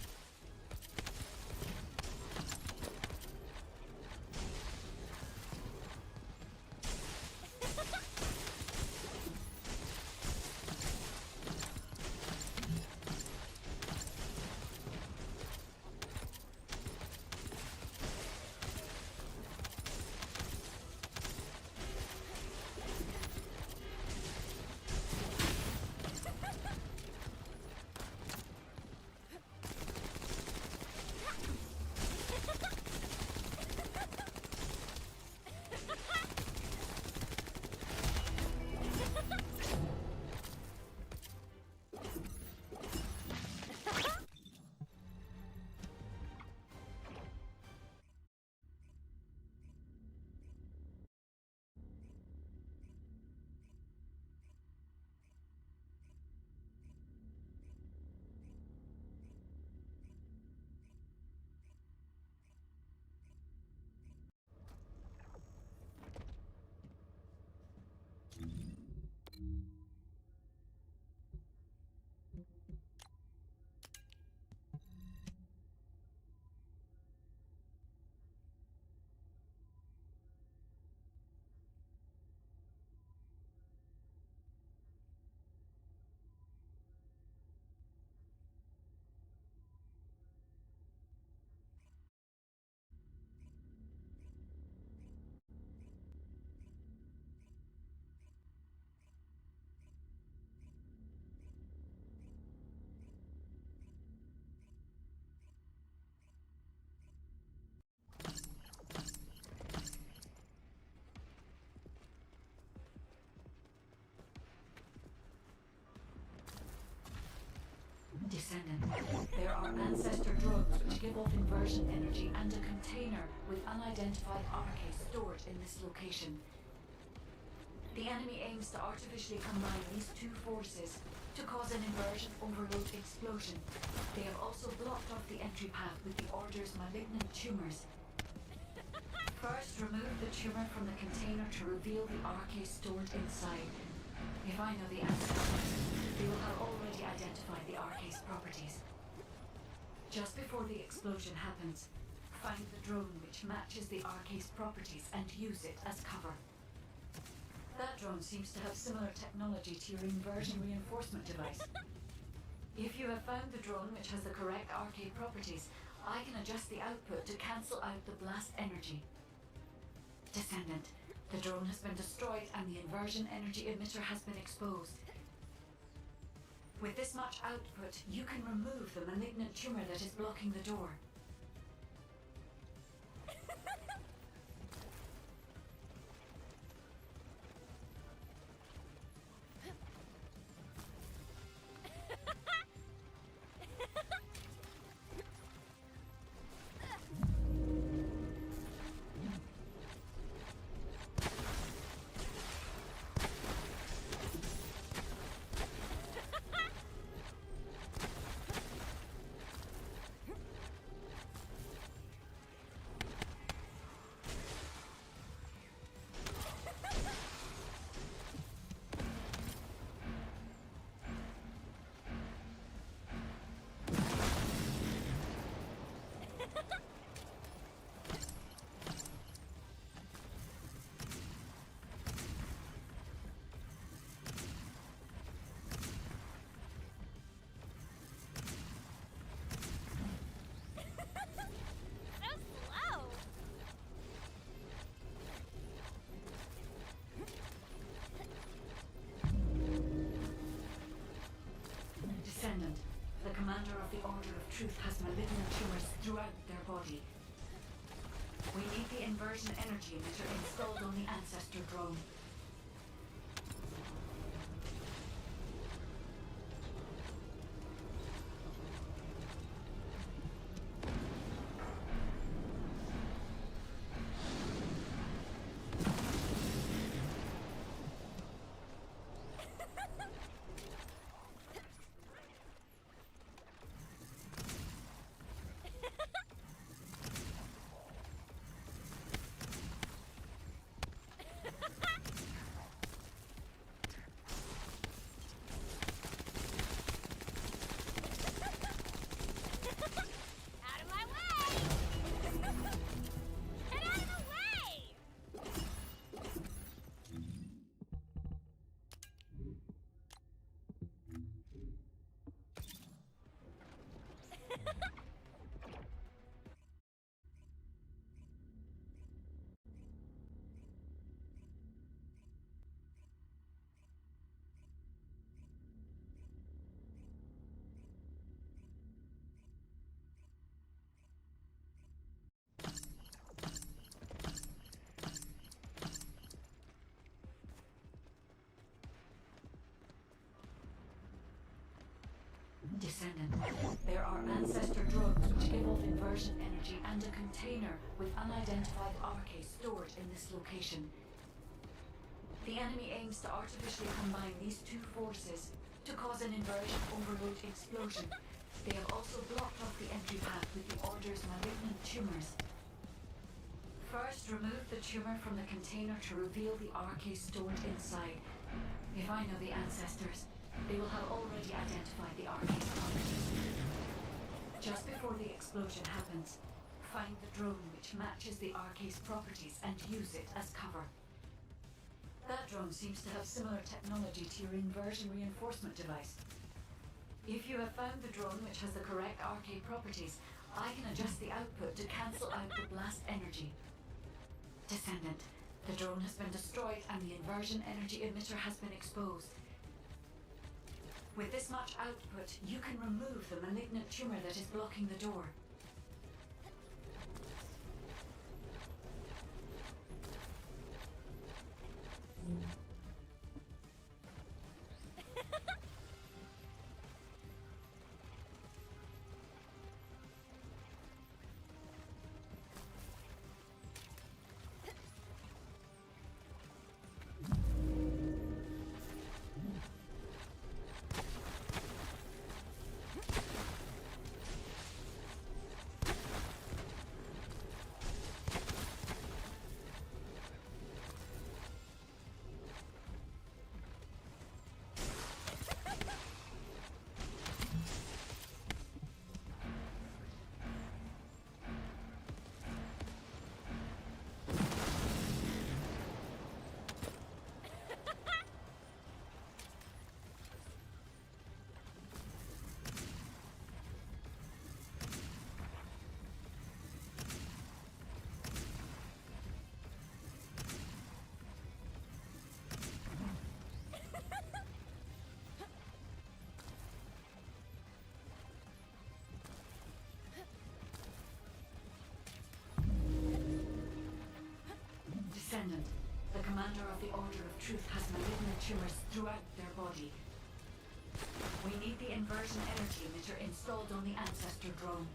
Descendant. There are ancestor drugs which give off inversion energy and a container with unidentified RK stored in this location. The enemy aims to artificially combine these two forces to cause an inversion overload explosion. They have also blocked off the entry path with the Order's malignant tumors. First, remove the tumor from the container to reveal the RK stored inside. If I know the answer, they will have already identified the RK's properties. Just before the explosion happens, find the drone which matches the RK's properties and use it as cover. That drone seems to have similar technology to your inversion reinforcement device. If you have found the drone which has the correct RK properties, I can adjust the output to cancel out the blast energy. Descendant, the drone has been destroyed and the inversion energy emitter has been exposed. With this much output, you can remove the malignant tumor that is blocking the door. So slow. Descendant, the commander of the Order of Truth has malignant tumors throughout their body. We need the inversion energy emitter installed on the Ancestor drone. Out of my way! Get out of the way! Descendant, there are Ancestor drones which give off inversion energy and a container with unidentified RK stored in this location. The enemy aims to artificially combine these two forces to cause an inversion overload explosion. They have also blocked off the entry path with the Order's malignant tumors. First, remove the tumor from the container to reveal the RK stored inside. If I know the Ancestors, they will have already identified the RK's properties. Just before the explosion happens, find the drone which matches the RK's properties and use it as cover. That drone seems to have similar technology to your inversion reinforcement device. If you have found the drone which has the correct RK properties, I can adjust the output to cancel out the blast energy. Descendant, the drone has been destroyed and the inversion energy emitter has been exposed. With this much output, you can remove the malignant tumor that is blocking the door. Descendant, the commander of the Order of Truth, has malignant tumors throughout their body. We need the inversion energy emitter installed on the Ancestor drone.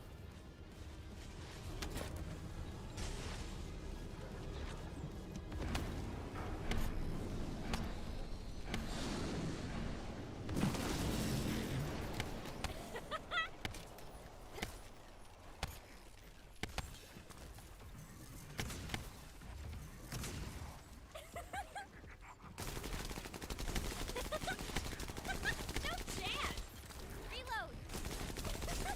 No chance! Reload! So slow!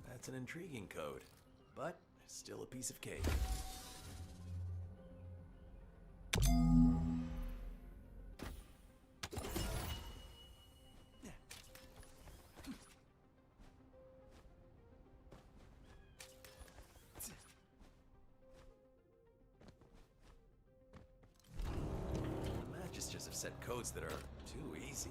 That's an intriguing code, but still a piece of cake. The Magisters have set codes that are too easy.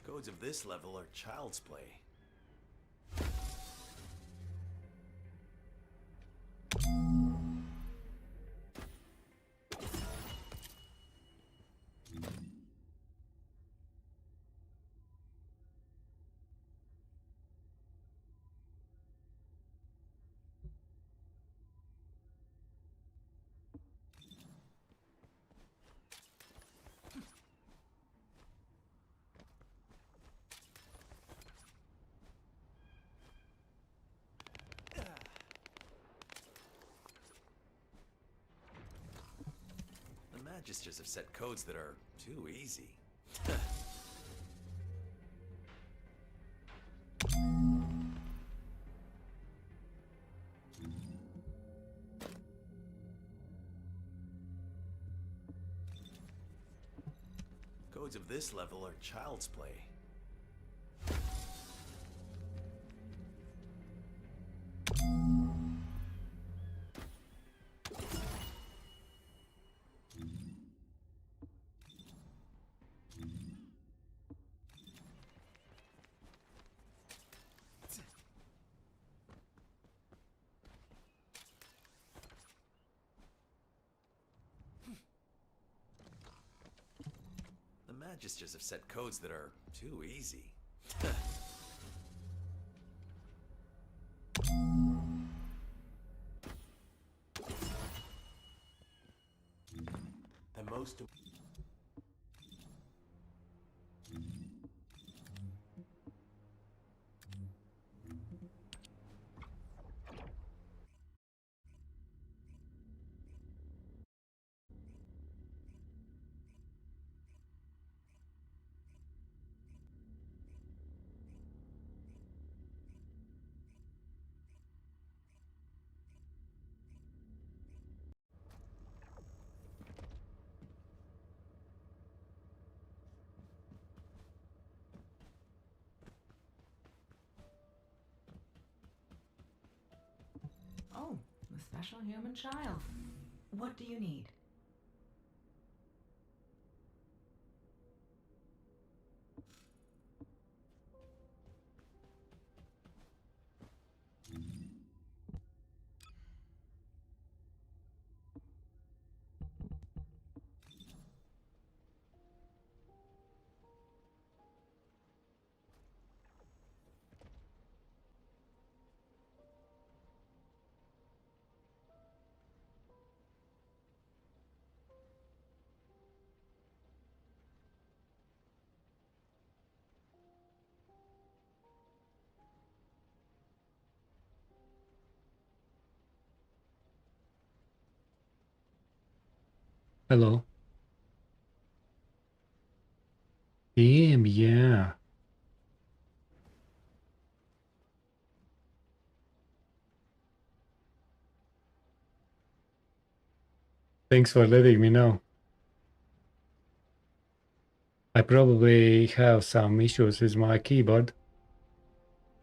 Codes of this level are child's play. The Magisters have set codes that are too easy. Codes of this level are child's play. The Magisters have set codes that are too easy. The most special human child. What do you need? Hello. Damn, yeah. Thanks for letting me know. I probably have some issues with my keyboard,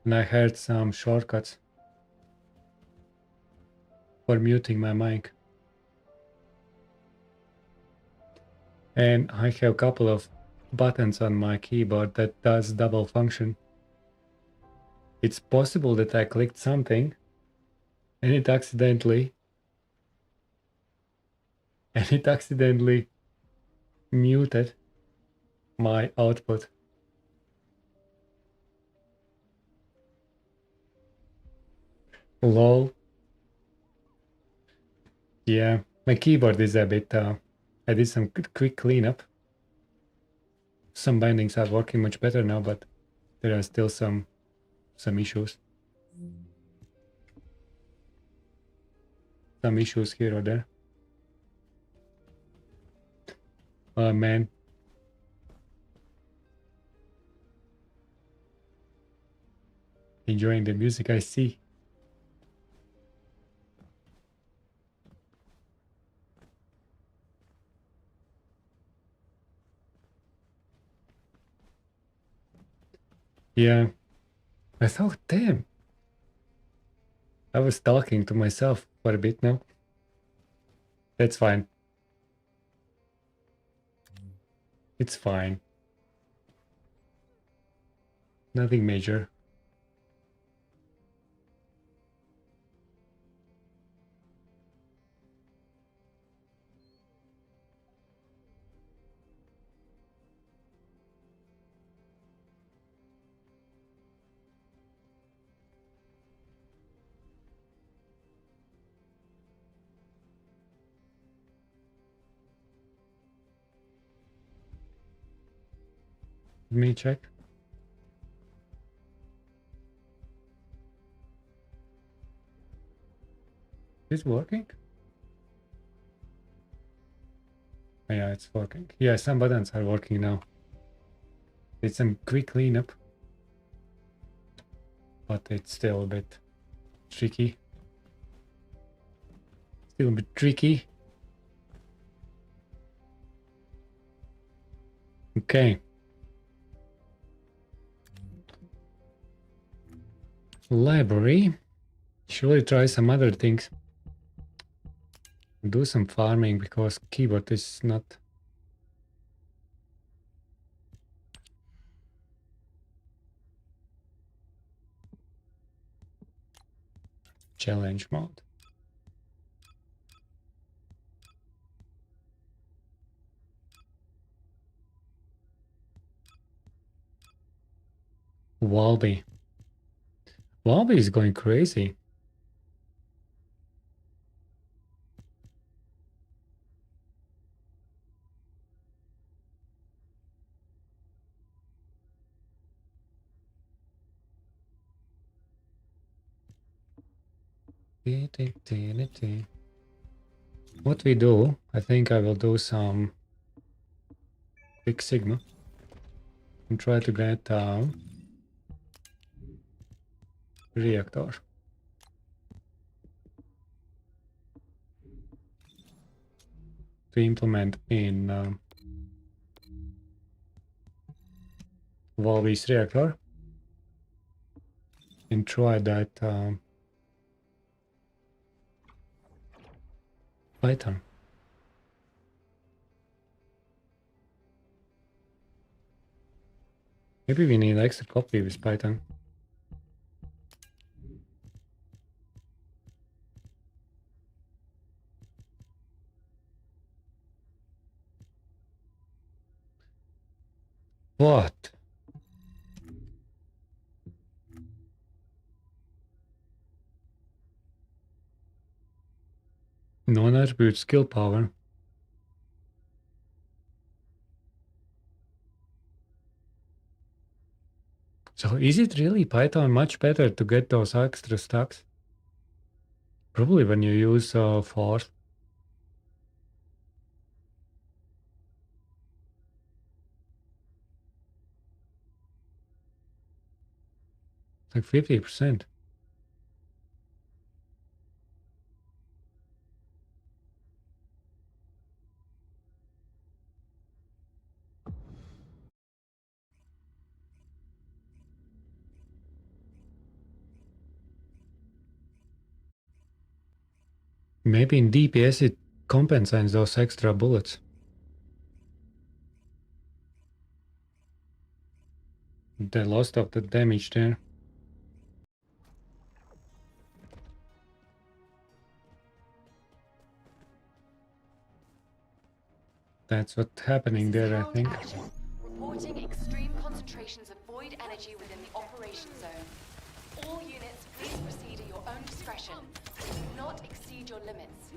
and I heard some shortcuts for muting my mic. And I have a couple of buttons on my keyboard that does double function. It's possible that I clicked something and it accidentally muted my output. Lol. Yeah, my keyboard is a bit I did some quick cleanup. Some bindings are working much better now, but there are still some issues. Some issues here or there. Oh man. Enjoying the music, I see. Yeah. I thought, damn. I was talking to myself for a bit now. That's fine. It's fine. Nothing major. Let me check. Is it working? Oh, yeah, it's working. Yeah, some buttons are working now. It's some quick cleanup, but it's still a bit tricky. Still a bit tricky. Okay. Library. Should I try some other things? Do some farming because keyboard is not. Challenge mode. Walby. Walby is going crazy. What we do, I think I will do some quick sigma and try to get reactor. To implement in Valve's reactor and try that Python. Maybe we need extra copy with Python. What? Non-attribute skill power. So is it really Python much better to get those extra stacks? Probably when you use force. Like 50%. Maybe in DPS it compensates those extra bullets. The loss of the damage there. That's what's happening This is there, I Hound think. Action. Reporting extreme concentrations of void energy within the operation zone. All units, please proceed at your own discretion. Do not exceed your limits.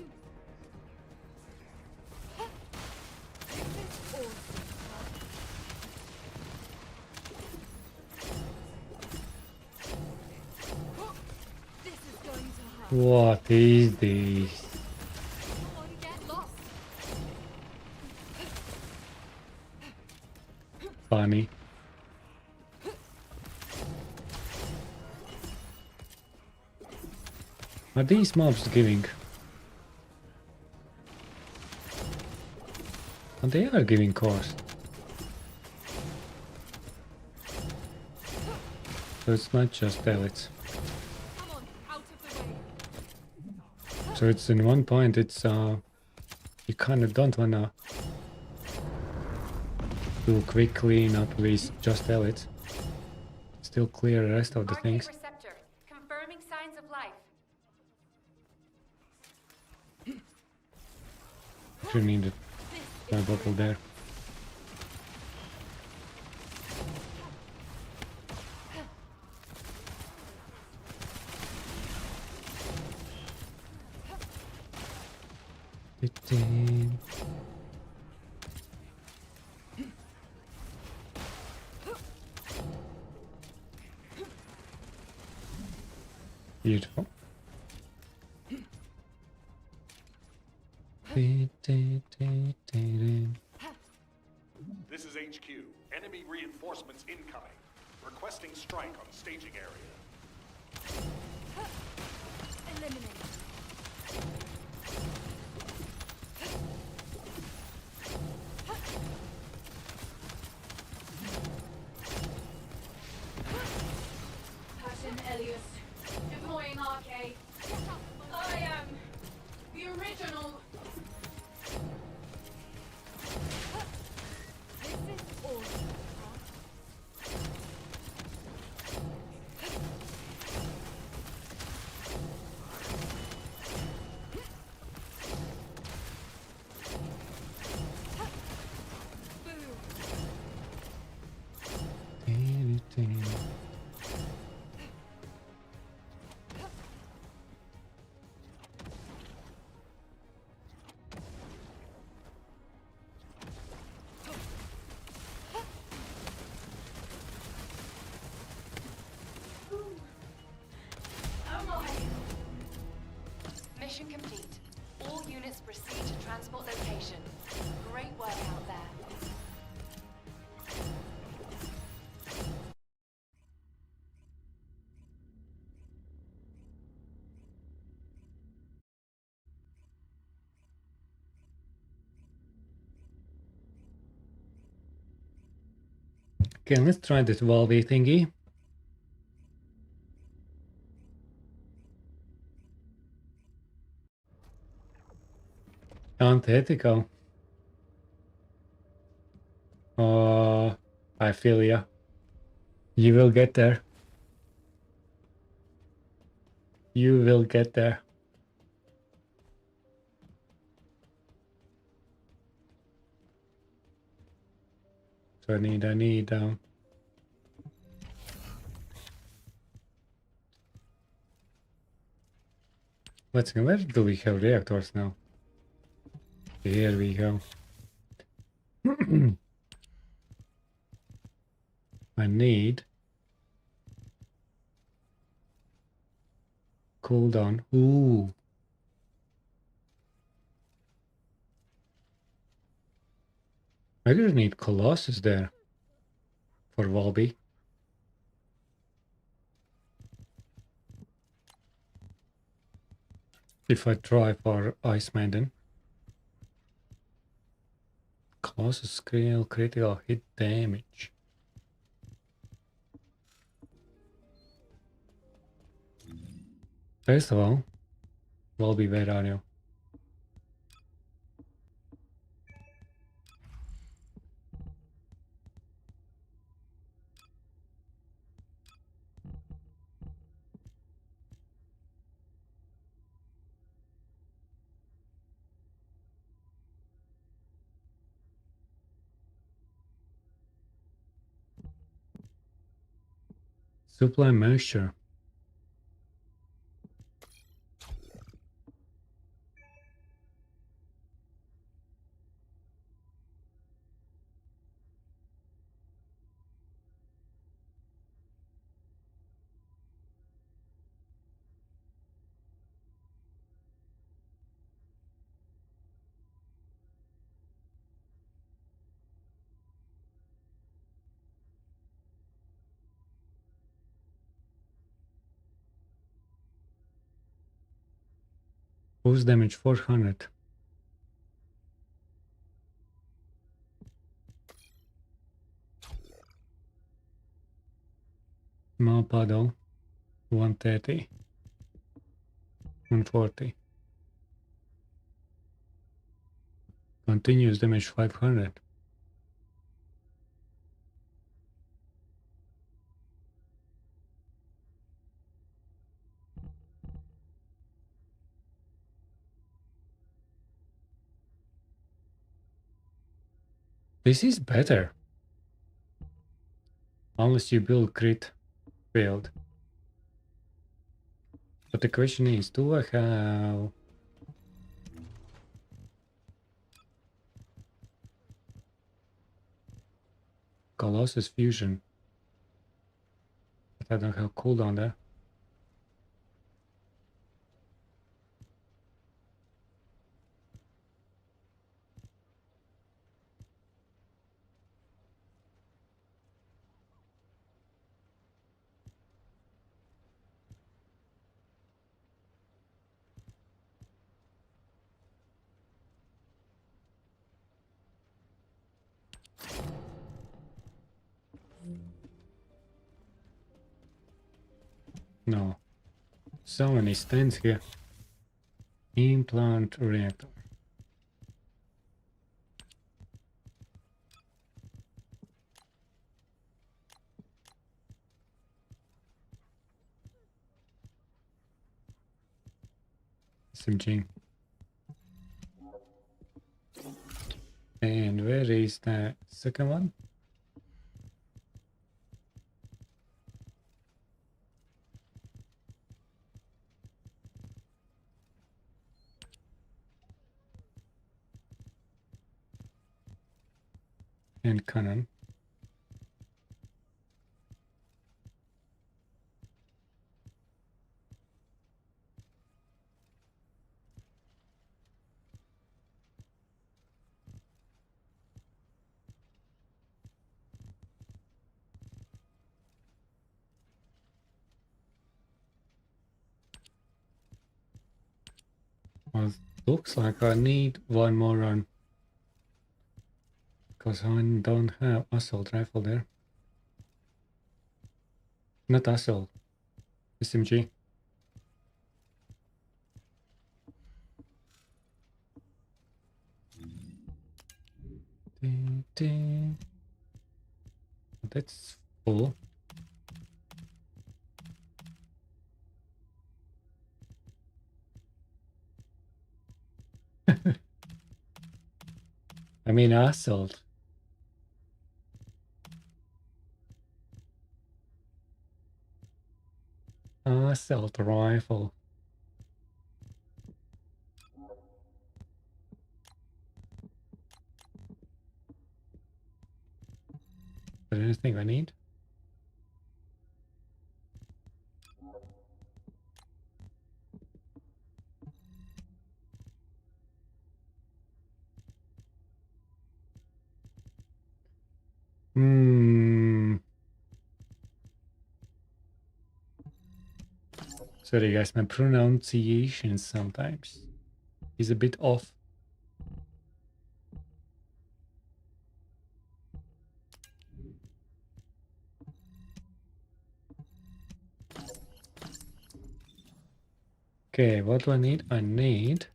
This is going to hurt. What is this? Come on, get lost. Funny. Are these mobs giving? And they are giving course. So it's not just elites. Come on, out of the way. So it's in one point it's you kinda don't wanna do quick cleanup with just elites. Still clear the rest of the things. Receptor, confirming signs of life. You need my bottle there. Beautiful. This is HQ. Enemy reinforcements incoming. Requesting strike on staging area. Eliminate. Person Elias. Deploying arcade. I am the original. This is awesome. Mission complete. All units proceed to transport location. Great work out there. Okay, let's try this Valve thingy. Antithetical. I feel ya. You will get there. You will get there. So I need let's go. Where do we have reactors now? Here we go. I need cooldown. Ooh. I just need Colossus there for Volby. If I try for Ice Maiden. Colossus scale critical hit damage. First of all, Volby, where are you? Supply moisture. Boost damage 400. Small paddle 130. 140. Continuous damage 500. This is better. Unless you build crit field. But the question is, do I have Colossus fusion? But I don't have cooldown there. No. So many stands here. Implant reactor. SMG. And where is the second one? And cannon. Well, looks like I need one more run. Because I don't have assault rifle there. Not assault. SMG. That's full. I mean, assault. Assault rifle. Is there anything I need? Hmm. Sorry guys, my pronunciation sometimes is a bit off. Okay, what do I need? I need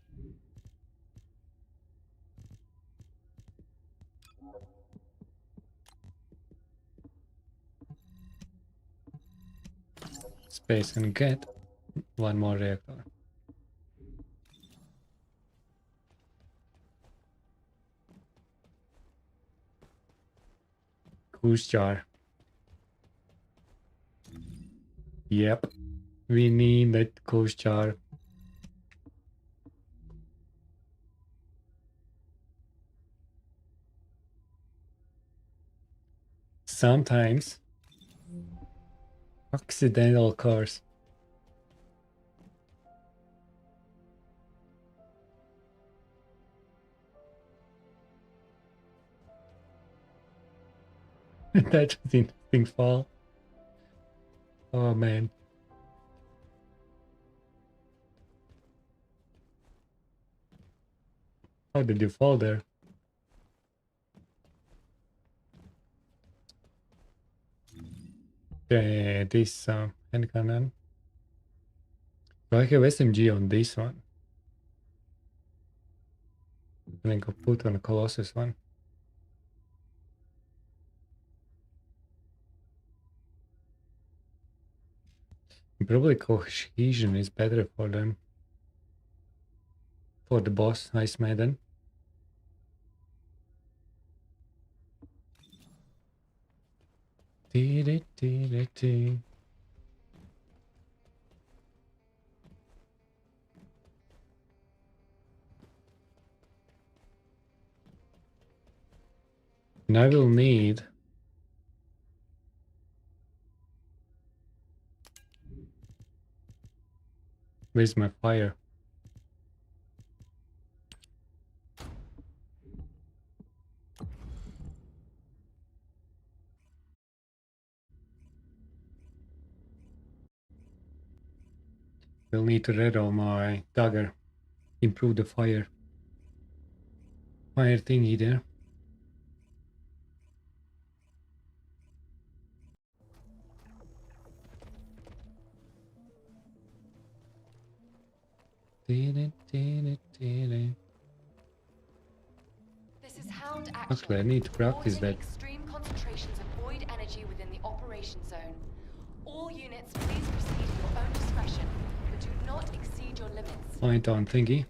space and get one more reactor. Goose jar. Yep, we need that goose jar. Sometimes accidental cars. That was interesting fall. Oh man. How did you fall there? Okay, this hand cannon. So I have SMG on this one. And I go put on a Colossus one. Probably cohesion is better for them. For the boss, Ice Maiden. And I will need where's my fire? We'll need to reroll my dagger. Improve the fire. Fire thingy there. This is Hound Action. Actually, I need to practice Reporting that. extreme concentrations of void energy within the operation zone. All units, please proceed at your own discretion, but do not exceed your limits. Find on thingy.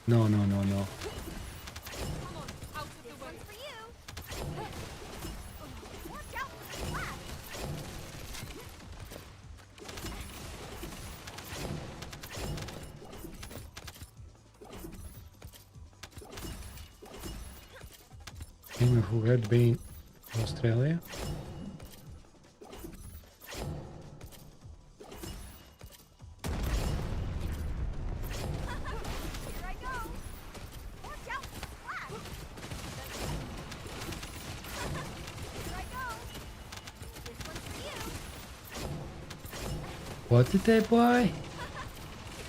No, no, no, no. This one's for you. Watch out for the flash. Him who had been in Australia. Here I go. Watch out for the flash. Here I go. This one's for you. What did they buy? Here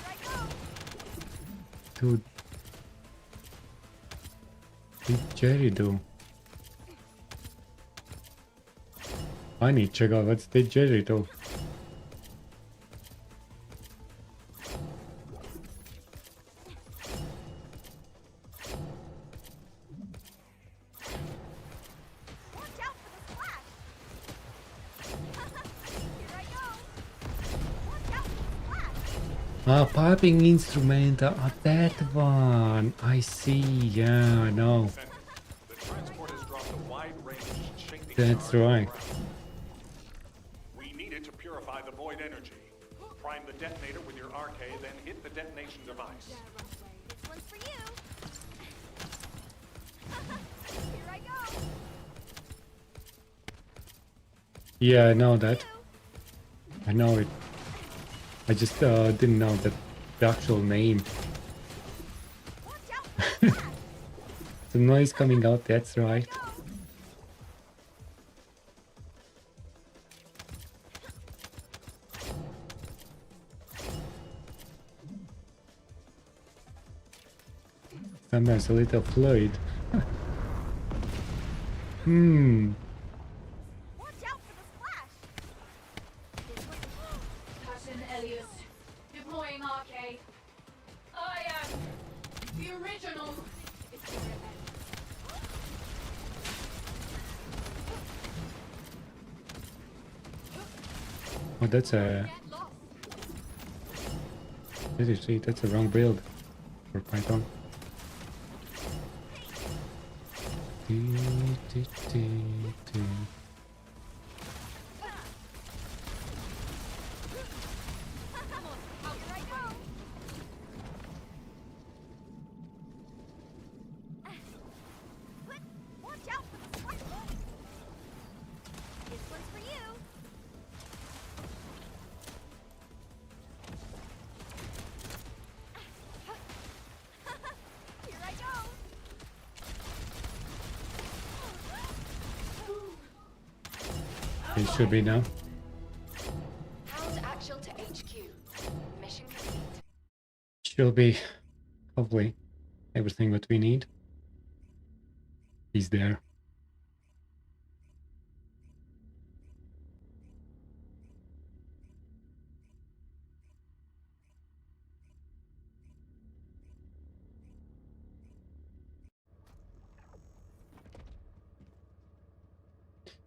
I go. Dude. What did Jerry do? I need to check out what did Jerry do. Ah, piping instrument. That one. I see. Yeah, I know. Descendant, the transport has dropped a wide-range shaping That's charge on the right. ground. We need it to purify the void energy. Prime the detonator with your RK, then hit the detonation device. This one's for you. Here I go. Yeah, I know that. I know it. I just didn't know that the actual name. Watch out for the splash. The noise coming out, that's right. Go. Sometimes a little fluid. Hmm. Watch out for the splash. This one's Captain Elias, deploying RK. I am the original. it's your event. Oh, that's a. Get lost. Did you see? That's a wrong build for Python. Here I go. Watch out for the splash. This one's for you. Here I go. It should be now. Hound actual to HQ. Mission complete. Should be. Hopefully. Everything that we need is there.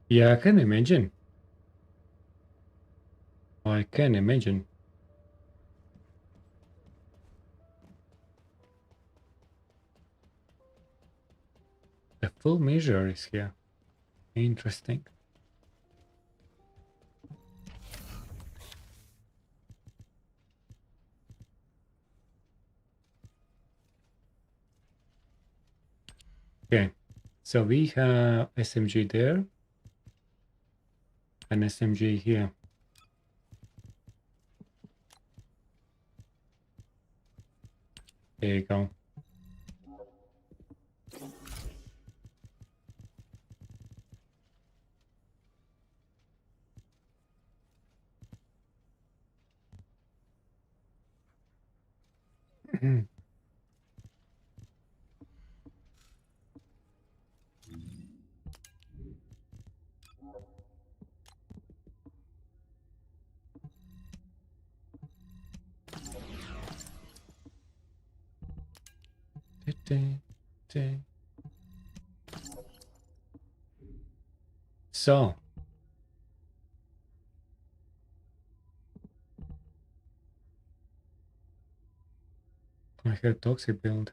Yeah, I can imagine. I can imagine. The full measure is here. Interesting. Okay, so we have SMG there and SMG here. There you go. So, I have toxic build.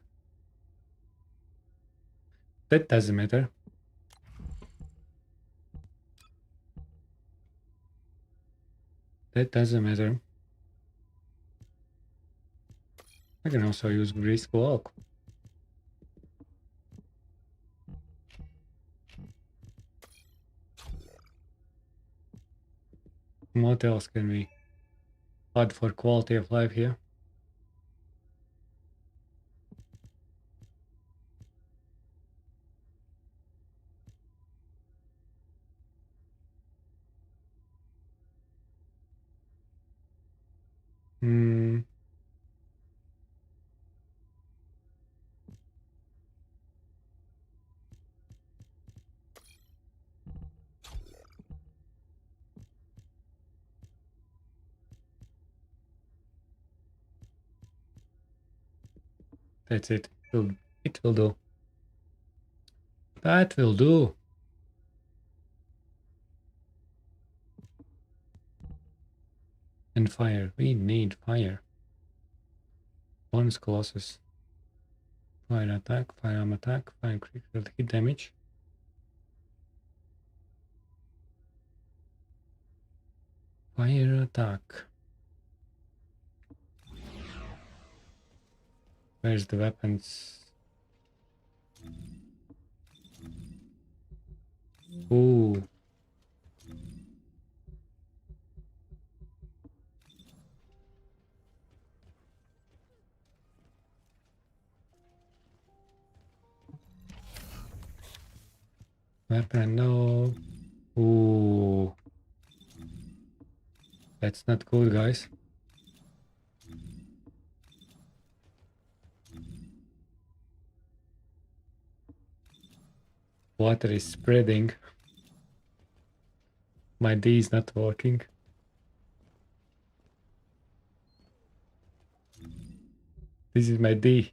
That doesn't matter. That doesn't matter. I can also use brisk walk. What else can we add for quality of life here? Hmm. That's it. It will do. That will do. And fire. We need fire. Bonus Colossus. Fire attack, firearm attack, fire critical hit damage. Fire attack. Where's the weapons? Ooh. Weapon, no. Ooh. That's not good, guys. Water is spreading. My D is not working. This is my D.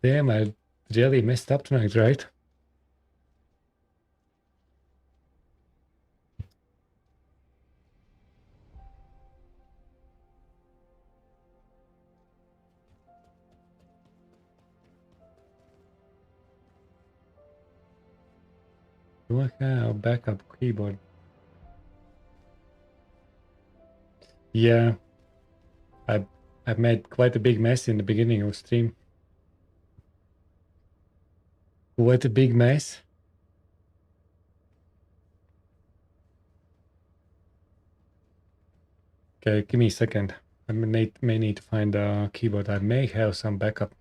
Damn, I really messed up tonight, right? Do I have a backup keyboard? Yeah. I made quite a big mess in the beginning of stream. What a big mess. Okay, give me a second. I may need to find a keyboard. I may have some backup.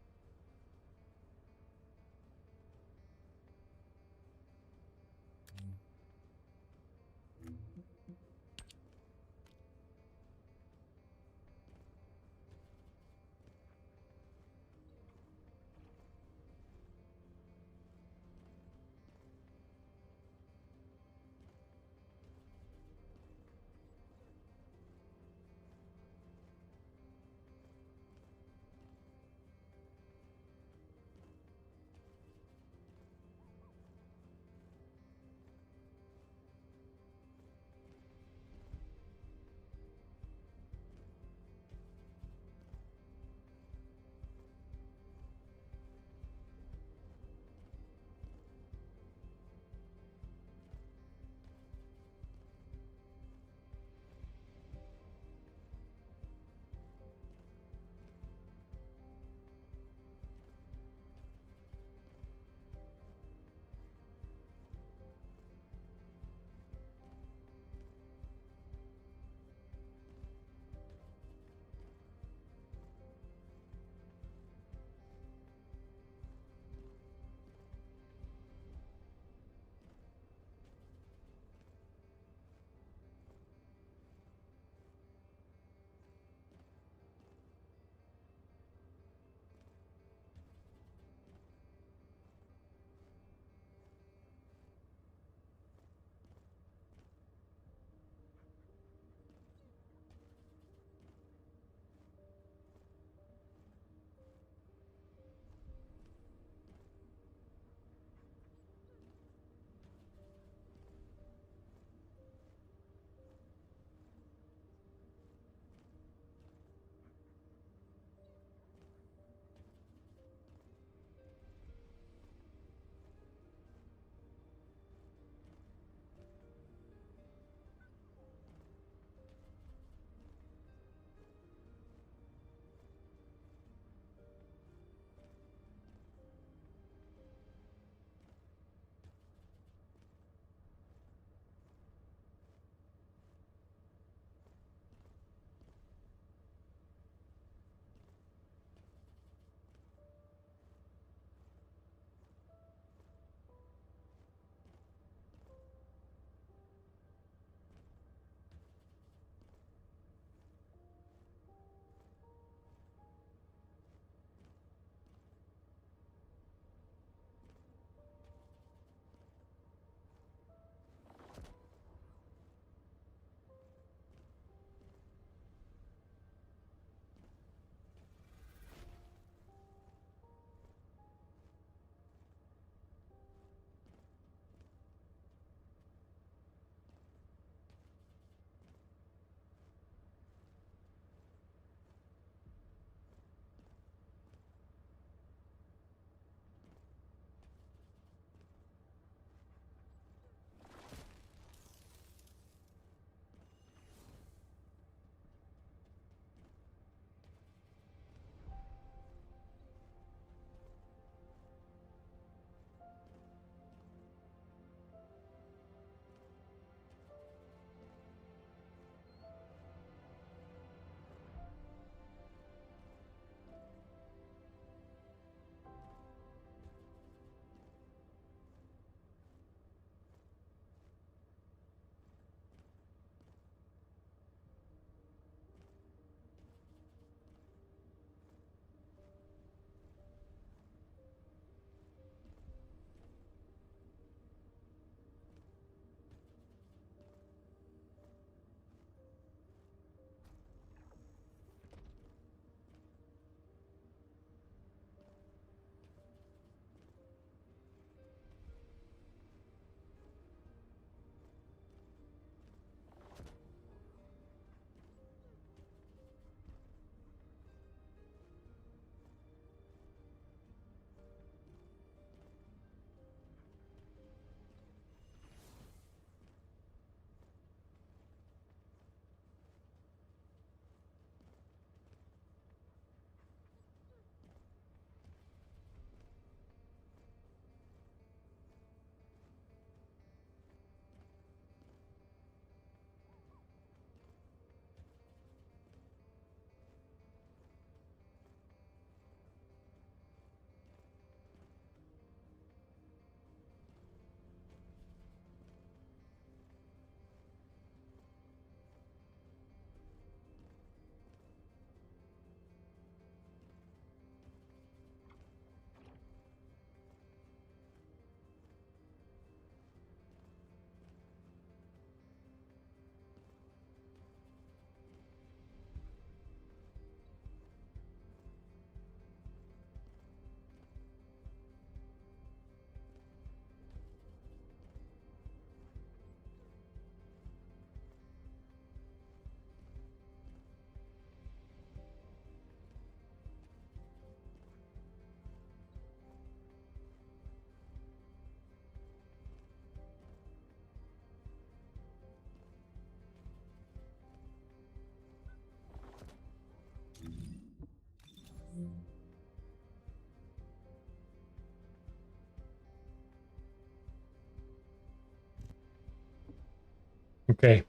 Okay.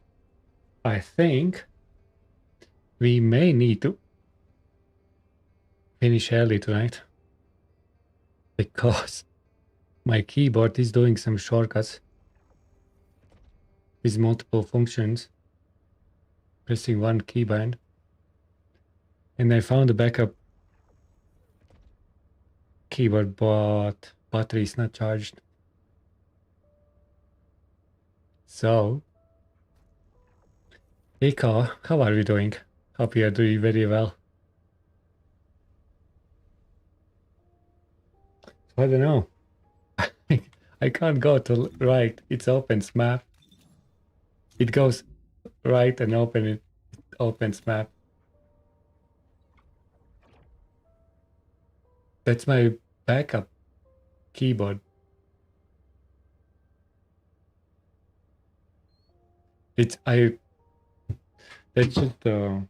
I think we may need to finish early tonight. Because my keyboard is doing some shortcuts with multiple functions. Pressing one keybind. And I found a backup keyboard, but battery is not charged. So, Ika, how are you doing? Hope you are doing very well. I don't know. I can't go to right. It opens map. It goes right and it opens map. That's my backup keyboard. That's just the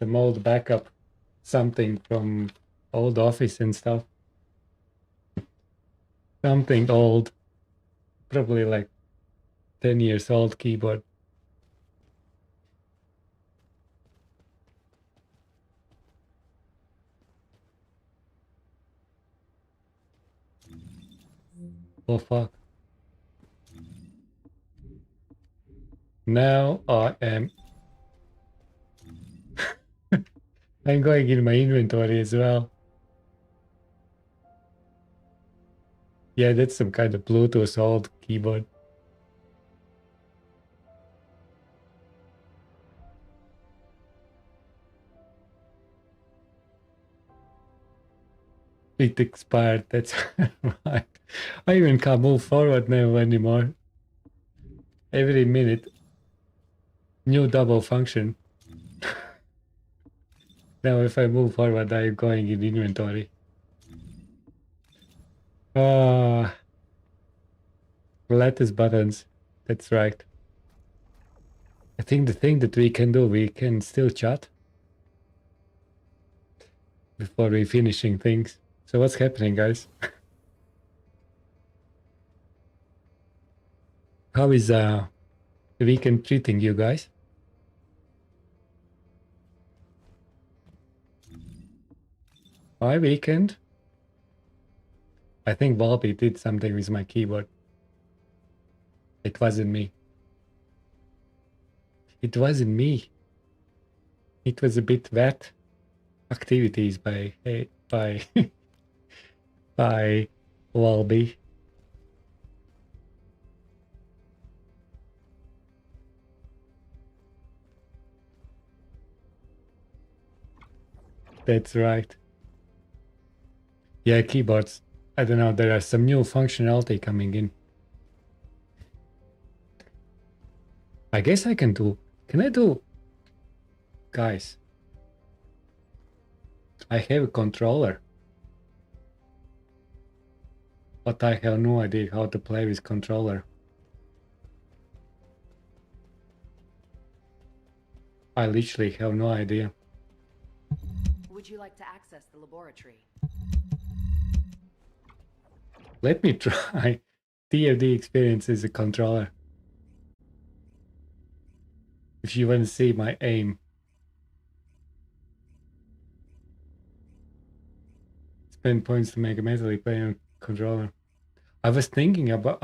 old backup something from old office and stuff. Something old, probably like 10 years old keyboard. Oh fuck. Now I am I'm going in my inventory as well. Yeah, that's some kind of Bluetooth old keyboard. It expired, that's right. I even can't move forward now anymore. Every minute. New double function. Now if I move forward, I'm going in inventory. Lattice buttons. That's right. I think the thing that we can do, we can still chat before we finishing things. So what's happening, guys? How is the weekend treating you guys? My weekend? I think Bobby did something with my keyboard. It wasn't me. It wasn't me. It was a bit wet activities by by Walby. That's right. Yeah, keyboards. I don't know, there are some new functionality coming in. I guess I can do... Can I do... Guys. I have a controller. But I have no idea how to play with controller. I literally have no idea. Would you like to access the laboratory? Let me try. TFD experience is a controller. If you want to see my aim. Spend points to make a mentally play on controller. I was thinking about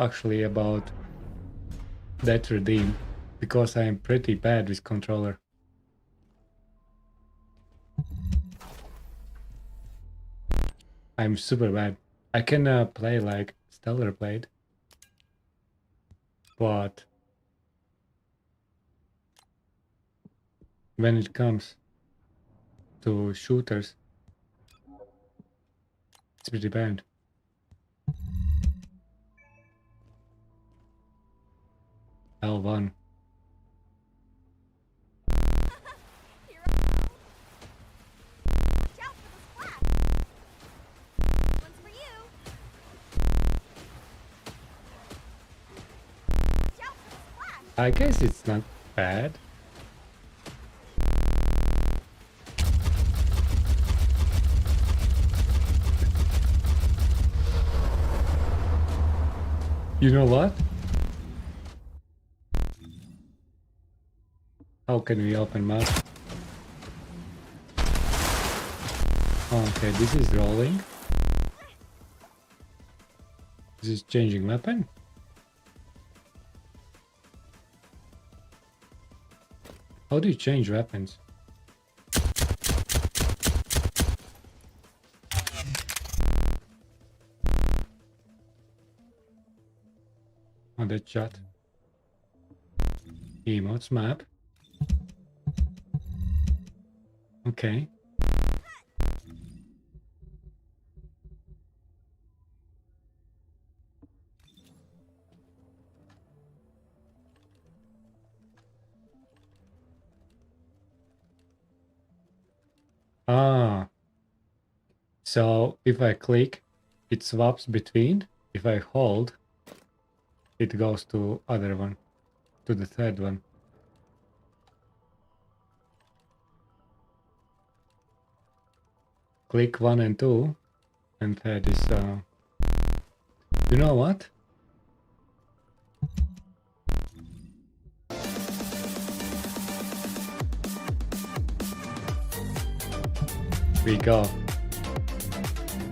that redeem because I am pretty bad with controller. I'm super bad. I can play like Stellar played, but when it comes to shooters, it's pretty bad. L1. Here I go. Watch out for the splash. One's for you. Watch out for the splash. I guess it's not bad. You know what? How can we open map? Okay, this is rolling. This is changing weapon. How do you change weapons? Oh, that shot. Emotes map. Okay. Ah. So if I click, it swaps between. If I hold, it goes to other one, to the third one. Click 1 and 2, and third is you know what? We go.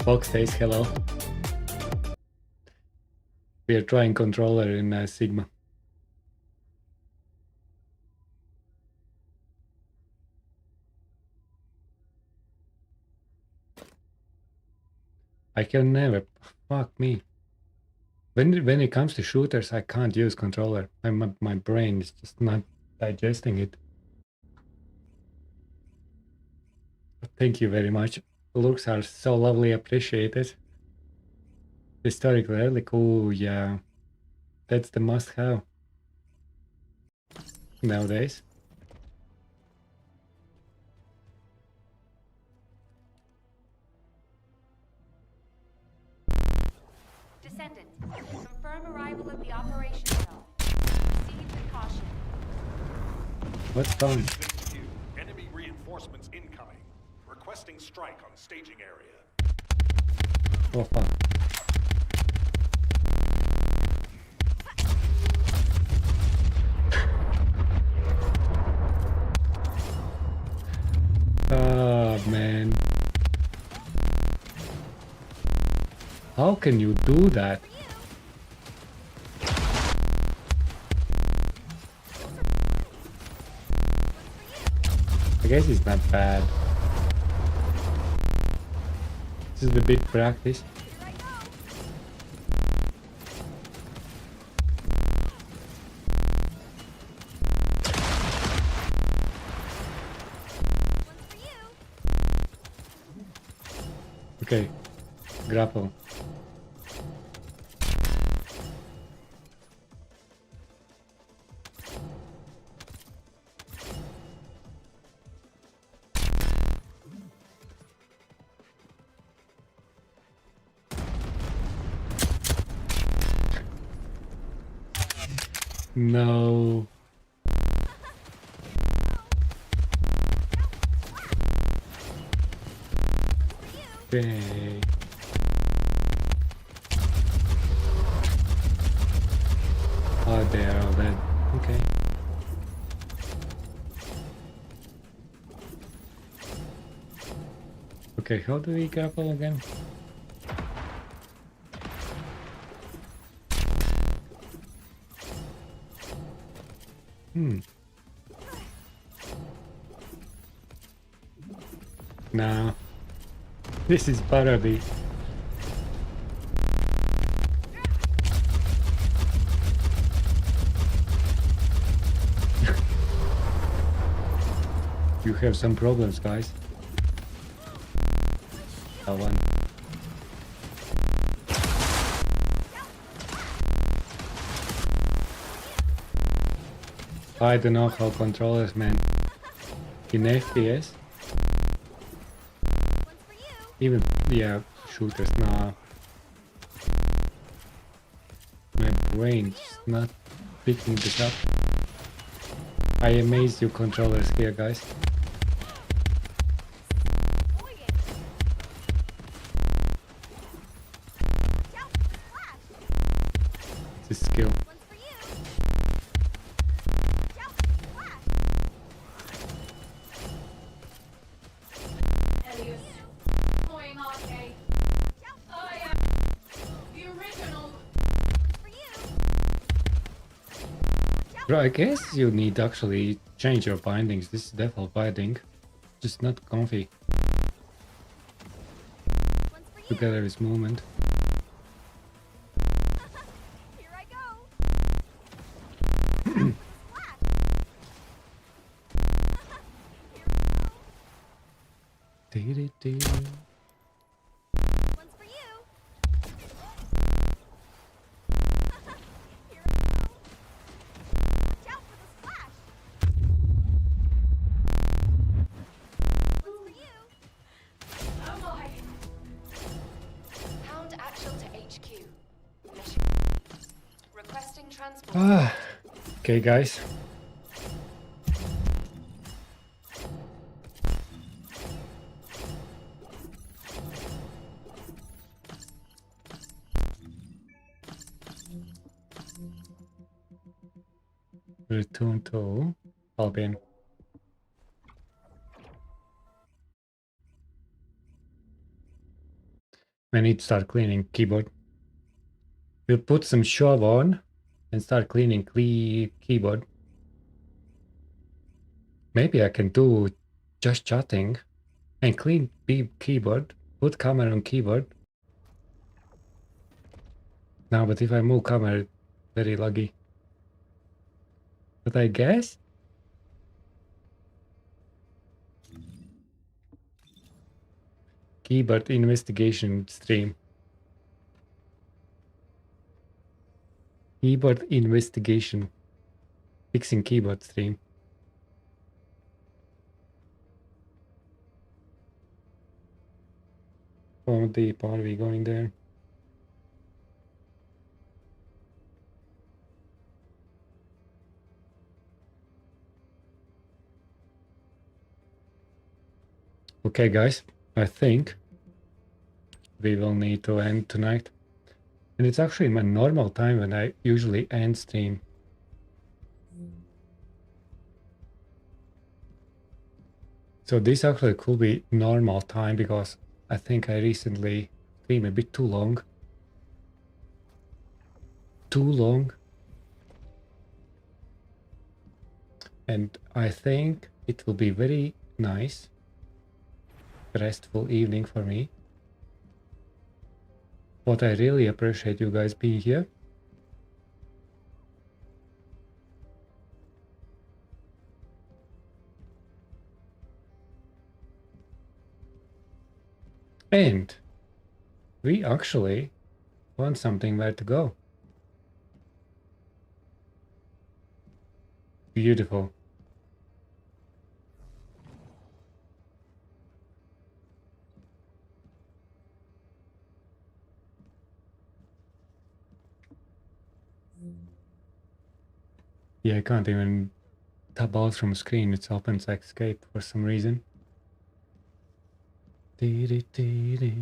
Fox says hello. We are trying controller in Sigma. I can never. Fuck me. When it comes to shooters, I can't use controller. My brain is just not digesting it. Thank you very much. Looks are so lovely, appreciated. Historic relic, oh yeah. That's the must-have nowadays. Descendant, confirm arrival at the operation zone. Proceed with caution. What's done? HQ, enemy reinforcements incoming. Requesting strike on staging area. Oh fuck. Oh man. How can you do that? I guess it's not bad. This is a bit practice. Okay, grapple. No. Okay. Oh, they are all dead. Okay. Okay, how do we grapple again? No. This is parody. You have some problems, guys. One. I don't know how controllers, man. In FPS, even yeah, shooters. Nah, my brain's not picking this up. I amaze you controllers here, guys. This skill. Bro, I guess you need to actually change your bindings. This is default binding. Just not comfy. One's for you. Together is movement. Here I go. Splash. Here we go. Dee-dee-dee. One's for you. Here I go. Watch out for the splash. One's for you. Oh my! Hound actual to HQ. Mission. Requesting transport. Ah, okay, guys. Return to Albion. I need to start cleaning keyboard. We'll put some shove on and start cleaning keyboard. Maybe I can do just chatting and clean keyboard, put camera on keyboard. No, but if I move camera, very laggy. But I guess keyboard investigation stream. Keyboard investigation. Fixing keyboard stream. How deep are we going there? Okay, guys, I think we will need to end tonight. And it's actually my normal time when I usually end stream. So this actually could be normal time because I think I recently streamed a bit too long. And I think it will be very nice, restful evening for me. But I really appreciate you guys being here. And we actually found something where to go. Beautiful. Yeah, I can't even tab out from screen. It's opens escape for some reason. Dee-dee-dee-dee.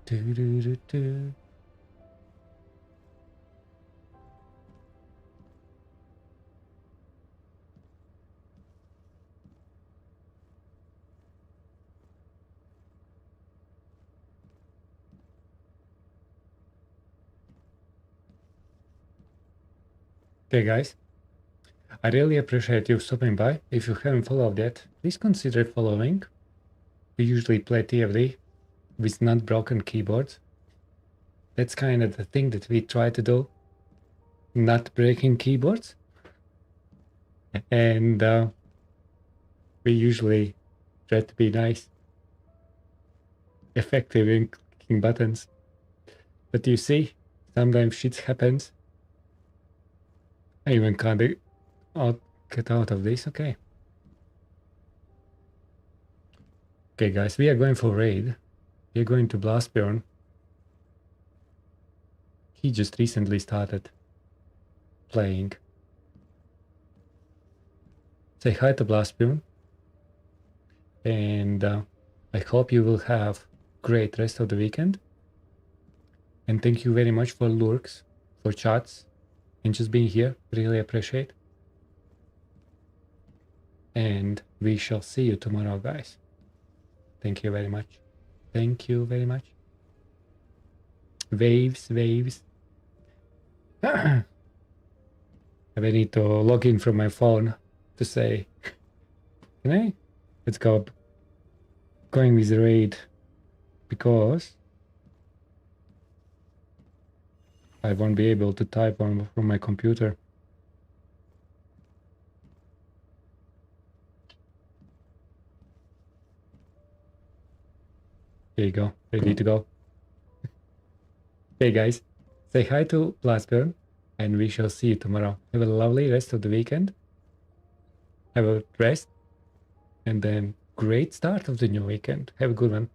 Do-do-do-do. Okay, guys. I really appreciate you stopping by. If you haven't followed yet, please consider following. We usually play TFD with not broken keyboards. That's kind of the thing that we try to do. Not breaking keyboards. And we usually try to be nice. Effective in clicking buttons. But you see, sometimes shit happens. I even can't get out of this. Okay. Okay, guys, we are going for raid. We are going to Blastburn. He just recently started playing. Say hi to Blastburn. And I hope you will have great rest of the weekend. And thank you very much for lurks, for chats, and just being here. Really appreciate. And we shall see you tomorrow, guys. Thank you very much. Thank you very much. Waves, waves. I need to log in from my phone to say, can I? Let's go. Going with the raid because I won't be able to type on from my computer. Here you go. Ready to go. Hey guys, say hi to Blastburn and we shall see you tomorrow. Have a lovely rest of the weekend. Have a rest and then great start of the new weekend. Have a good one.